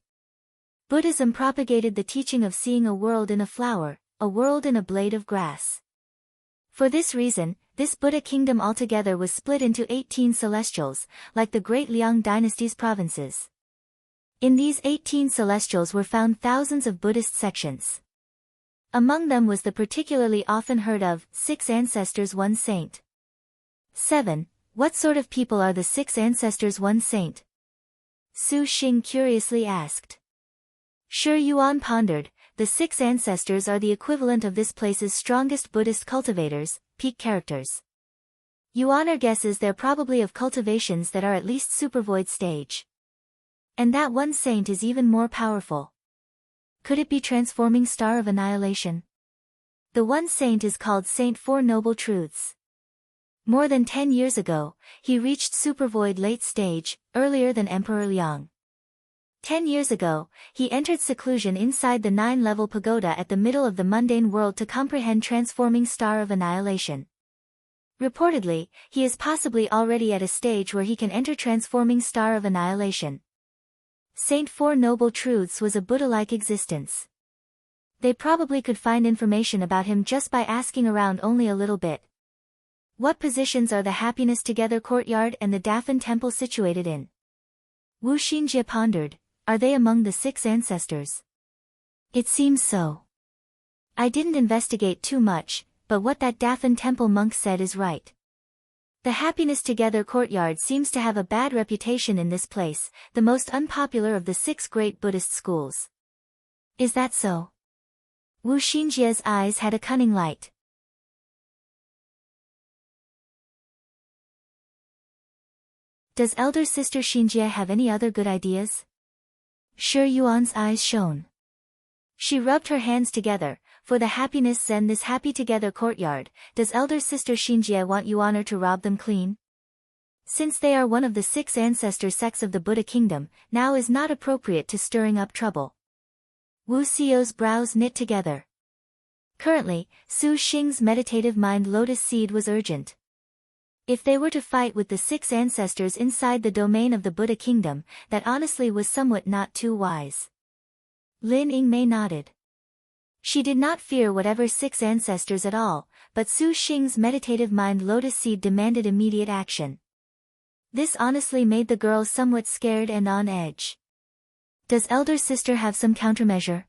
Speaker 1: Buddhism propagated the teaching of seeing a world in a flower, a world in a blade of grass. For this reason, this Buddha kingdom altogether was split into 18 celestials, like the great Liang dynasty's provinces. In these 18 celestials were found thousands of Buddhist sections. Among them was the particularly often heard of 6 ancestors 1 saint. 7. What sort of people are the 6 ancestors 1 saint? Su Xing curiously asked. Shi Yuan pondered. The 6 ancestors are the equivalent of this place's strongest Buddhist cultivators, peak characters. Yuaner guesses they're probably of cultivations that are at least supervoid stage. And that 1 saint is even more powerful. Could it be transforming star of annihilation? The 1 saint is called Saint Four Noble Truths. More than 10 years ago, he reached supervoid late stage, earlier than Emperor Liang. 10 years ago, he entered seclusion inside the 9-level pagoda at the middle of the mundane world to comprehend transforming star of annihilation. Reportedly, he is possibly already at a stage where he can enter transforming star of annihilation. Saint Four Noble Truths was a Buddha-like existence. They probably could find information about him just by asking around only a little bit. What positions are the Happiness Together Courtyard and the Dafan Temple situated in? Wu Xinjie pondered. Are they among the 6 ancestors? It seems so. I didn't investigate too much, but what that Dafan temple monk said is right. The Happiness Together Courtyard seems to have a bad reputation in this place, the most unpopular of the 6 great Buddhist schools. Is that so? Wu Xinjie's eyes had a cunning light. Does elder sister Xinjie have any other good ideas? Shi Yuan's eyes shone. She rubbed her hands together. For the happiness Zen this happy together courtyard, does elder sister Xinjie want Yuaner to rob them clean? Since they are one of the 6 ancestor sects of the Buddha kingdom, now is not appropriate to stirring up trouble. Wu Xiao's brows knit together. Currently, Su Xing's meditative mind Lotus seed was urgent. If they were to fight with the 6 ancestors inside the domain of the Buddha kingdom, that honestly was somewhat not too wise. Lin Yingmei nodded. She did not fear whatever 6 ancestors at all, but Su Xing's meditative mind Lotus seed demanded immediate action. This honestly made the girl somewhat scared and on edge. Does elder sister have some countermeasure?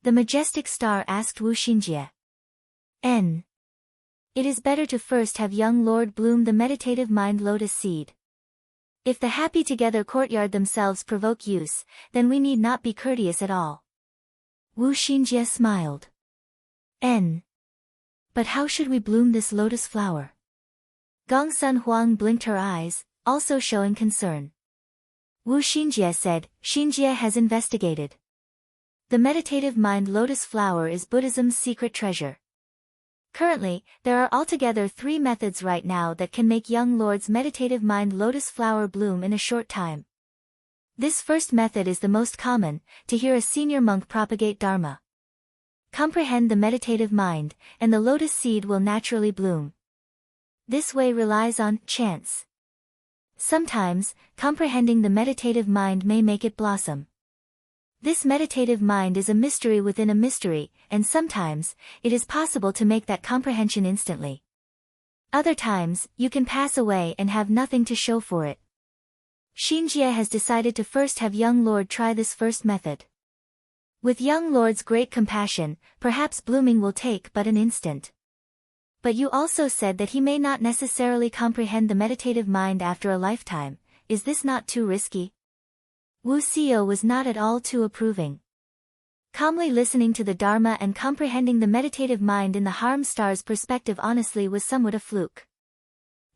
Speaker 1: The majestic star asked Wu Xinjie. It is better to first have young Lord bloom the meditative mind Lotus seed. If the happy together courtyard themselves provoke use, then we need not be courteous at all. Wu Xinjie smiled. But how should we bloom this lotus flower? Gongsun Huang blinked her eyes, also showing concern. Wu Xinjie said, Xinjie has investigated. The meditative mind lotus flower is Buddhism's secret treasure. Currently, there are altogether 3 methods right now that can make young lord's meditative mind lotus flower bloom in a short time. This first method is the most common, to hear a senior monk propagate Dharma. Comprehend the meditative mind, and the lotus seed will naturally bloom. This way relies on chance. Sometimes, comprehending the meditative mind may make it blossom. This meditative mind is a mystery within a mystery, and sometimes, it is possible to make that comprehension instantly. Other times, you can pass away and have nothing to show for it. Xinjie has decided to first have young lord try this first method. With young lord's great compassion, perhaps blooming will take but an instant. But you also said that he may not necessarily comprehend the meditative mind after a lifetime. Is this not too risky? Wu Xiao was not at all too approving. Calmly listening to the Dharma and comprehending the meditative mind in the harem star's perspective honestly was somewhat a fluke.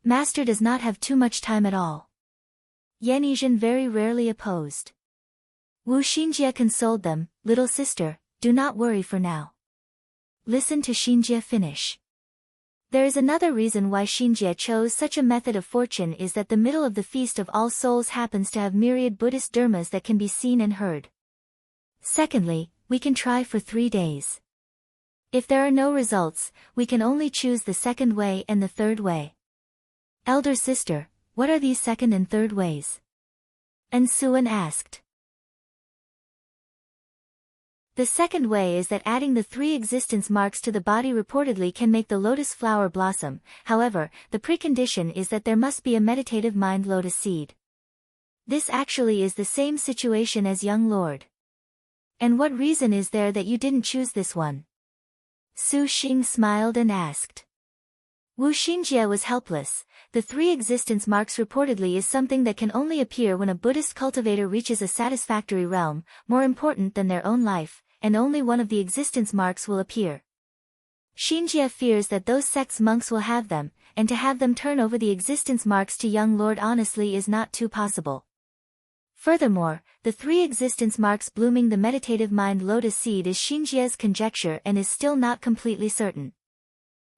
Speaker 1: Master does not have too much time at all. Yan Yizhen very rarely opposed. Wu Xinjie consoled them, little sister, do not worry for now. Listen to Xinjie finish. There is another reason why Xinjie chose such a method of fortune is that the middle of the Feast of All Souls happens to have myriad Buddhist dharmas that can be seen and heard. Secondly, we can try for 3 days. If there are no results, we can only choose the second way and the third way. Elder sister, what are these second and third ways? And Suan asked. The second way is that adding the 3 existence marks to the body reportedly can make the lotus flower blossom. However, the precondition is that there must be a meditative mind lotus seed. This actually is the same situation as young lord. And what reason is there that you didn't choose this one? Su Xing smiled and asked. Wu Xinjie was helpless. The 3 existence marks reportedly is something that can only appear when a Buddhist cultivator reaches a satisfactory realm, more important than their own life, and only one of the existence marks will appear. Xinjie fears that those sects' monks will have them, and to have them turn over the existence marks to young lord honestly is not too possible. Furthermore, the 3 existence marks blooming the meditative mind lotus seed is Xinjie's conjecture and is still not completely certain.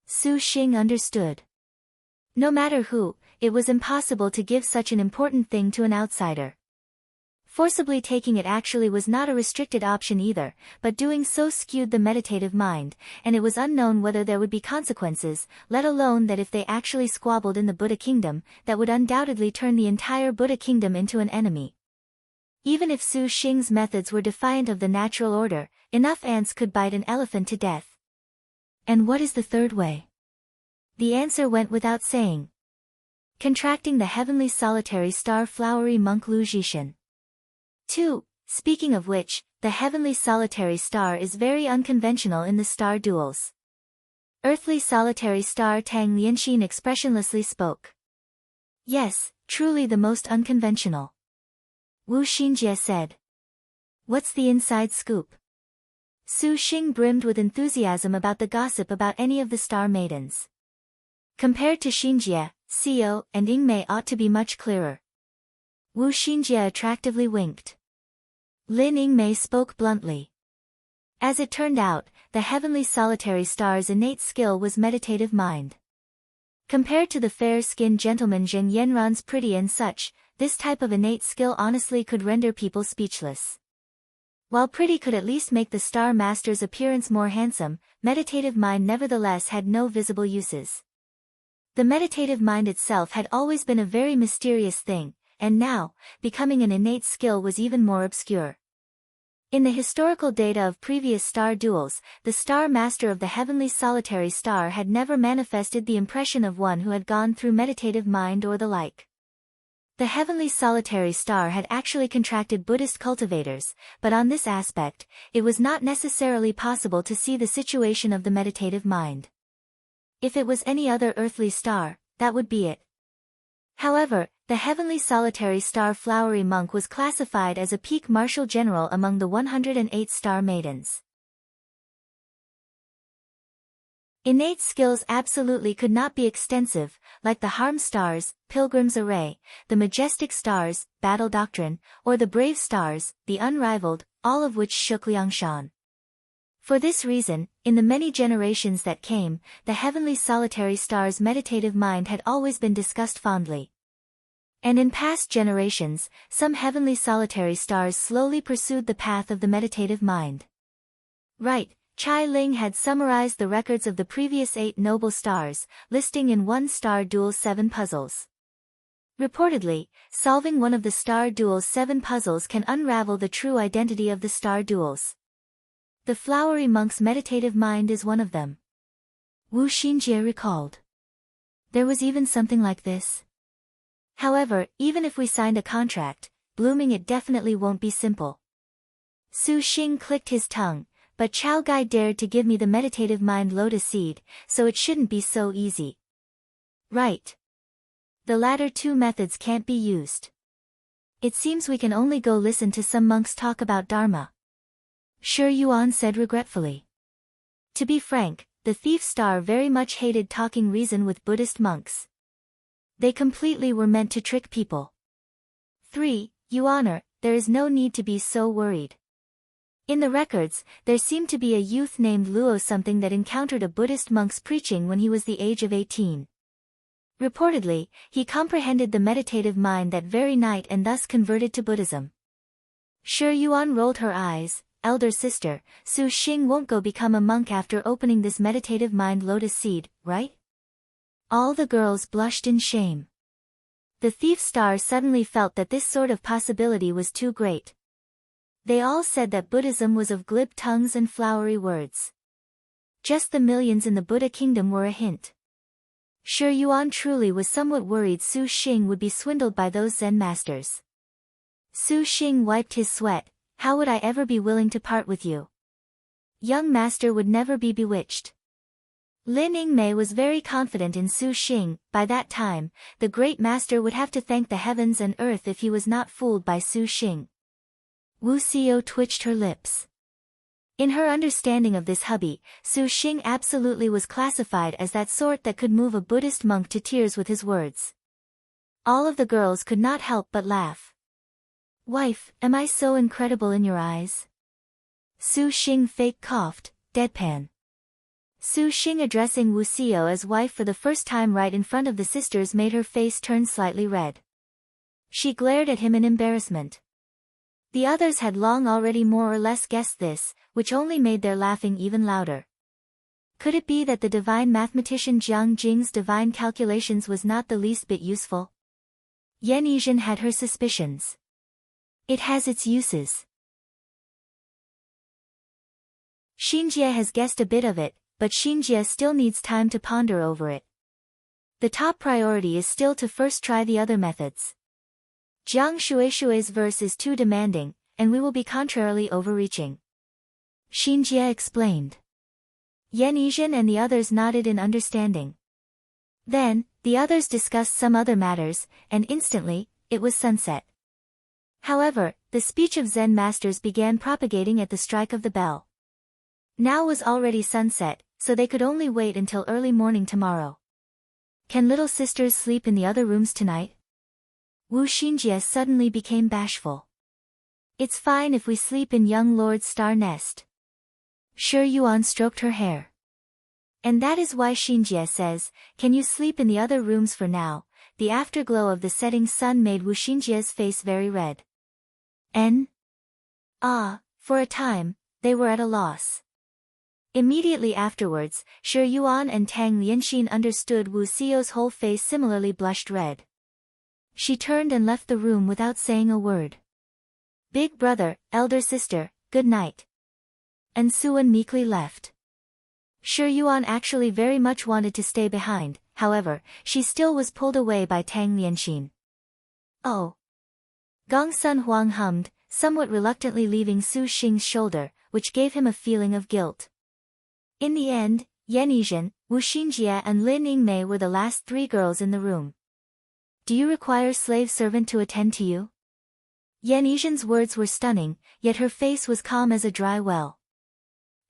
Speaker 1: Su Xing understood. No matter who, it was impossible to give such an important thing to an outsider. Forcibly taking it actually was not a restricted option either, but doing so skewed the meditative mind, and it was unknown whether there would be consequences, let alone that if they actually squabbled in the Buddha kingdom, that would undoubtedly turn the entire Buddha kingdom into an enemy. Even if Su Xing's methods were defiant of the natural order, enough ants could bite an elephant to death. And what is the third way? The answer went without saying. Contracting the heavenly solitary star flowery monk Lu Jishan. 2. Speaking of which, the heavenly solitary star is very unconventional in the star duels. Earthly solitary star Tang Lianxin expressionlessly spoke. Yes, truly the most unconventional. Wu Xinjie said. What's the inside scoop? Su Xing brimmed with enthusiasm about the gossip about any of the star maidens. Compared to Xinjie, Xiao and Yingmei ought to be much clearer. Wu Xinjie attractively winked. Lin Yingmei spoke bluntly. As it turned out, the heavenly solitary star's innate skill was meditative mind. Compared to the fair-skinned gentleman Zheng Yanran's pretty and such, this type of innate skill honestly could render people speechless. While pretty could at least make the star master's appearance more handsome, meditative mind nevertheless had no visible uses. The meditative mind itself had always been a very mysterious thing, and now, becoming an innate skill was even more obscure. In the historical data of previous star duels, the star master of the heavenly solitary star had never manifested the impression of one who had gone through meditative mind or the like. The heavenly solitary star had actually contracted Buddhist cultivators, but on this aspect, it was not necessarily possible to see the situation of the meditative mind. If it was any other earthly star, that would be it. However, the heavenly solitary star flowery monk was classified as a peak martial general among the 108 star maidens. Innate skills absolutely could not be extensive, like the harm stars, pilgrim's array, the majestic stars, battle doctrine, or the brave stars, the unrivaled, all of which shook Liangshan. For this reason, in the many generations that came, the heavenly solitary star's meditative mind had always been discussed fondly. And in past generations, some heavenly solitary stars slowly pursued the path of the meditative mind. Right. Chai Ling had summarized the records of the previous 8 noble stars, listing in one star duel 7 puzzles. Reportedly, solving one of the star duel's 7 puzzles can unravel the true identity of the star duels. The flowery monk's meditative mind is one of them. Wu Xinjie recalled. There was even something like this. However, even if we signed a contract, blooming it definitely won't be simple. Su Xing clicked his tongue. But Chao Gai dared to give me the meditative mind lotus seed, so it shouldn't be so easy. Right. The latter 2 methods can't be used. It seems we can only go listen to some monks talk about Dharma. Shuishui said regretfully. To be frank, the thief star very much hated talking reason with Buddhist monks. They completely were meant to trick people. 3. Your Honor, there is no need to be so worried. In the records, there seemed to be a youth named Luo something that encountered a Buddhist monk's preaching when he was the age of 18. Reportedly, he comprehended the meditative mind that very night and thus converted to Buddhism. Shuishui rolled her eyes. Elder sister, Su Xing won't go become a monk after opening this meditative mind lotus seed, right? All the girls blushed in shame. The thief star suddenly felt that this sort of possibility was too great. They all said that Buddhism was of glib tongues and flowery words. Just the millions in the Buddha kingdom were a hint. Shuishui truly was somewhat worried Su Xing would be swindled by those Zen masters. Su Xing wiped his sweat. How would I ever be willing to part with you? Young master would never be bewitched. Lin Yingmei was very confident in Su Xing. By that time, the great master would have to thank the heavens and earth if he was not fooled by Su Xing. Wu Xiao twitched her lips. In her understanding of this hubby, Su Xing absolutely was classified as that sort that could move a Buddhist monk to tears with his words. All of the girls could not help but laugh. Wife, am I so incredible in your eyes? Su Xing fake coughed, deadpan. Su Xing addressing Wu Xiao as wife for the first time right in front of the sisters made her face turn slightly red. She glared at him in embarrassment. The others had long already more or less guessed this, which only made their laughing even louder. Could it be that the divine mathematician Jiang Jing's divine calculations was not the least bit useful? Yan Yizhen had her suspicions. It has its uses. Xinjie has guessed a bit of it, but Xinjie still needs time to ponder over it. The top priority is still to first try the other methods. Jiang Shuishui's verse is too demanding, and we will be contrarily overreaching. Xinjie explained. Yanizhan and the others nodded in understanding. Then, the others discussed some other matters, and instantly, it was sunset. However, the speech of Zen masters began propagating at the strike of the bell. Now was already sunset, so they could only wait until early morning tomorrow. Can little sisters sleep in the other rooms tonight? Wu Xinjie suddenly became bashful. It's fine if we sleep in young lord's star nest. Shi Yuan stroked her hair. And that is why Xinjie says, can you sleep in the other rooms for now? The afterglow of the setting sun made Wu Xinjie's face very red. For a time, they were at a loss. Immediately afterwards, Shi Yuan and Tang Lianxin understood Wu Xiao's whole face similarly blushed red. She turned and left the room without saying a word. Big brother, elder sister, good night. And Suan meekly left. Shi Yuan actually very much wanted to stay behind, however, she still was pulled away by Tang Lianxin. Oh. Gong Sun Huang hummed, somewhat reluctantly leaving Su Xing's shoulder, which gave him a feeling of guilt. In the end, Yanizhan, Wu Xinjie and Lin Yingmei were the last 3 girls in the room. Do you require slave servant to attend to you? Yanizhan's words were stunning, yet her face was calm as a dry well.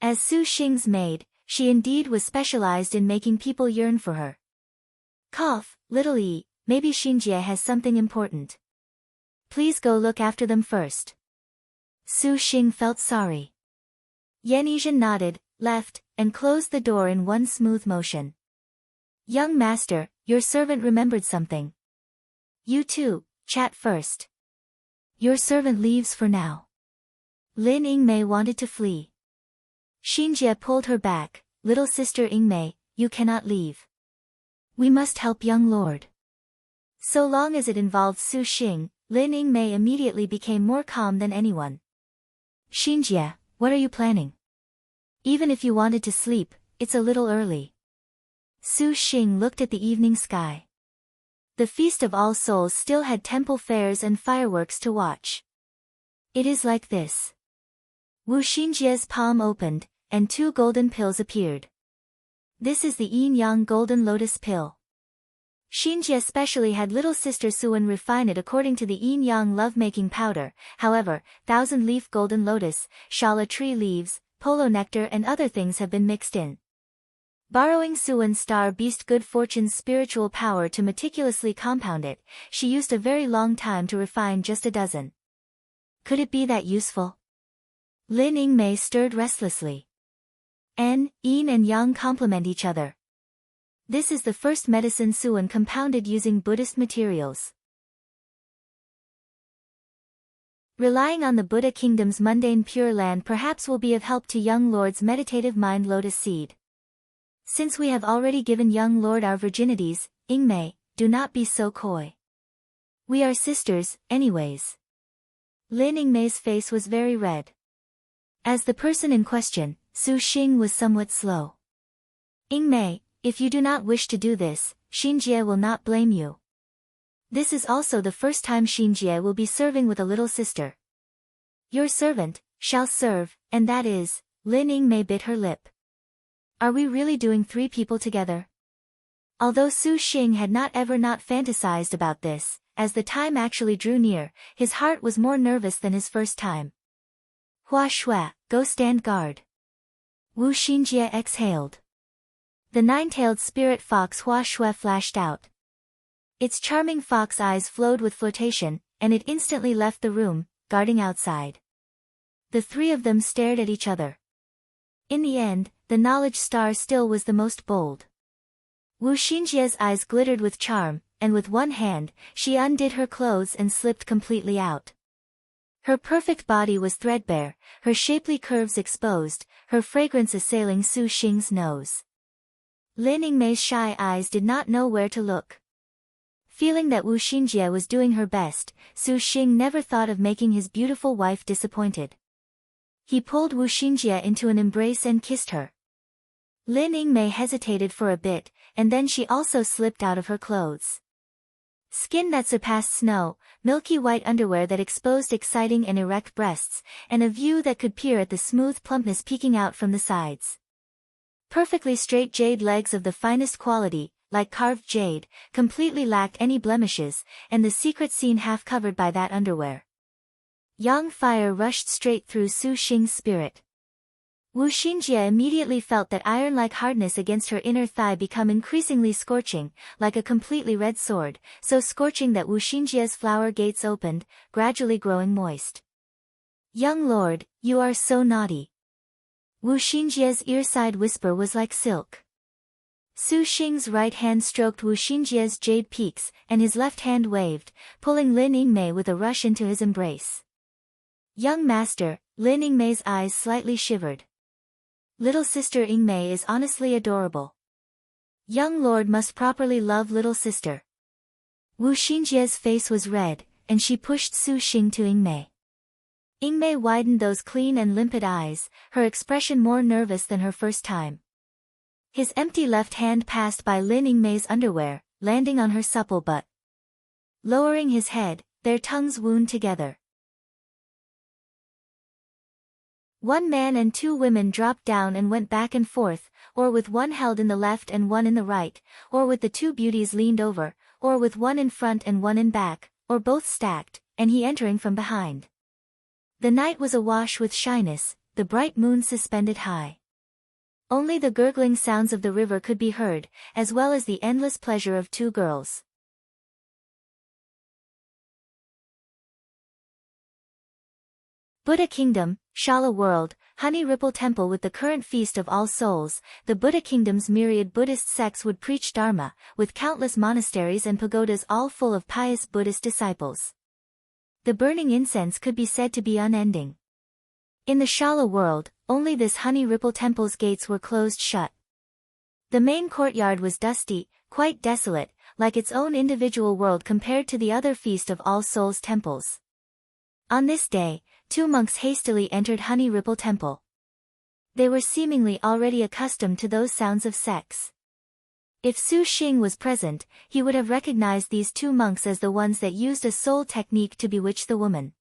Speaker 1: As Su Xing's maid, she indeed was specialized in making people yearn for her. Cough, little E, maybe Xinjie has something important. Please go look after them first. Su Xing felt sorry. Yanizhan nodded, left, and closed the door in one smooth motion. Young master, your servant remembered something. You too, chat first. Your servant leaves for now. Lin Yingmei wanted to flee. Xinjie pulled her back, little sister Yingmei, you cannot leave. We must help young lord. So long as it involved Su Xing, Lin Yingmei immediately became more calm than anyone. Xinjie, what are you planning? Even if you wanted to sleep, it's a little early. Su Xing looked at the evening sky. The Feast of All Souls still had temple fairs and fireworks to watch. It is like this. Wu Xinjie's palm opened, and 2 golden pills appeared. This is the yin-yang golden lotus pill. Xinjie especially had little sister Suan refine it according to the yin-yang love-making powder, however, 1,000-leaf golden lotus, shala tree leaves, polo nectar and other things have been mixed in. Borrowing Suan's star beast good fortune's spiritual power to meticulously compound it, she used a very long time to refine just a dozen. Could it be that useful? Lin Yingmei stirred restlessly. Yin and yang complement each other. This is the first medicine Suan compounded using Buddhist materials. Relying on the Buddha kingdom's mundane pure land perhaps will be of help to young lord's meditative mind lotus seed. Since we have already given young lord our virginities, Yingmei, do not be so coy. We are sisters, anyways. Lin Yingmei's face was very red. As the person in question, Su Xing was somewhat slow. Yingmei, if you do not wish to do this, Xinjie will not blame you. This is also the first time Xinjie will be serving with a little sister. Your servant shall serve, and that is, Lin Yingmei bit her lip. Are we really doing 3 people together? Although Su Xing had not fantasized about this, as the time actually drew near, his heart was more nervous than his first time. Hua Shui, go stand guard. Wu Xinjie exhaled. The 9-tailed spirit fox Hua Shui flashed out. Its charming fox eyes flowed with flirtation, and it instantly left the room, guarding outside. The 3 of them stared at each other. In the end, the knowledge star still was the most bold. Wu Xinjie's eyes glittered with charm, and with one hand, she undid her clothes and slipped completely out. Her perfect body was threadbare, her shapely curves exposed, her fragrance assailing Su Xing's nose. Lin Yingmei's shy eyes did not know where to look. Feeling that Wu Xinjie was doing her best, Su Xing never thought of making his beautiful wife disappointed. He pulled Wu Xinjie into an embrace and kissed her. Lin Yingmei hesitated for a bit, and then she also slipped out of her clothes. Skin that surpassed snow, milky white underwear that exposed exciting and erect breasts, and a view that could peer at the smooth plumpness peeking out from the sides. Perfectly straight jade legs of the finest quality, like carved jade, completely lacked any blemishes, and the secret scene half covered by that underwear. Yang fire rushed straight through Su Xing's spirit. Wu Xingjie immediately felt that iron-like hardness against her inner thigh become increasingly scorching, like a completely red sword, so scorching that Wu Xingjie's flower gates opened, gradually growing moist. "Young lord, you are so naughty." Wu Xingjie's earside whisper was like silk. Su Xing's right hand stroked Wu Xingjie's jade peaks, and his left hand waved, pulling Lin Yingmei with a rush into his embrace. "Young master," Lin Yingmei's eyes slightly shivered. "Little sister Yingmei is honestly adorable. Young lord must properly love little sister." Wu Xingjie's face was red, and she pushed Su Xing to Yingmei. Yingmei widened those clean and limpid eyes, her expression more nervous than her first time. His empty left hand passed by Lin Yingmei's underwear, landing on her supple butt. Lowering his head, their tongues wound together. One man and two women dropped down and went back and forth, or with one held in the left and one in the right, or with the two beauties leaned over, or with one in front and one in back, or both stacked, and he entering from behind. The night was awash with shyness, the bright moon suspended high. Only the gurgling sounds of the river could be heard, as well as the endless pleasure of two girls. Buddha Kingdom, Shala World, Honey Ripple Temple. With the current Feast of All Souls, the Buddha Kingdom's myriad Buddhist sects would preach Dharma, with countless monasteries and pagodas all full of pious Buddhist disciples. The burning incense could be said to be unending. In the Shala world, only this Honey Ripple Temple's gates were closed shut. The main courtyard was dusty, quite desolate, like its own individual world compared to the other Feast of All Souls temples. On this day, two monks hastily entered Honey Ripple Temple. They were seemingly already accustomed to those sounds of sex. If Su Xing was present, he would have recognized these two monks as the ones that used a soul technique to bewitch the woman.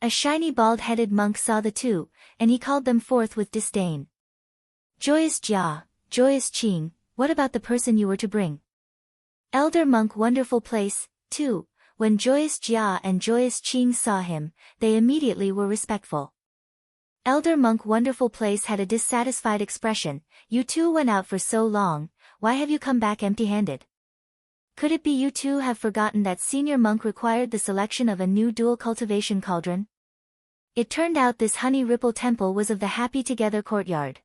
Speaker 1: A shiny bald-headed monk saw the two, and he called them forth with disdain. "Joyous Jia, joyous Qing, what about the person you were to bring?" "Elder monk, wonderful place, too." When joyous Jia and joyous Qing saw him, they immediately were respectful. Elder monk, wonderful place had a dissatisfied expression. "You two went out for so long, why have you come back empty-handed? Could it be you two have forgotten that senior monk required the selection of a new dual cultivation cauldron?" It turned out this Honey Ripple Temple was of the Happy Together Courtyard.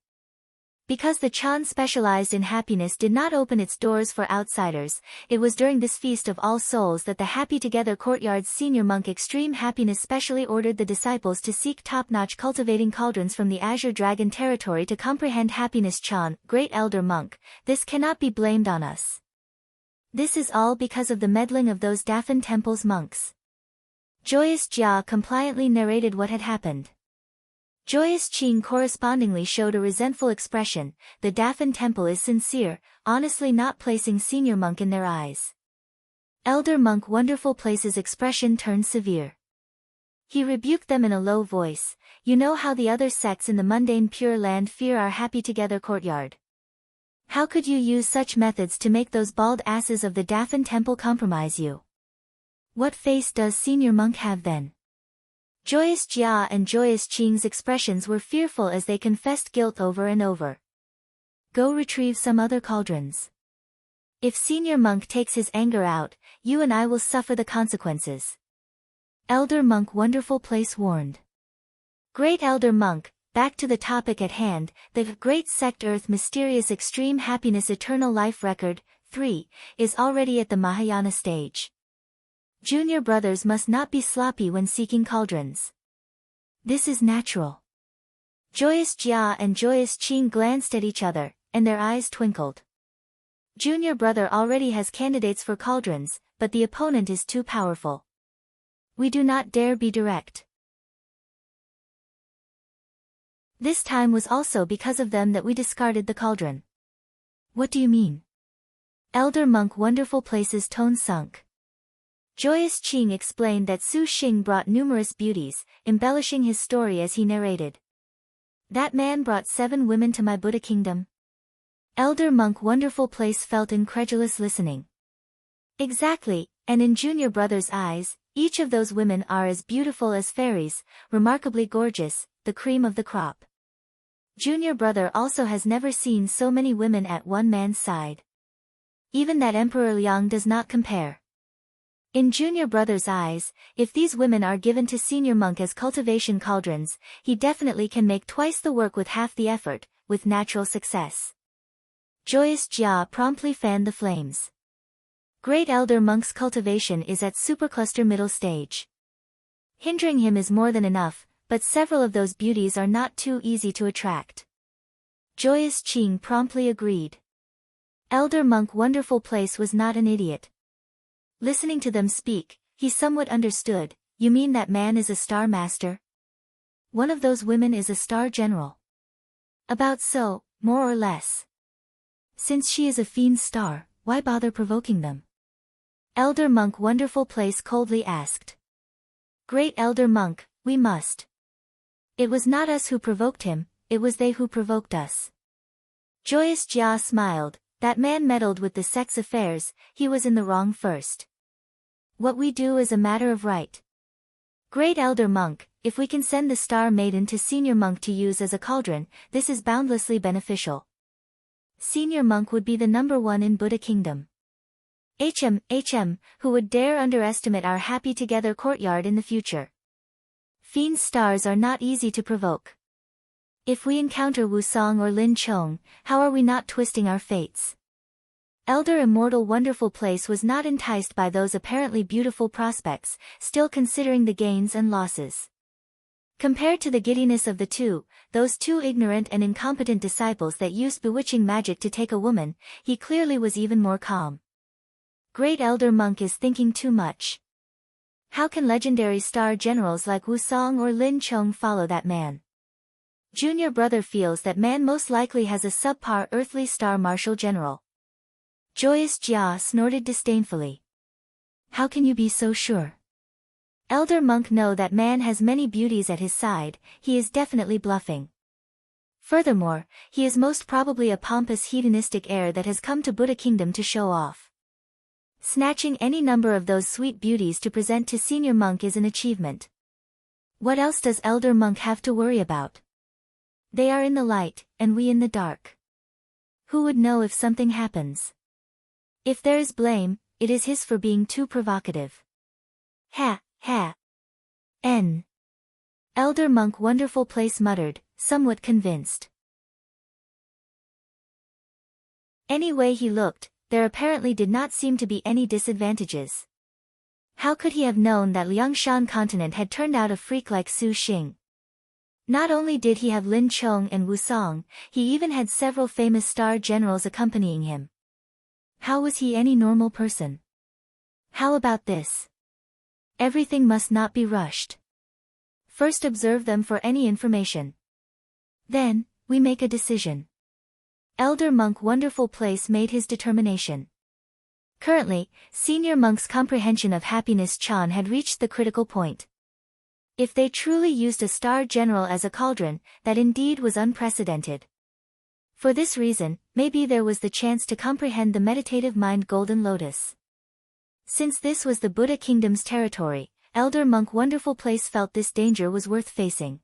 Speaker 1: Because the Chan specialized in happiness did not open its doors for outsiders, it was during this Feast of All Souls that the Happy Together Courtyard's senior monk Extreme Happiness specially ordered the disciples to seek top-notch cultivating cauldrons from the Azure Dragon territory to comprehend happiness. Chan, great elder monk, this cannot be blamed on us. This is all because of the meddling of those Dafan temple's monks. Joyous Jia compliantly narrated what had happened. Joyous Qing correspondingly showed a resentful expression. The Dafan temple is sincere, honestly not placing senior monk in their eyes. Elder monk, wonderful place's expression turned severe. He rebuked them in a low voice. "You know how the other sects in the mundane Pure Land fear our Happy Together Courtyard. How could you use such methods to make those bald asses of the Dafan temple compromise you? What face does senior monk have then?" Joyous Jia and joyous Qing's expressions were fearful as they confessed guilt over and over. "Go retrieve some other cauldrons. If senior monk takes his anger out, you and I will suffer the consequences." Elder monk, wonderful place warned. Great elder monk, back to the topic at hand, the great sect Earth Mysterious Extreme Happiness Eternal Life Record, 3, is already at the Mahayana stage. Junior brothers must not be sloppy when seeking cauldrons. This is natural. Joyous Jia and joyous Qing glanced at each other, and their eyes twinkled. Junior brother already has candidates for cauldrons, but the opponent is too powerful. We do not dare be direct. This time was also because of them that we discarded the cauldron. What do you mean? Elder monk, wonderful place's tone sunk. Joyous Qing explained that Su Xing brought numerous beauties, embellishing his story as he narrated. "That man brought 7 women to my Buddha kingdom. Elder monk wonderful place felt incredulous listening. Exactly, and in junior brother's eyes, each of those women are as beautiful as fairies, remarkably gorgeous, the cream of the crop. Junior brother also has never seen so many women at one man's side. Even that Emperor Liang does not compare. In junior brother's eyes, if these women are given to senior monk as cultivation cauldrons, he definitely can make twice the work with half the effort, with natural success. Joyous Jia promptly fanned the flames. Great elder monk's cultivation is at supercluster middle stage. Hindering him is more than enough, but several of those beauties are not too easy to attract. Joyous Qing promptly agreed. Elder monk wonderful place was not an idiot. Listening to them speak, he somewhat understood. You mean that man is a star master? One of those women is a star general. About so, more or less. Since she is a fiend star, why bother provoking them? Elder monk wonderful place coldly asked. Great elder monk, we must. It was not us who provoked him, it was they who provoked us. Joyous Jia smiled. That man meddled with the sex affairs, he was in the wrong first. What we do is a matter of right. Great elder monk, if we can send the star maiden to senior monk to use as a cauldron, this is boundlessly beneficial. Senior monk would be the number one in Buddha kingdom. Who would dare underestimate our happy together courtyard in the future? Fiend stars are not easy to provoke. If we encounter Wusong or Lin Chong, how are we not twisting our fates? Elder immortal wonderful place was not enticed by those apparently beautiful prospects, still considering the gains and losses. Compared to the giddiness of the two, those two ignorant and incompetent disciples that used bewitching magic to take a woman, he clearly was even more calm. Great elder monk is thinking too much. How can legendary star generals like Wusong or Lin Chong follow that man? Junior brother feels that man most likely has a subpar earthly star marshal general. Joyous Jia snorted disdainfully. How can you be so sure? Elder monk know that man has many beauties at his side, he is definitely bluffing. Furthermore, he is most probably a pompous hedonistic heir that has come to Buddha kingdom to show off. Snatching any number of those sweet beauties to present to senior monk is an achievement. What else does elder monk have to worry about? They are in the light, and we in the dark. Who would know if something happens? If there is blame, it is his for being too provocative. Ha. Elder monk wonderful place muttered, somewhat convinced. Any way he looked, there apparently did not seem to be any disadvantages. How could he have known that Liangshan continent had turned out a freak like Su Xing? Not only did he have Lin Chong and Wusong, he even had several famous star generals accompanying him. How was he any normal person? How about this? Everything must not be rushed. First observe them for any information. Then, we make a decision. Elder monk wonderful place made his determination. Currently, senior monk's comprehension of happiness Chan had reached the critical point. If they truly used a star general as a cauldron, that indeed was unprecedented. For this reason, maybe there was the chance to comprehend the meditative mind Golden Lotus. Since this was the Buddha kingdom's territory, elder monk wonderful place felt this danger was worth facing.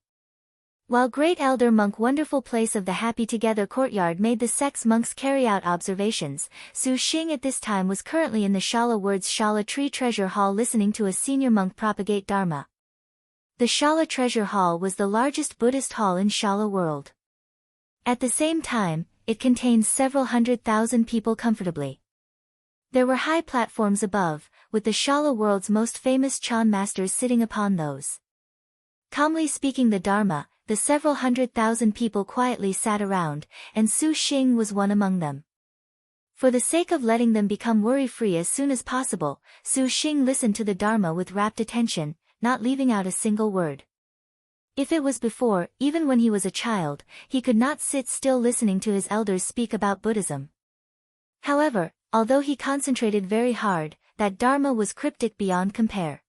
Speaker 1: While great elder monk wonderful place of the happy together courtyard made the sex monks carry out observations, Su Xing at this time was currently in the Shala Words Shala Tree Treasure Hall listening to a senior monk propagate Dharma. The Shala Treasure Hall was the largest Buddhist hall in Shala world. At the same time, it contained several 100,000 people comfortably. There were high platforms above, with the Shala world's most famous Chan masters sitting upon those. Calmly speaking the Dharma, the several 100,000 people quietly sat around, and Su Xing was one among them. For the sake of letting them become worry-free as soon as possible, Su Xing listened to the Dharma with rapt attention, not leaving out a single word. If it was before, even when he was a child, he could not sit still listening to his elders speak about Buddhism. However, although he concentrated very hard, that Dharma was cryptic beyond compare.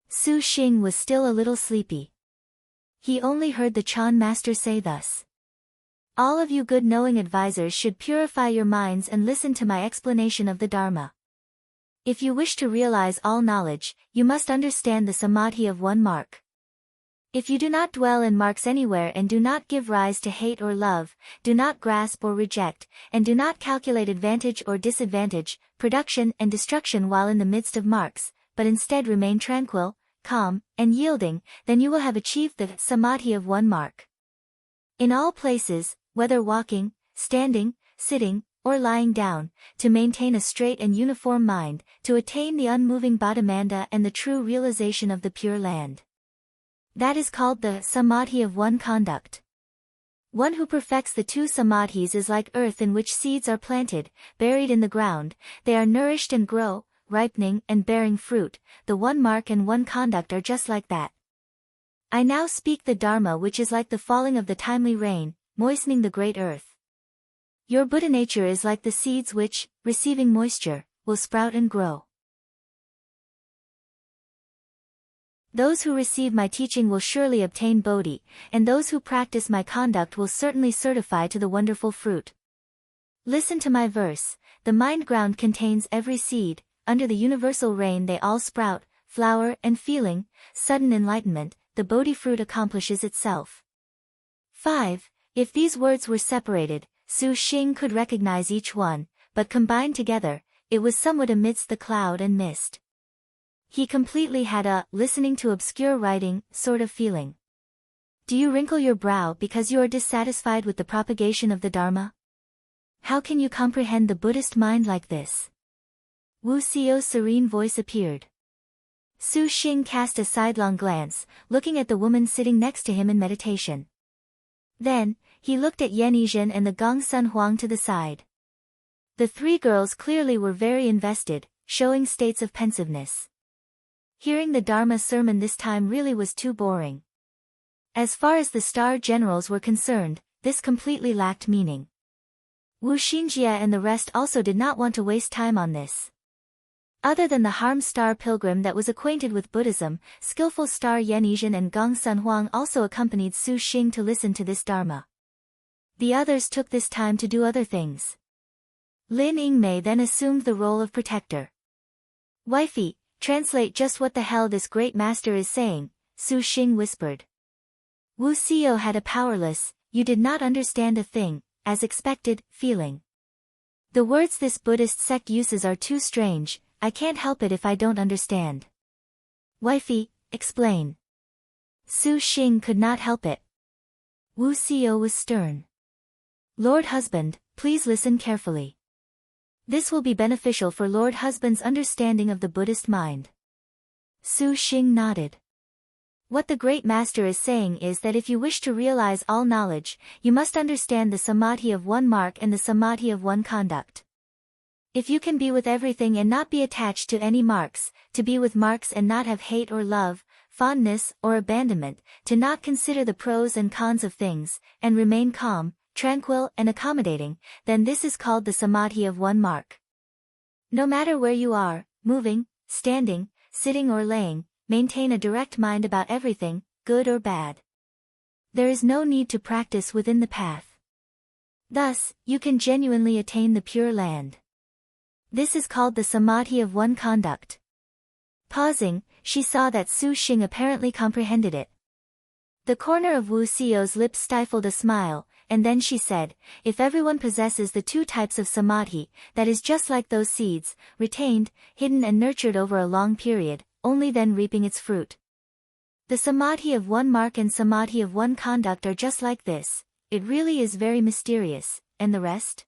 Speaker 1: Su Xing was still a little sleepy. He only heard the Chan master say thus. All of you good knowing advisors should purify your minds and listen to my explanation of the Dharma. If you wish to realize all knowledge, you must understand the samadhi of one mark. If you do not dwell in marks anywhere and do not give rise to hate or love, do not grasp or reject, and do not calculate advantage or disadvantage, production and destruction while in the midst of marks, but instead remain tranquil, calm, and yielding, then you will have achieved the samadhi of one mark. In all places, whether walking, standing, sitting, or lying down, to maintain a straight and uniform mind, to attain the unmoving Bodhimanda and the true realization of the Pure Land. That is called the samadhi of one conduct. One who perfects the two samadhis is like earth in which seeds are planted, buried in the ground, they are nourished and grow, ripening and bearing fruit. The one mark and one conduct are just like that. I now speak the Dharma, which is like the falling of the timely rain, moistening the great earth. Your Buddha nature is like the seeds which, receiving moisture, will sprout and grow. Those who receive my teaching will surely obtain Bodhi, and those who practice my conduct will certainly certify to the wonderful fruit. Listen to my verse, the mind ground contains every seed, under the universal rain they all sprout, flower and feeling, sudden enlightenment, the Bodhi fruit accomplishes itself. 5. If these words were separated, Xing could recognize each one, but combined together, it was somewhat amidst the cloud and mist. He completely had a listening to obscure writing sort of feeling. Do you wrinkle your brow because you are dissatisfied with the propagation of the Dharma? How can you comprehend the Buddhist mind like this? Wu Xiao's serene voice appeared. Xing cast a sidelong glance, looking at the woman sitting next to him in meditation. Then, he looked at Yanizhen and the Gongsun Huang to the side. The three girls clearly were very invested, showing states of pensiveness. Hearing the Dharma sermon this time really was too boring. As far as the star generals were concerned, this completely lacked meaning. Wu Xinjia and the rest also did not want to waste time on this. Other than the harm star pilgrim that was acquainted with Buddhism, skillful star Yanizhen and Gongsun Huang also accompanied Xing to listen to this Dharma. The others took this time to do other things. Lin Yingmei then assumed the role of protector. Wifey, translate just what the hell this great master is saying, Xing whispered. Wu Xiao had a powerless, you did not understand a thing, as expected, feeling. The words this Buddhist sect uses are too strange, I can't help it if I don't understand. Wifey, explain. Xing could not help it. Wu Xiao was stern. Lord Husband, please listen carefully. This will be beneficial for Lord Husband's understanding of the Buddhist mind. Xing nodded. What the great master is saying is that if you wish to realize all knowledge, you must understand the samadhi of one mark and the samadhi of one conduct. If you can be with everything and not be attached to any marks, to be with marks and not have hate or love, fondness or abandonment, to not consider the pros and cons of things, and remain calm, tranquil and accommodating, then this is called the samadhi of one mark. No matter where you are, moving, standing, sitting or laying, maintain a direct mind about everything, good or bad. There is no need to practice within the path. Thus, you can genuinely attain the Pure Land. This is called the samadhi of one conduct. Pausing, she saw that Xing apparently comprehended it. The corner of Wu Xiao's lips stifled a smile, and then she said, if everyone possesses the two types of samadhi, that is just like those seeds, retained, hidden and nurtured over a long period, only then reaping its fruit. The samadhi of one mark and samadhi of one conduct are just like this, it really is very mysterious, and the rest?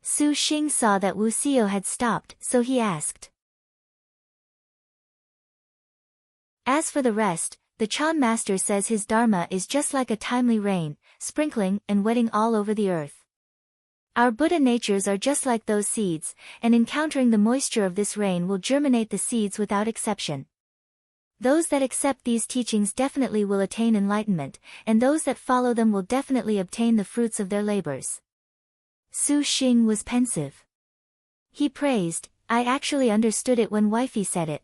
Speaker 1: Xing saw that Wu Xiao had stopped, so he asked. As for the rest, the Chan master says his Dharma is just like a timely rain, sprinkling and wetting all over the earth. Our Buddha natures are just like those seeds, and encountering the moisture of this rain will germinate the seeds without exception. Those that accept these teachings definitely will attain enlightenment, and those that follow them will definitely obtain the fruits of their labors. Xing was pensive. He praised, I actually understood it when wifey said it.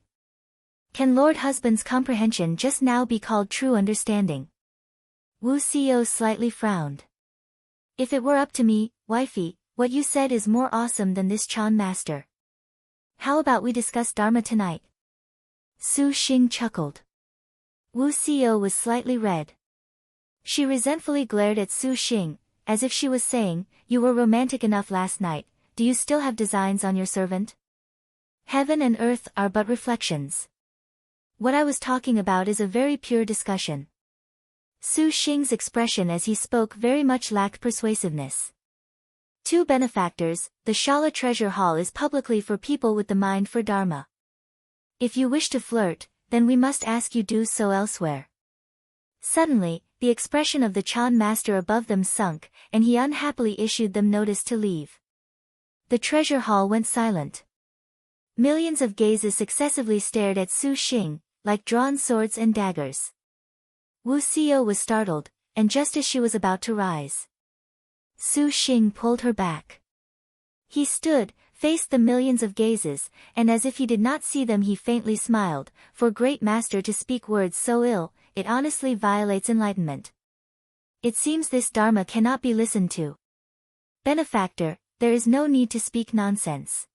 Speaker 1: Can Lord Husband's comprehension just now be called true understanding? Wu Xiao slightly frowned. If it were up to me, wifey, what you said is more awesome than this Chan master. How about we discuss Dharma tonight? Su Xing chuckled. Wu Xiao was slightly red. She resentfully glared at Su Xing, as if she was saying, you were romantic enough last night, do you still have designs on your servant? Heaven and earth are but reflections. What I was talking about is a very pure discussion. Su Xing's expression as he spoke very much lacked persuasiveness. Two benefactors, the Shala Treasure Hall is publicly for people with the mind for Dharma. If you wish to flirt, then we must ask you do so elsewhere. Suddenly, the expression of the Chan master above them sunk, and he unhappily issued them notice to leave. The treasure hall went silent. Millions of gazes successively stared at Su Xing, like drawn swords and daggers. Wu Xiao was startled, and just as she was about to rise, Su Xing pulled her back. He stood, faced the millions of gazes, and as if he did not see them he faintly smiled, for great master to speak words so ill, it honestly violates enlightenment. It seems this Dharma cannot be listened to. Benefactor, there is no need to speak nonsense.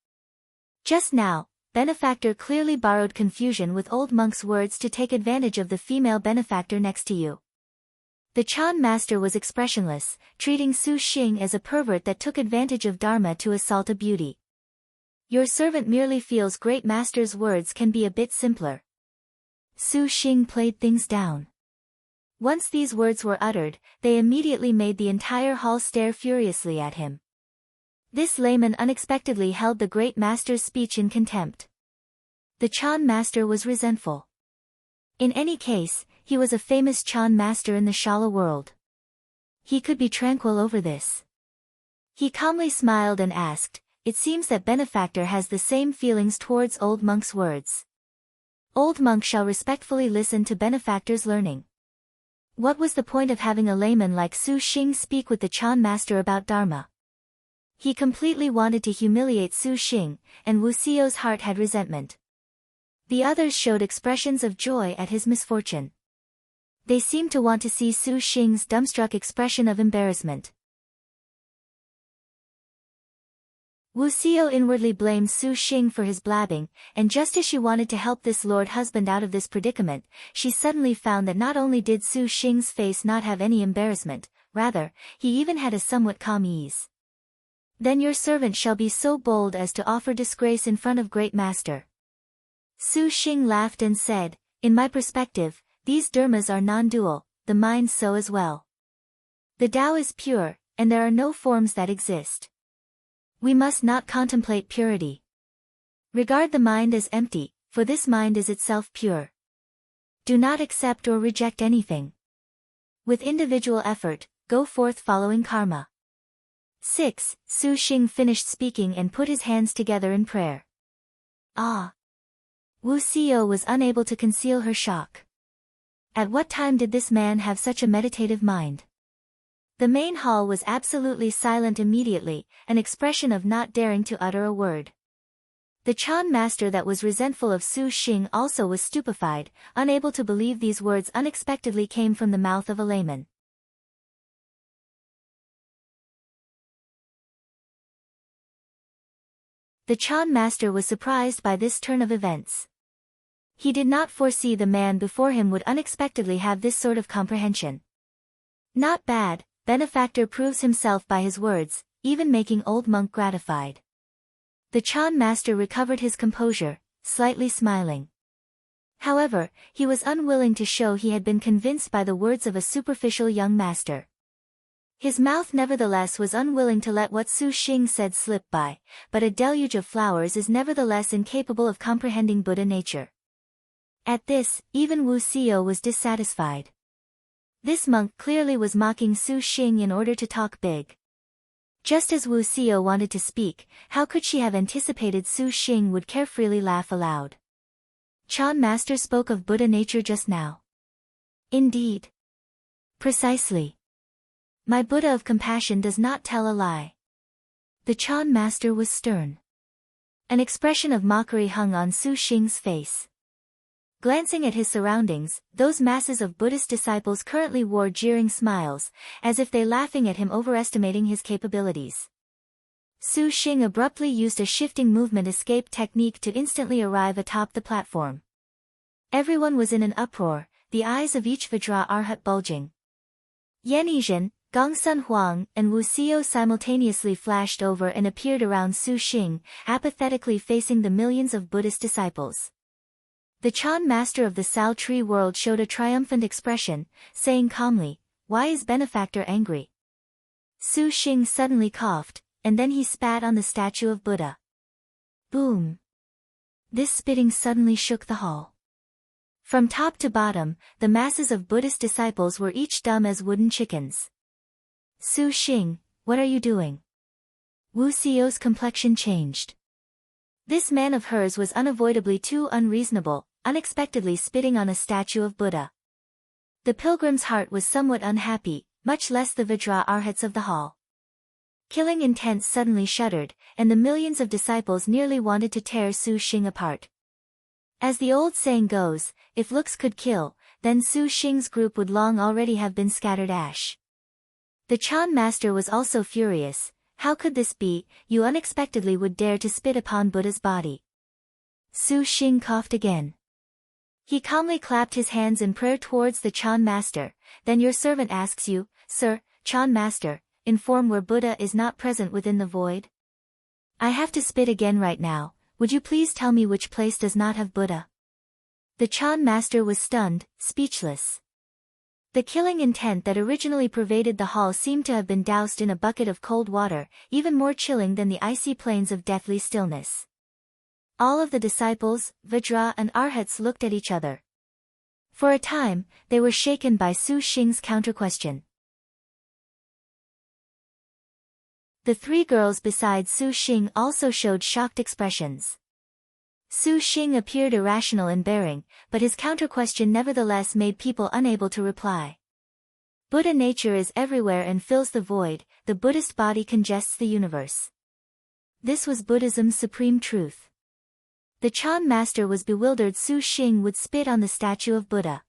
Speaker 1: Just now, benefactor clearly borrowed confusion with old monk's words to take advantage of the female benefactor next to you. The Chan master was expressionless, treating Su Xing as a pervert that took advantage of Dharma to assault a beauty. Your servant merely feels great master's words can be a bit simpler. Su Xing played things down. Once these words were uttered, they immediately made the entire hall stare furiously at him. This layman unexpectedly held the great master's speech in contempt. The Chan master was resentful. In any case, he was a famous Chan master in the Shala world. He could be tranquil over this. He calmly smiled and asked, it seems that benefactor has the same feelings towards old monk's words. Old monk shall respectfully listen to benefactor's learning. What was the point of having a layman like Su Xing speak with the Chan master about Dharma? He completely wanted to humiliate Su Xing, and Wu Xiao's heart had resentment. The others showed expressions of joy at his misfortune. They seemed to want to see Su Xing's dumbstruck expression of embarrassment. Wu Xiao inwardly blamed Su Xing for his blabbing, and just as she wanted to help this lord husband out of this predicament, she suddenly found that not only did Su Xing's face not have any embarrassment, rather, he even had a somewhat calm ease. Then your servant shall be so bold as to offer disgrace in front of great master. Su Xing laughed and said, in my perspective, these dharmas are non-dual, the mind so as well. The Tao is pure, and there are no forms that exist. We must not contemplate purity. Regard the mind as empty, for this mind is itself pure. Do not accept or reject anything. With individual effort, go forth following karma. 6. Su Xing finished speaking and put his hands together in prayer. Ah! Wu Xiao was unable to conceal her shock. At what time did this man have such a meditative mind? The main hall was absolutely silent immediately, an expression of not daring to utter a word. The Chan master that was resentful of Su Xing also was stupefied, unable to believe these words unexpectedly came from the mouth of a layman. The Chan master was surprised by this turn of events. He did not foresee the man before him would unexpectedly have this sort of comprehension. Not bad, benefactor proves himself by his words, even making old monk gratified. The Chan master recovered his composure, slightly smiling. However, he was unwilling to show he had been convinced by the words of a superficial young master. His mouth nevertheless was unwilling to let what Su Xing said slip by, but a deluge of flowers is nevertheless incapable of comprehending Buddha nature. At this, even Wu Xiao was dissatisfied. This monk clearly was mocking Su Xing in order to talk big. Just as Wu Xiao wanted to speak, how could she have anticipated Su Xing would carefreely laugh aloud? Chan master spoke of Buddha nature just now. Indeed. Precisely. My Buddha of compassion does not tell a lie. The Chan master was stern. An expression of mockery hung on Su Xing's face. Glancing at his surroundings, those masses of Buddhist disciples currently wore jeering smiles, as if they laughing at him overestimating his capabilities. Xing abruptly used a shifting movement escape technique to instantly arrive atop the platform. Everyone was in an uproar, the eyes of each Vajra Arhat bulging. Yan Yizhen, Gongsun Huang, and Wu Xiao simultaneously flashed over and appeared around Xing, apathetically facing the millions of Buddhist disciples. The Chan master of the Sao Tree world showed a triumphant expression, saying calmly, "Why is benefactor angry?" Xing suddenly coughed, and then he spat on the statue of Buddha. Boom! This spitting suddenly shook the hall. From top to bottom, the masses of Buddhist disciples were each dumb as wooden chickens. Xing, what are you doing? Wu Xiao's complexion changed. This man of hers was unavoidably too unreasonable, unexpectedly spitting on a statue of Buddha. The pilgrim's heart was somewhat unhappy, much less the Vajra Arhats of the hall. Killing intent suddenly shuddered, and the millions of disciples nearly wanted to tear Xing apart. As the old saying goes, if looks could kill, then Xing's group would long already have been scattered ash. The Chan master was also furious. How could this be? You unexpectedly would dare to spit upon Buddha's body. Xing coughed again. He calmly clapped his hands in prayer towards the Chan master. Then your servant asks you, Sir, Chan master, inform where Buddha is not present within the void. I have to spit again right now, would you please tell me which place does not have Buddha? The Chan master was stunned, speechless. The killing intent that originally pervaded the hall seemed to have been doused in a bucket of cold water, even more chilling than the icy plains of deathly stillness. All of the disciples, Vajra and Arhats looked at each other. For a time, they were shaken by Xing's counter-question. The three girls besides Xing also showed shocked expressions. Xing appeared irrational in bearing, but his counter-question nevertheless made people unable to reply. Buddha nature is everywhere and fills the void, the Buddhist body congests the universe. This was Buddhism's supreme truth. The Chan master was bewildered Xing would spit on the statue of Buddha.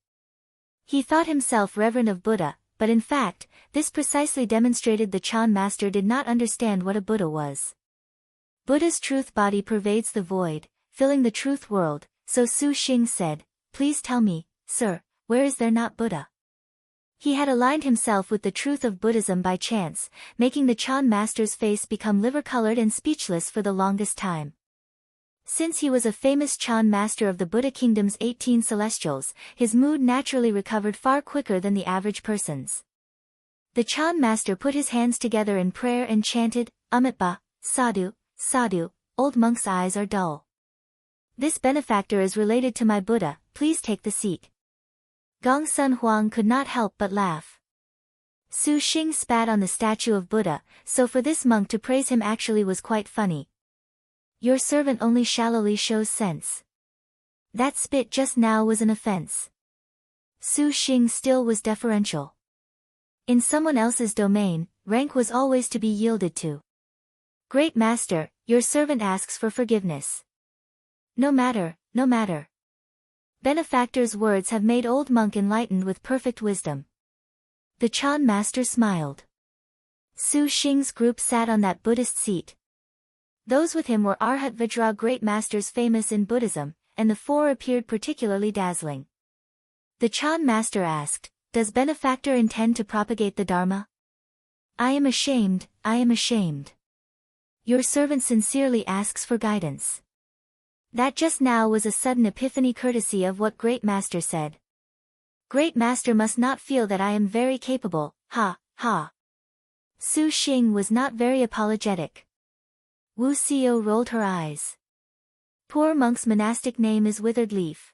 Speaker 1: He thought himself reverent of Buddha, but in fact, this precisely demonstrated the Chan master did not understand what a Buddha was. Buddha's truth body pervades the void, filling the truth world, so Xing said, Please tell me, sir, where is there not Buddha? He had aligned himself with the truth of Buddhism by chance, making the Chan master's face become liver-colored and speechless for the longest time. Since he was a famous Chan master of the Buddha kingdom's 18 celestials, his mood naturally recovered far quicker than the average person's. The Chan master put his hands together in prayer and chanted, Amitba, Sadhu, Sadhu, old monk's eyes are dull. This benefactor is related to my Buddha, please take the seat. Gongsun Huang could not help but laugh. Xing spat on the statue of Buddha, so for this monk to praise him actually was quite funny. Your servant only shallowly shows sense. That spit just now was an offense. Xing still was deferential. In someone else's domain, rank was always to be yielded to. Great master, your servant asks for forgiveness. No matter, no matter. Benefactor's words have made old monk enlightened with perfect wisdom. The Chan master smiled. Xing's group sat on that Buddhist seat. Those with him were Arhat Vajra great masters famous in Buddhism, and the four appeared particularly dazzling. The Chan master asked, Does benefactor intend to propagate the Dharma? I am ashamed, I am ashamed. Your servant sincerely asks for guidance. That just now was a sudden epiphany courtesy of what Great Master said. Great Master must not feel that I am very capable, ha, ha. Xing was not very apologetic. Wu Xiao rolled her eyes. Poor monk's monastic name is Withered Leaf.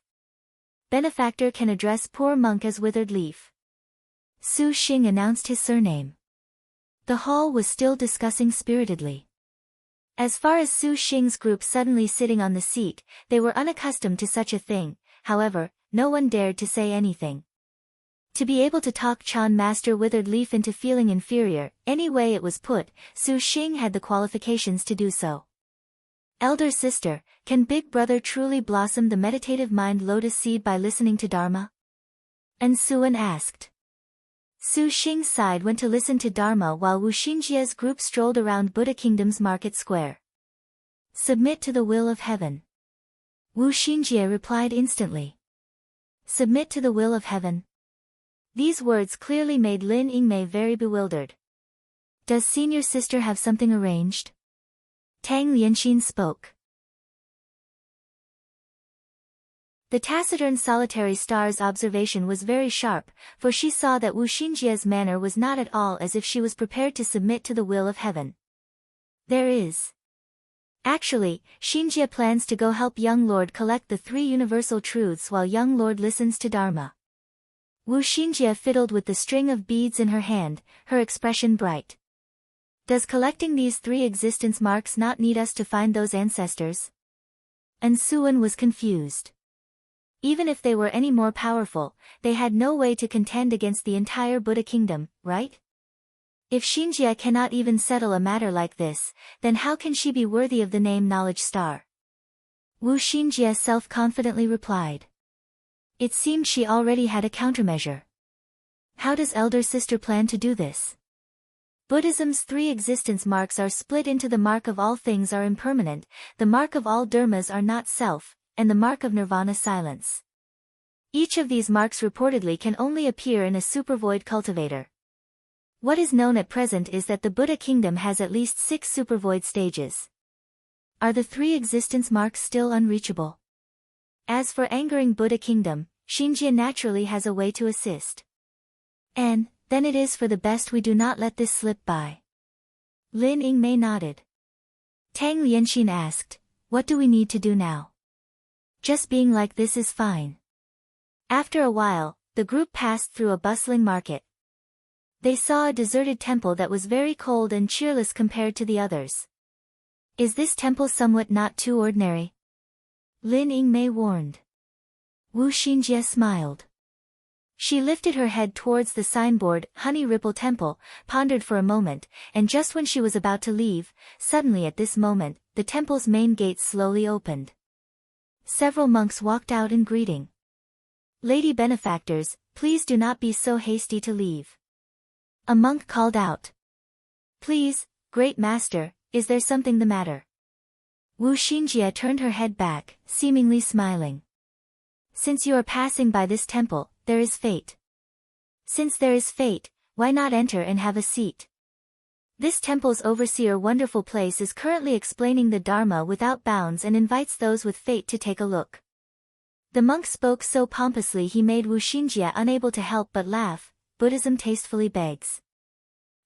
Speaker 1: Benefactor can address poor monk as Withered Leaf. Xing announced his surname. The hall was still discussing spiritedly. As far as Xing's group suddenly sitting on the seat, they were unaccustomed to such a thing, however, no one dared to say anything. To be able to talk Chan Master Withered Leaf into feeling inferior, any way it was put, Xing had the qualifications to do so. Elder sister, can big brother truly blossom the meditative mind lotus seed by listening to Dharma? And Suan asked. Su Xing's went to listen to Dharma while Wu Xingjia's group strolled around Buddha Kingdom's market square. Submit to the will of heaven. Wu Xingjie replied instantly. Submit to the will of heaven. These words clearly made Lin Yingmei very bewildered. Does senior sister have something arranged? Tang Lianxin spoke. The taciturn solitary star's observation was very sharp, for she saw that Wu Xingjie's manner was not at all as if she was prepared to submit to the will of heaven. There is. Actually, Xingjie plans to go help young lord collect the 3 universal truths while young lord listens to Dharma. Wu Xingjie fiddled with the string of beads in her hand, her expression bright. Does collecting these 3 existence marks not need us to find those ancestors? And Suan was confused. Even if they were any more powerful, they had no way to contend against the entire Buddha kingdom, right? If Xingjie cannot even settle a matter like this, then how can she be worthy of the name Knowledge Star? Wu Xingjie self-confidently replied. It seemed she already had a countermeasure. How does elder sister plan to do this? Buddhism's 3 existence marks are split into the mark of all things are impermanent, the mark of all dharmas are not self, and the mark of nirvana silence. Each of these marks reportedly can only appear in a supervoid cultivator. What is known at present is that the Buddha kingdom has at least 6 supervoid stages. Are the 3 existence marks still unreachable? As for angering Buddha kingdom, Xingjie naturally has a way to assist. And, then it is for the best we do not let this slip by. Lin Yingmei nodded. Tang Lianxin asked, what do we need to do now? Just being like this is fine. After a while, the group passed through a bustling market. They saw a deserted temple that was very cold and cheerless compared to the others. Is this temple somewhat not too ordinary? Lin Yingmei warned. Wu Xingjie smiled. She lifted her head towards the signboard, Honey Ripple Temple, pondered for a moment, and just when she was about to leave, suddenly at this moment, the temple's main gates slowly opened. Several monks walked out in greeting. Lady benefactors, please do not be so hasty to leave. A monk called out. Please, great master, is there something the matter? Wu Xingjie turned her head back, seemingly smiling. Since you are passing by this temple, there is fate. Since there is fate, why not enter and have a seat? This temple's overseer Wonderful Place is currently explaining the Dharma without bounds and invites those with fate to take a look. The monk spoke so pompously he made Wu Xingjie unable to help but laugh. Buddhism tastefully begs.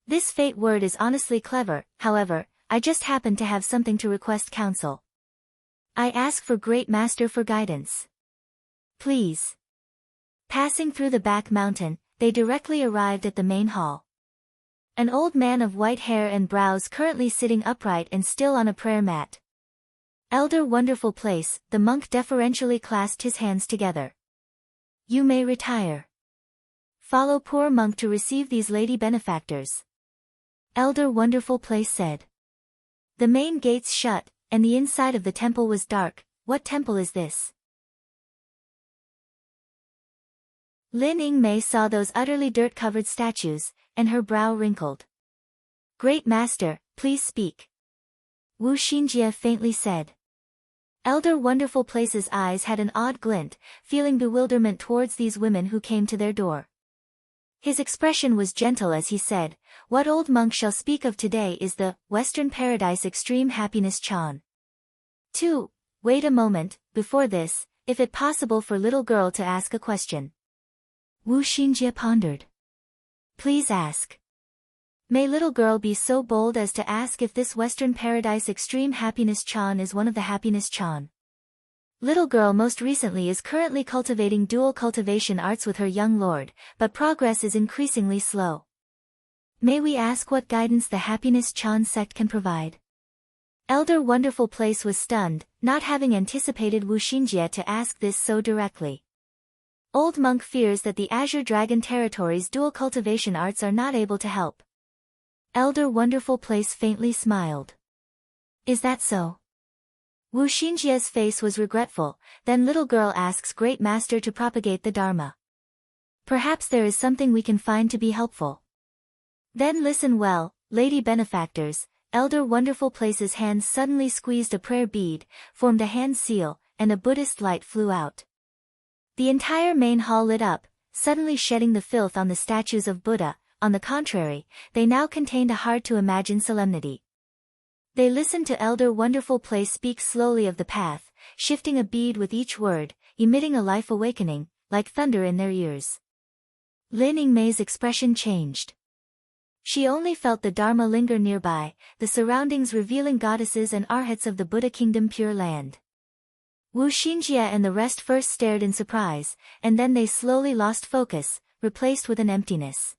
Speaker 1: This fate word is honestly clever, however, I just happen to have something to request counsel. I ask for Great Master for guidance. Please. Passing through the back mountain, they directly arrived at the main hall. An old man of white hair and brows currently sitting upright and still on a prayer mat. Elder Wonderful Place, the monk deferentially clasped his hands together. You may retire. Follow poor monk to receive these lady benefactors. Elder Wonderful Place said. The main gates shut, and the inside of the temple was dark. What temple is this? Lin Yingmei saw those utterly dirt-covered statues, and her brow wrinkled. Great Master, please speak. Wu Xingjie faintly said. Elder Wonderful Place's eyes had an odd glint, feeling bewilderment towards these women who came to their door. His expression was gentle as he said, what old monk shall speak of today is the Western Paradise Extreme Happiness Chan. 2. Wait a moment, before this, if it possible for little girl to ask a question. Wu Xingjie pondered. Please ask. May little girl be so bold as to ask if this Western Paradise Extreme Happiness Chan is one of the Happiness Chan. Little girl most recently is currently cultivating dual cultivation arts with her young lord, but progress is increasingly slow. May we ask what guidance the Happiness Chan sect can provide? Elder Wonderful Place was stunned, not having anticipated Wu Xingjie to ask this so directly. Old monk fears that the Azure Dragon territory's dual cultivation arts are not able to help. Elder Wonderful Place faintly smiled. Is that so? Wu Xinjia's face was regretful, then little girl asks great master to propagate the Dharma. Perhaps there is something we can find to be helpful. Then listen well, lady benefactors. Elder Wonderful Place's hands suddenly squeezed a prayer bead, formed a hand seal, and a Buddhist light flew out. The entire main hall lit up, suddenly shedding the filth on the statues of Buddha. On the contrary, they now contained a hard-to-imagine solemnity. They listened to Elder Wonderful Place speak slowly of the path, shifting a bead with each word, emitting a life awakening, like thunder in their ears. Lin Yingmei's expression changed. She only felt the Dharma linger nearby, the surroundings revealing goddesses and arhats of the Buddha kingdom Pure Land. Wu Xinjia and the rest first stared in surprise, and then they slowly lost focus, replaced with an emptiness.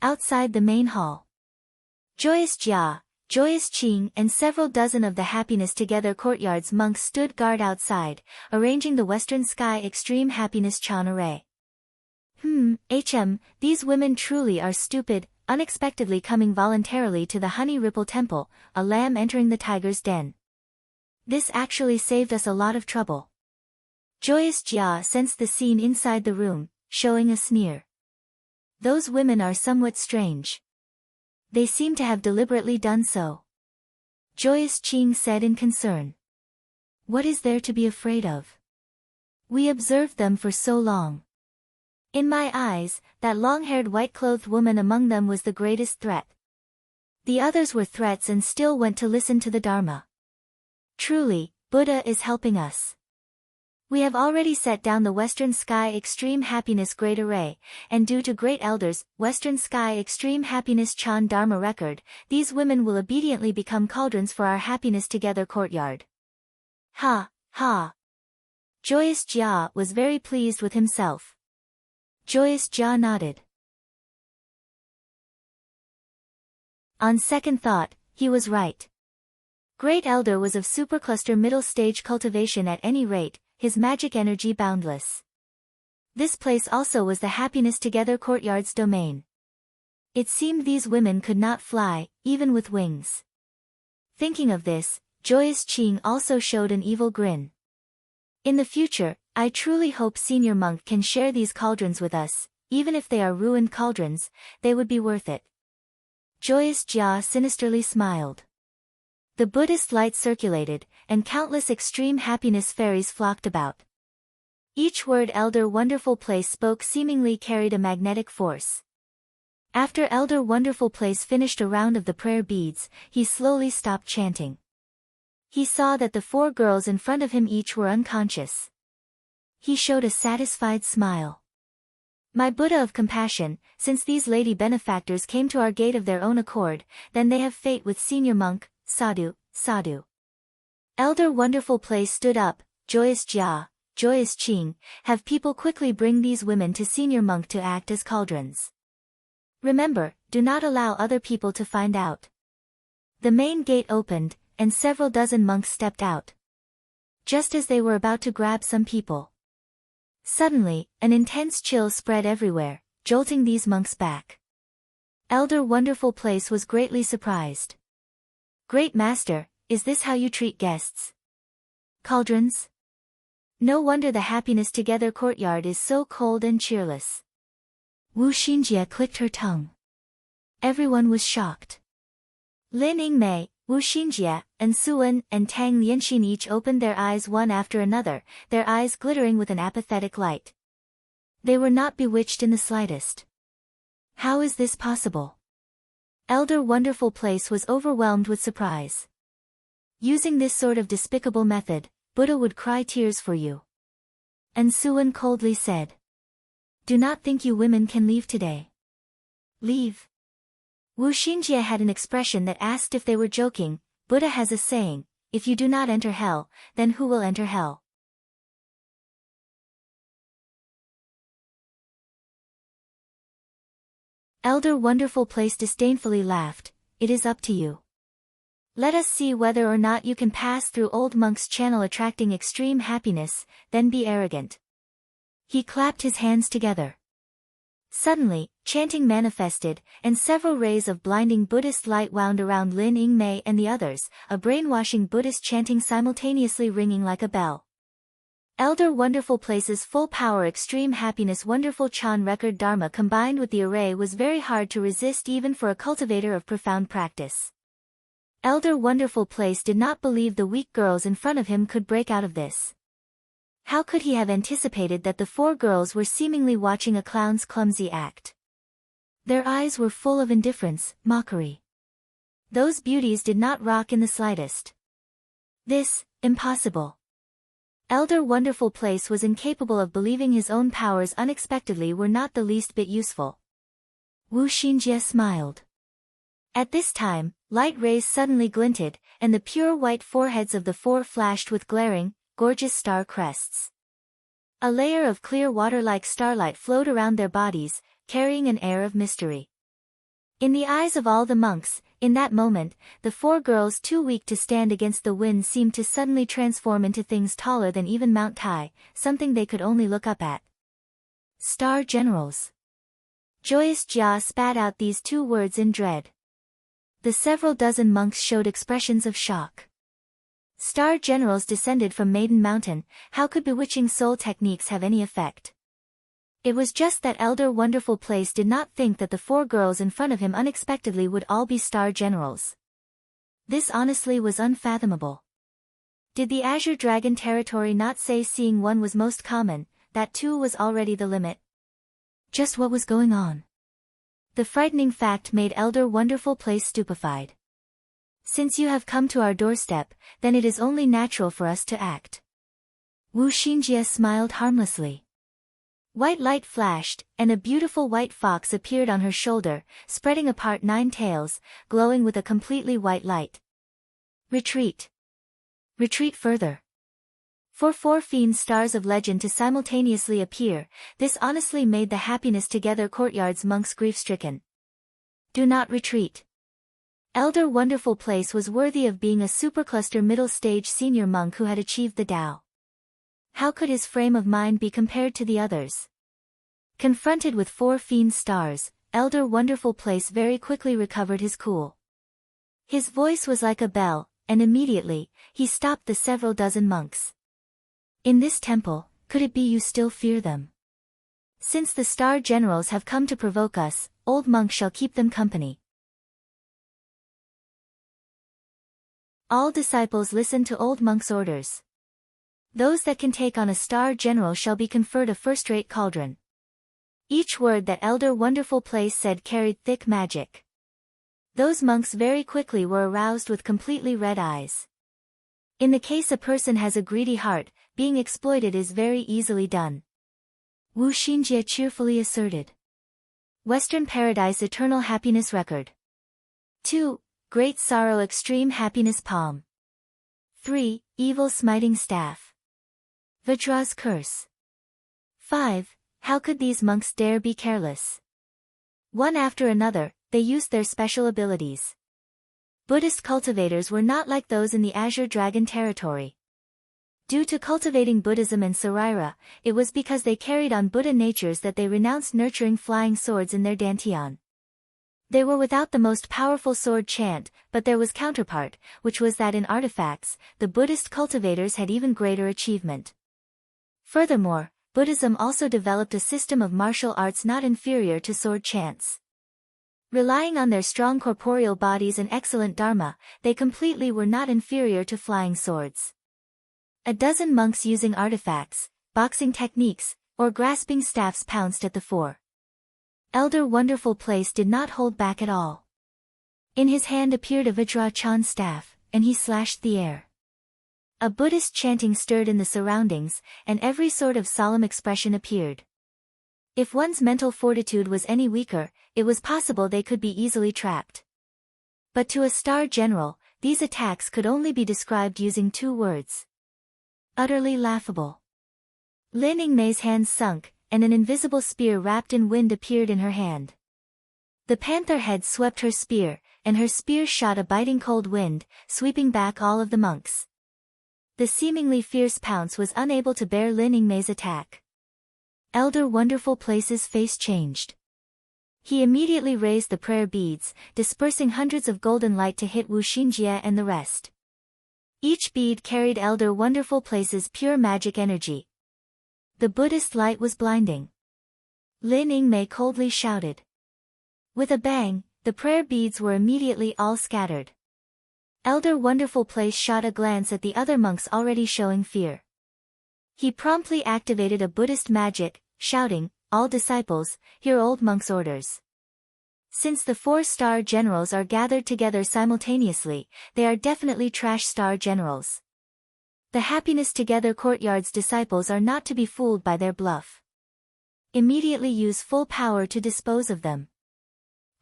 Speaker 1: Outside the main hall, Joyous Jia, Joyous Qing and several dozen of the Happiness Together Courtyard's monks stood guard outside, arranging the Western Sky Extreme Happiness Chan array. These women truly are stupid, unexpectedly coming voluntarily to the Honey Ripple Temple, a lamb entering the tiger's den. This actually saved us a lot of trouble. Joyous Jia sensed the scene inside the room, showing a sneer. Those women are somewhat strange. They seem to have deliberately done so. Joyous Qing said in concern. What is there to be afraid of? We observed them for so long. In my eyes, that long-haired white-clothed woman among them was the greatest threat. The others were threats and still went to listen to the Dharma. Truly, Buddha is helping us. We have already set down the Western Sky Extreme Happiness Great Array, and due to Great Elders' Western Sky Extreme Happiness Chan Dharma record, these women will obediently become cauldrons for our Happiness Together Courtyard. Ha, ha. Joyous Jia was very pleased with himself. Joyous Jia nodded. On second thought, he was right. Great Elder was of supercluster middle stage cultivation at any rate, his magic energy boundless. This place also was the Happiness Together Courtyard's domain. It seemed these women could not fly, even with wings. Thinking of this, Joyous Qing also showed an evil grin. In the future, I truly hope Senior Monk can share these cauldrons with us, even if they are ruined cauldrons, they would be worth it. Joyous Jia sinisterly smiled. The Buddhist light circulated, and countless extreme happiness fairies flocked about. Each word Elder Wonderful Place spoke seemingly carried a magnetic force. After Elder Wonderful Place finished a round of the prayer beads, he slowly stopped chanting. He saw that the 4 girls in front of him each were unconscious. He showed a satisfied smile. My Buddha of compassion, since these lady benefactors came to our gate of their own accord, then they have fate with Senior Monk, Sadhu, Sadhu. Elder Wonderful Place stood up, Joyous Jia, Joyous Qing, have people quickly bring these women to Senior Monk to act as cauldrons. Remember, do not allow other people to find out. The main gate opened, and several dozen monks stepped out. Just as they were about to grab some people, suddenly, an intense chill spread everywhere, jolting these monks back. Elder Wonderful Place was greatly surprised. Great Master, is this how you treat guests? Cauldrons? No wonder the Happiness Together Courtyard is so cold and cheerless. Wu Xinjie clicked her tongue. Everyone was shocked. Lin Yingmei, Wu Xinjie, and Suwen and Tang Lianxin each opened their eyes one after another, their eyes glittering with an apathetic light. They were not bewitched in the slightest. How is this possible? Elder Wonderful Place was overwhelmed with surprise. Using this sort of despicable method, Buddha would cry tears for you. And Suwen coldly said, do not think you women can leave today. Leave. Wu Xinjie had an expression that asked if they were joking. Buddha has a saying, if you do not enter hell, then who will enter hell? Elder Wonderful Place disdainfully laughed, it is up to you. Let us see whether or not you can pass through old monk's channel attracting extreme happiness, then be arrogant. He clapped his hands together. Suddenly, chanting manifested, and several rays of blinding Buddhist light wound around Lin Yingmei and the others, a brainwashing Buddhist chanting simultaneously ringing like a bell. Elder Wonderful Place's full power extreme happiness wonderful Chan record Dharma combined with the array was very hard to resist even for a cultivator of profound practice. Elder Wonderful Place did not believe the weak girls in front of him could break out of this. How could he have anticipated that the 4 girls were seemingly watching a clown's clumsy act? Their eyes were full of indifference, mockery. Those beauties did not rock in the slightest. This, impossible. Elder Wonderful Place was incapable of believing his own powers unexpectedly were not the least bit useful. Wu Xinjie smiled. At this time, light rays suddenly glinted, and the pure white foreheads of the 4 flashed with glaring, gorgeous star crests. A layer of clear water-like starlight flowed around their bodies, carrying an air of mystery. In the eyes of all the monks, in that moment, the 4 girls too weak to stand against the wind seemed to suddenly transform into things taller than even Mount Tai, something they could only look up at. Star Generals. Joyous Jia spat out these 2 words in dread. The several dozen monks showed expressions of shock. Star Generals descended from Maiden Mountain, how could bewitching soul techniques have any effect? It was just that Elder Wonderful Place did not think that the 4 girls in front of him unexpectedly would all be Star Generals. This honestly was unfathomable. Did the Azure Dragon territory not say seeing one was most common, that 2 was already the limit? Just what was going on? The frightening fact made Elder Wonderful Place stupefied. Since you have come to our doorstep, then it is only natural for us to act. Wu Xinjie smiled harmlessly. White light flashed, and a beautiful white fox appeared on her shoulder, spreading apart 9 tails, glowing with a completely white light. Retreat. Retreat further. For 4 fiend stars of legend to simultaneously appear, this honestly made the happiness together Courtyard's monks grief-stricken. Do not retreat. Elder Wonderful Place was worthy of being a supercluster middle-stage senior monk who had achieved the Tao. How could his frame of mind be compared to the others? Confronted with 4 fiend stars, Elder Wonderful Place very quickly recovered his cool. His voice was like a bell, and immediately, he stopped the several dozen monks. In this temple, could it be you still fear them? Since the Star Generals have come to provoke us, old monks shall keep them company. All disciples listen to old monk's orders. Those that can take on a Star General shall be conferred a first-rate cauldron. Each word that Elder Wonderful Place said carried thick magic. Those monks very quickly were aroused with completely red eyes. In the case a person has a greedy heart, being exploited is very easily done. Wu Xinjie cheerfully asserted. Western Paradise Eternal Happiness Record. 2. Great Sorrow Extreme Happiness Palm. 3. Evil Smiting Staff. Vajra's Curse. 5. How could these monks dare be careless? One after another, they used their special abilities. Buddhist cultivators were not like those in the Azure Dragon territory. Due to cultivating Buddhism and Saraira, it was because they carried on Buddha natures that they renounced nurturing flying swords in their dantian. They were without the most powerful sword chant, but there was counterpart, which was that in artifacts, the Buddhist cultivators had even greater achievement. Furthermore, Buddhism also developed a system of martial arts not inferior to sword chants. Relying on their strong corporeal bodies and excellent dharma, they completely were not inferior to flying swords. A dozen monks using artifacts, boxing techniques, or grasping staffs pounced at the 4. Elder Wonderful Place did not hold back at all. In his hand appeared a Vajra Chan staff, and he slashed the air. A Buddhist chanting stirred in the surroundings, and every sort of solemn expression appeared. If one's mental fortitude was any weaker, it was possible they could be easily trapped. But to a Star General, these attacks could only be described using 2 words. Utterly laughable. Lin Yingmei's hands sunk, and an invisible spear wrapped in wind appeared in her hand. The panther head swept her spear, and her spear shot a biting cold wind, sweeping back all of the monks. The seemingly fierce pounce was unable to bear Lin Yingmei's attack. Elder Wonderful Place's face changed. He immediately raised the prayer beads, dispersing hundreds of golden light to hit Wu Xinjie and the rest. Each bead carried Elder Wonderful Place's pure magic energy. The Buddhist light was blinding. Lin Yingmei coldly shouted. With a bang, the prayer beads were immediately all scattered. Elder Wonderful Place shot a glance at the other monks already showing fear. He promptly activated a Buddhist magic, shouting, "All disciples, hear old monk's orders." Since the 4-star generals are gathered together simultaneously, they are definitely trash star generals. The Happiness Together Courtyard's disciples are not to be fooled by their bluff. Immediately use full power to dispose of them.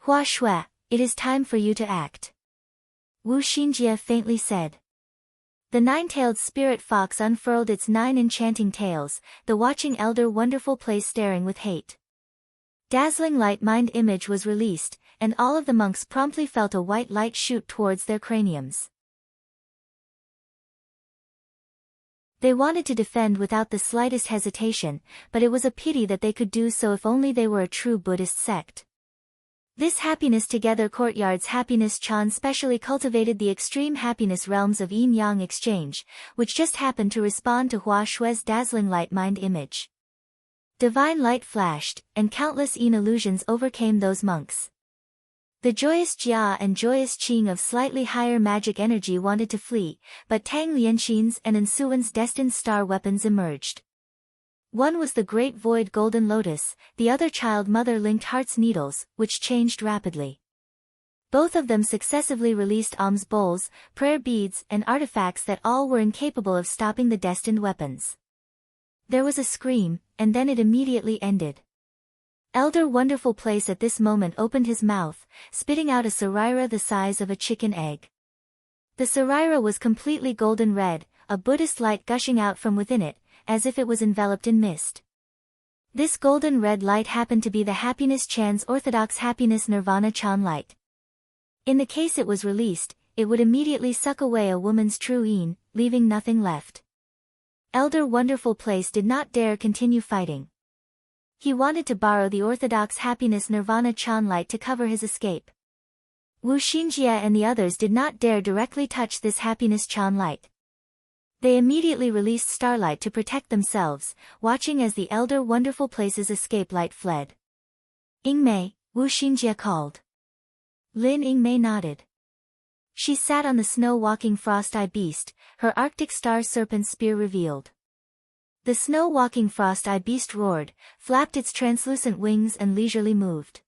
Speaker 1: Hua Shui, it is time for you to act. Wu Xinjie faintly said. The 9-tailed spirit fox unfurled its 9 enchanting tails, the watching Elder Wonderful Place staring with hate. Dazzling light mind image was released, and all of the monks promptly felt a white light shoot towards their craniums. They wanted to defend without the slightest hesitation, but it was a pity that they could do so if only they were a true Buddhist sect. This Happiness Together Courtyard's Happiness Chan specially cultivated the extreme happiness realms of yin-yang exchange, which just happened to respond to Hua Shui's dazzling light mind image. Divine light flashed, and countless yin illusions overcame those monks. The joyous Jia and joyous Qing of slightly higher magic energy wanted to flee, but Tang Lianqin's and Ensuan's destined star weapons emerged. One was the Great Void Golden Lotus, the other Child Mother Linked Heart's Needles, which changed rapidly. Both of them successively released alms bowls, prayer beads and artifacts that all were incapable of stopping the destined weapons. There was a scream, and then it immediately ended. Elder Wonderful Place at this moment opened his mouth, spitting out a sarira the size of a chicken egg. The sarira was completely golden red, a Buddhist light gushing out from within it, as if it was enveloped in mist. This golden red light happened to be the Happiness Chan's Orthodox Happiness Nirvana Chan light. In the case it was released, it would immediately suck away a woman's true yin, leaving nothing left. Elder Wonderful Place did not dare continue fighting. He wanted to borrow the Orthodox Happiness Nirvana Chan light to cover his escape. Wu Xinjie and the others did not dare directly touch this Happiness Chan light. They immediately released starlight to protect themselves, watching as the Elder Wonderful Place's escape light fled. Yingmei, Wu Xinjie called. Lin Yingmei nodded. She sat on the snow-walking frost-eye beast, her Arctic star serpent spear revealed. The snow-walking frost-eye beast roared, flapped its translucent wings and leisurely moved.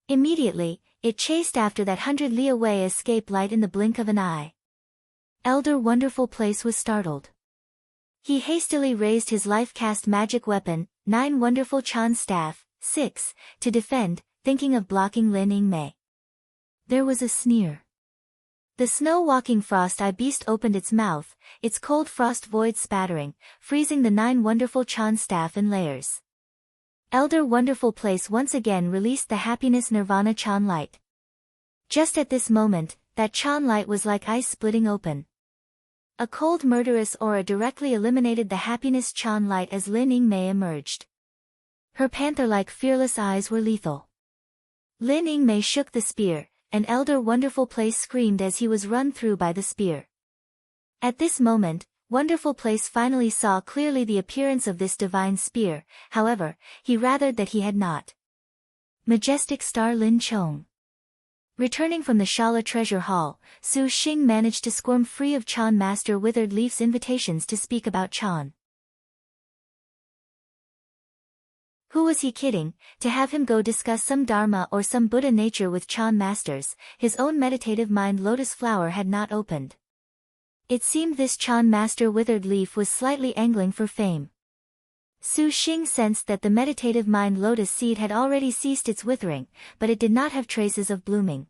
Speaker 1: Immediately, it chased after that 100 li away escape light in the blink of an eye. Elder Wonderful Place was startled. He hastily raised his life-cast magic weapon, 9 Wonderful Chan staff, 6, to defend, thinking of blocking Lin Yingmei. There was a sneer. The snow-walking frost-eye beast opened its mouth, its cold frost void spattering, freezing the 9 Wonderful Chan staff in layers. Elder Wonderful Place once again released the Happiness Nirvana Chan light. Just at this moment, that Chan light was like ice splitting open. A cold murderous aura directly eliminated the Happiness Chan light as Lin Yingmei emerged. Her panther-like fearless eyes were lethal. Lin Yingmei shook the spear, and Elder Wonderful Place screamed as he was run through by the spear. At this moment, Wonderful Place finally saw clearly the appearance of this divine spear, however, he rathered that he had not. Majestic Star Lin Chong. Returning from the Shala Treasure Hall, Su Xing managed to squirm free of Chan Master Withered Leaf's invitations to speak about Chan. Who was he kidding, to have him go discuss some Dharma or some Buddha nature with Chan Masters? His own meditative mind Lotus Flower had not opened. It seemed this Chan Master Withered Leaf was slightly angling for fame. Su Xing sensed that the meditative mind Lotus seed had already ceased its withering, but it did not have traces of blooming.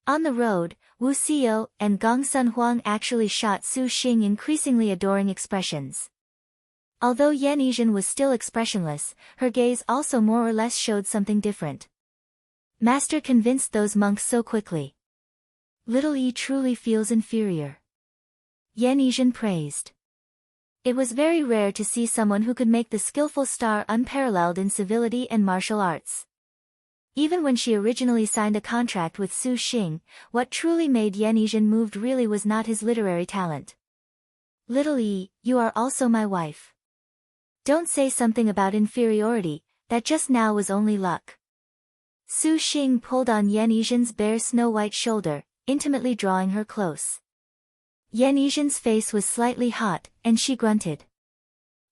Speaker 1: On the road, Wu Xiao and Gong Sun Huang actually shot Su Xing increasingly adoring expressions. Although Yan Yizhen was still expressionless, her gaze also more or less showed something different. Master convinced those monks so quickly. Little Yi truly feels inferior. Yan Yizhen praised. It was very rare to see someone who could make the skillful star unparalleled in civility and martial arts. Even when she originally signed a contract with Su Xing, what truly made Yanizhen moved really was not his literary talent. Little E, you are also my wife. Don't say something about inferiority, that just now was only luck. Su Xing pulled on Yanizhen's bare snow-white shoulder, intimately drawing her close. Yanizhen's face was slightly hot, and she grunted.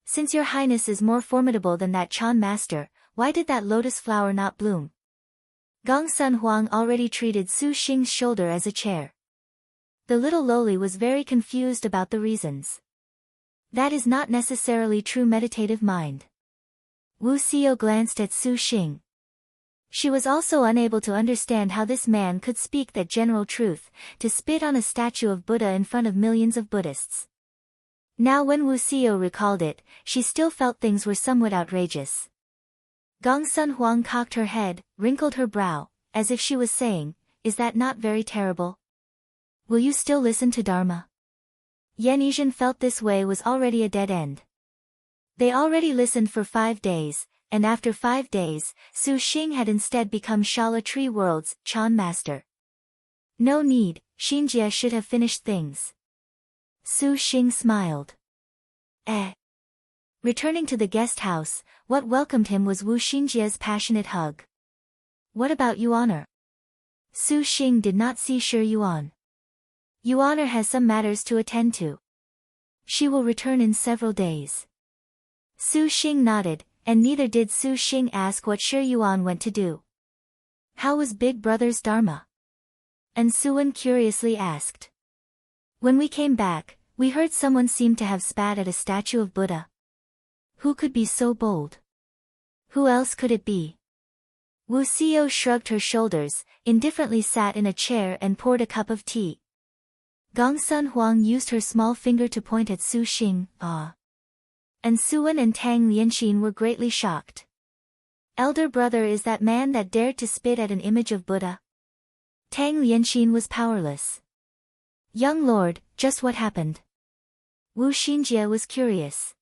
Speaker 1: Since your highness is more formidable than that Chan master, why did that lotus flower not bloom? Gongsun Huang already treated Su Xing's shoulder as a chair. The little Loli was very confused about the reasons. That is not necessarily true meditative mind. Wu Xiao glanced at Su Xing. She was also unable to understand how this man could speak that general truth, to spit on a statue of Buddha in front of millions of Buddhists. Now when Wu Xiao recalled it, she still felt things were somewhat outrageous. Gongsun Huang cocked her head, wrinkled her brow, as if she was saying, is that not very terrible? Will you still listen to Dharma? Yanizhen felt this way was already a dead end. They already listened for 5 days, and after 5 days, Su Xing had instead become Shala Tree World's Chan master. No need, Xinjie should have finished things. Su Xing smiled. Returning to the guest house, what welcomed him was Wu Xinjie's passionate hug. What about Yuan? Su Xing did not see Shi Yuan. Yuan has some matters to attend to. She will return in several days. Su Xing nodded, and neither did Su Xing ask what Shi Yuan went to do. How was Big Brother's Dharma? And Suan curiously asked. When we came back, we heard someone seemed to have spat at a statue of Buddha. Who could be so bold? Who else could it be? Wu Xiao shrugged her shoulders, indifferently sat in a chair and poured a cup of tea. Gongsun Huang used her small finger to point at Su Xing, And Suan and Tang Lianxin were greatly shocked. Elder brother is that man that dared to spit at an image of Buddha? Tang Lianxin was powerless. Young lord, just what happened? Wu Xinjie was curious.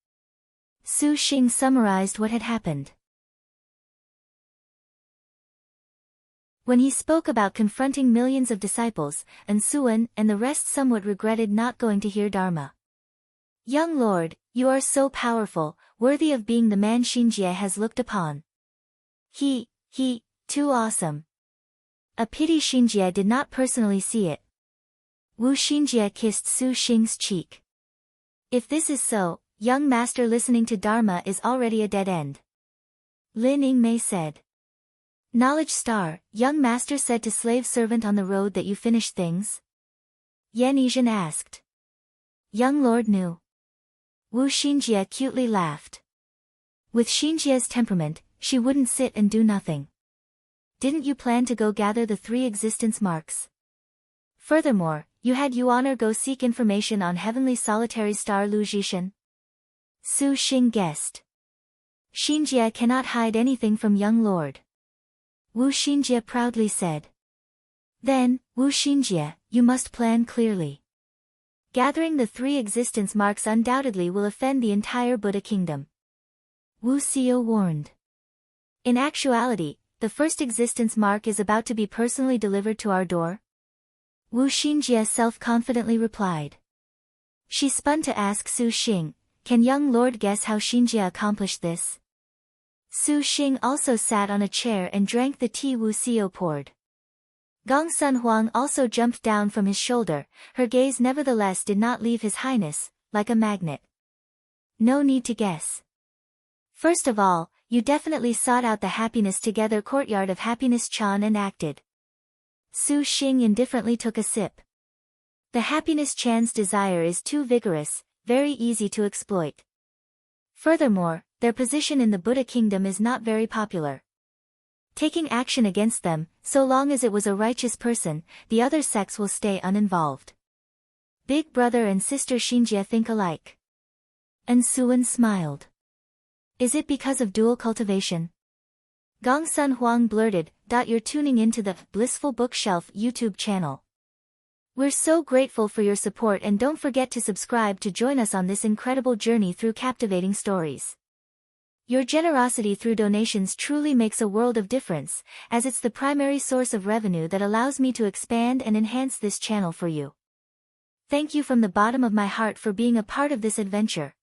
Speaker 1: Su Xing summarized what had happened. When he spoke about confronting millions of disciples, and Suan and the rest somewhat regretted not going to hear Dharma. Young lord, you are so powerful, worthy of being the man Xinjie has looked upon. He, too awesome. A pity Xinjie did not personally see it. Wu Xinjie kissed Su Xing's cheek. If this is so, young master listening to Dharma is already a dead end. Lin Yingmei said. Knowledge star, young master said to slave servant on the road that you finished things? Yanizhen asked. Young lord knew. Wu Xinjie cutely laughed. With Xinjie's temperament, she wouldn't sit and do nothing. Didn't you plan to go gather the 3 existence marks? Furthermore, you had Yuan go seek information on heavenly solitary star Lu Jishan? Su Xing guessed. Xinjie cannot hide anything from young lord. Wu Xinjie proudly said. Then, Wu Xinjie, you must plan clearly. Gathering the 3 existence marks undoubtedly will offend the entire Buddha kingdom. Wu Xiao warned. In actuality, the first existence mark is about to be personally delivered to our door. Wu Xinjie self-confidently replied. She spun to ask Su Xing, can young lord guess how Xinjie accomplished this? Su Xing also sat on a chair and drank the tea Wu Xiao poured. Gongsun Huang also jumped down from his shoulder, her gaze nevertheless did not leave his highness, like a magnet. No need to guess. First of all, you definitely sought out the happiness together courtyard of happiness Chan and acted. Su Xing indifferently took a sip. The happiness Chan's desire is too vigorous, very easy to exploit. Furthermore, their position in the Buddha kingdom is not very popular. Taking action against them, so long as it was a righteous person, the other sects will stay uninvolved. Big brother and sister Xinjie think alike. And Suan smiled. Is it because of dual cultivation? Gongsun Huang blurted, You're tuning into the Blissful Bookshelf YouTube channel. We're so grateful for your support and don't forget to subscribe to join us on this incredible journey through captivating stories. Your generosity through donations truly makes a world of difference, as it's the primary source of revenue that allows me to expand and enhance this channel for you. Thank you from the bottom of my heart for being a part of this adventure.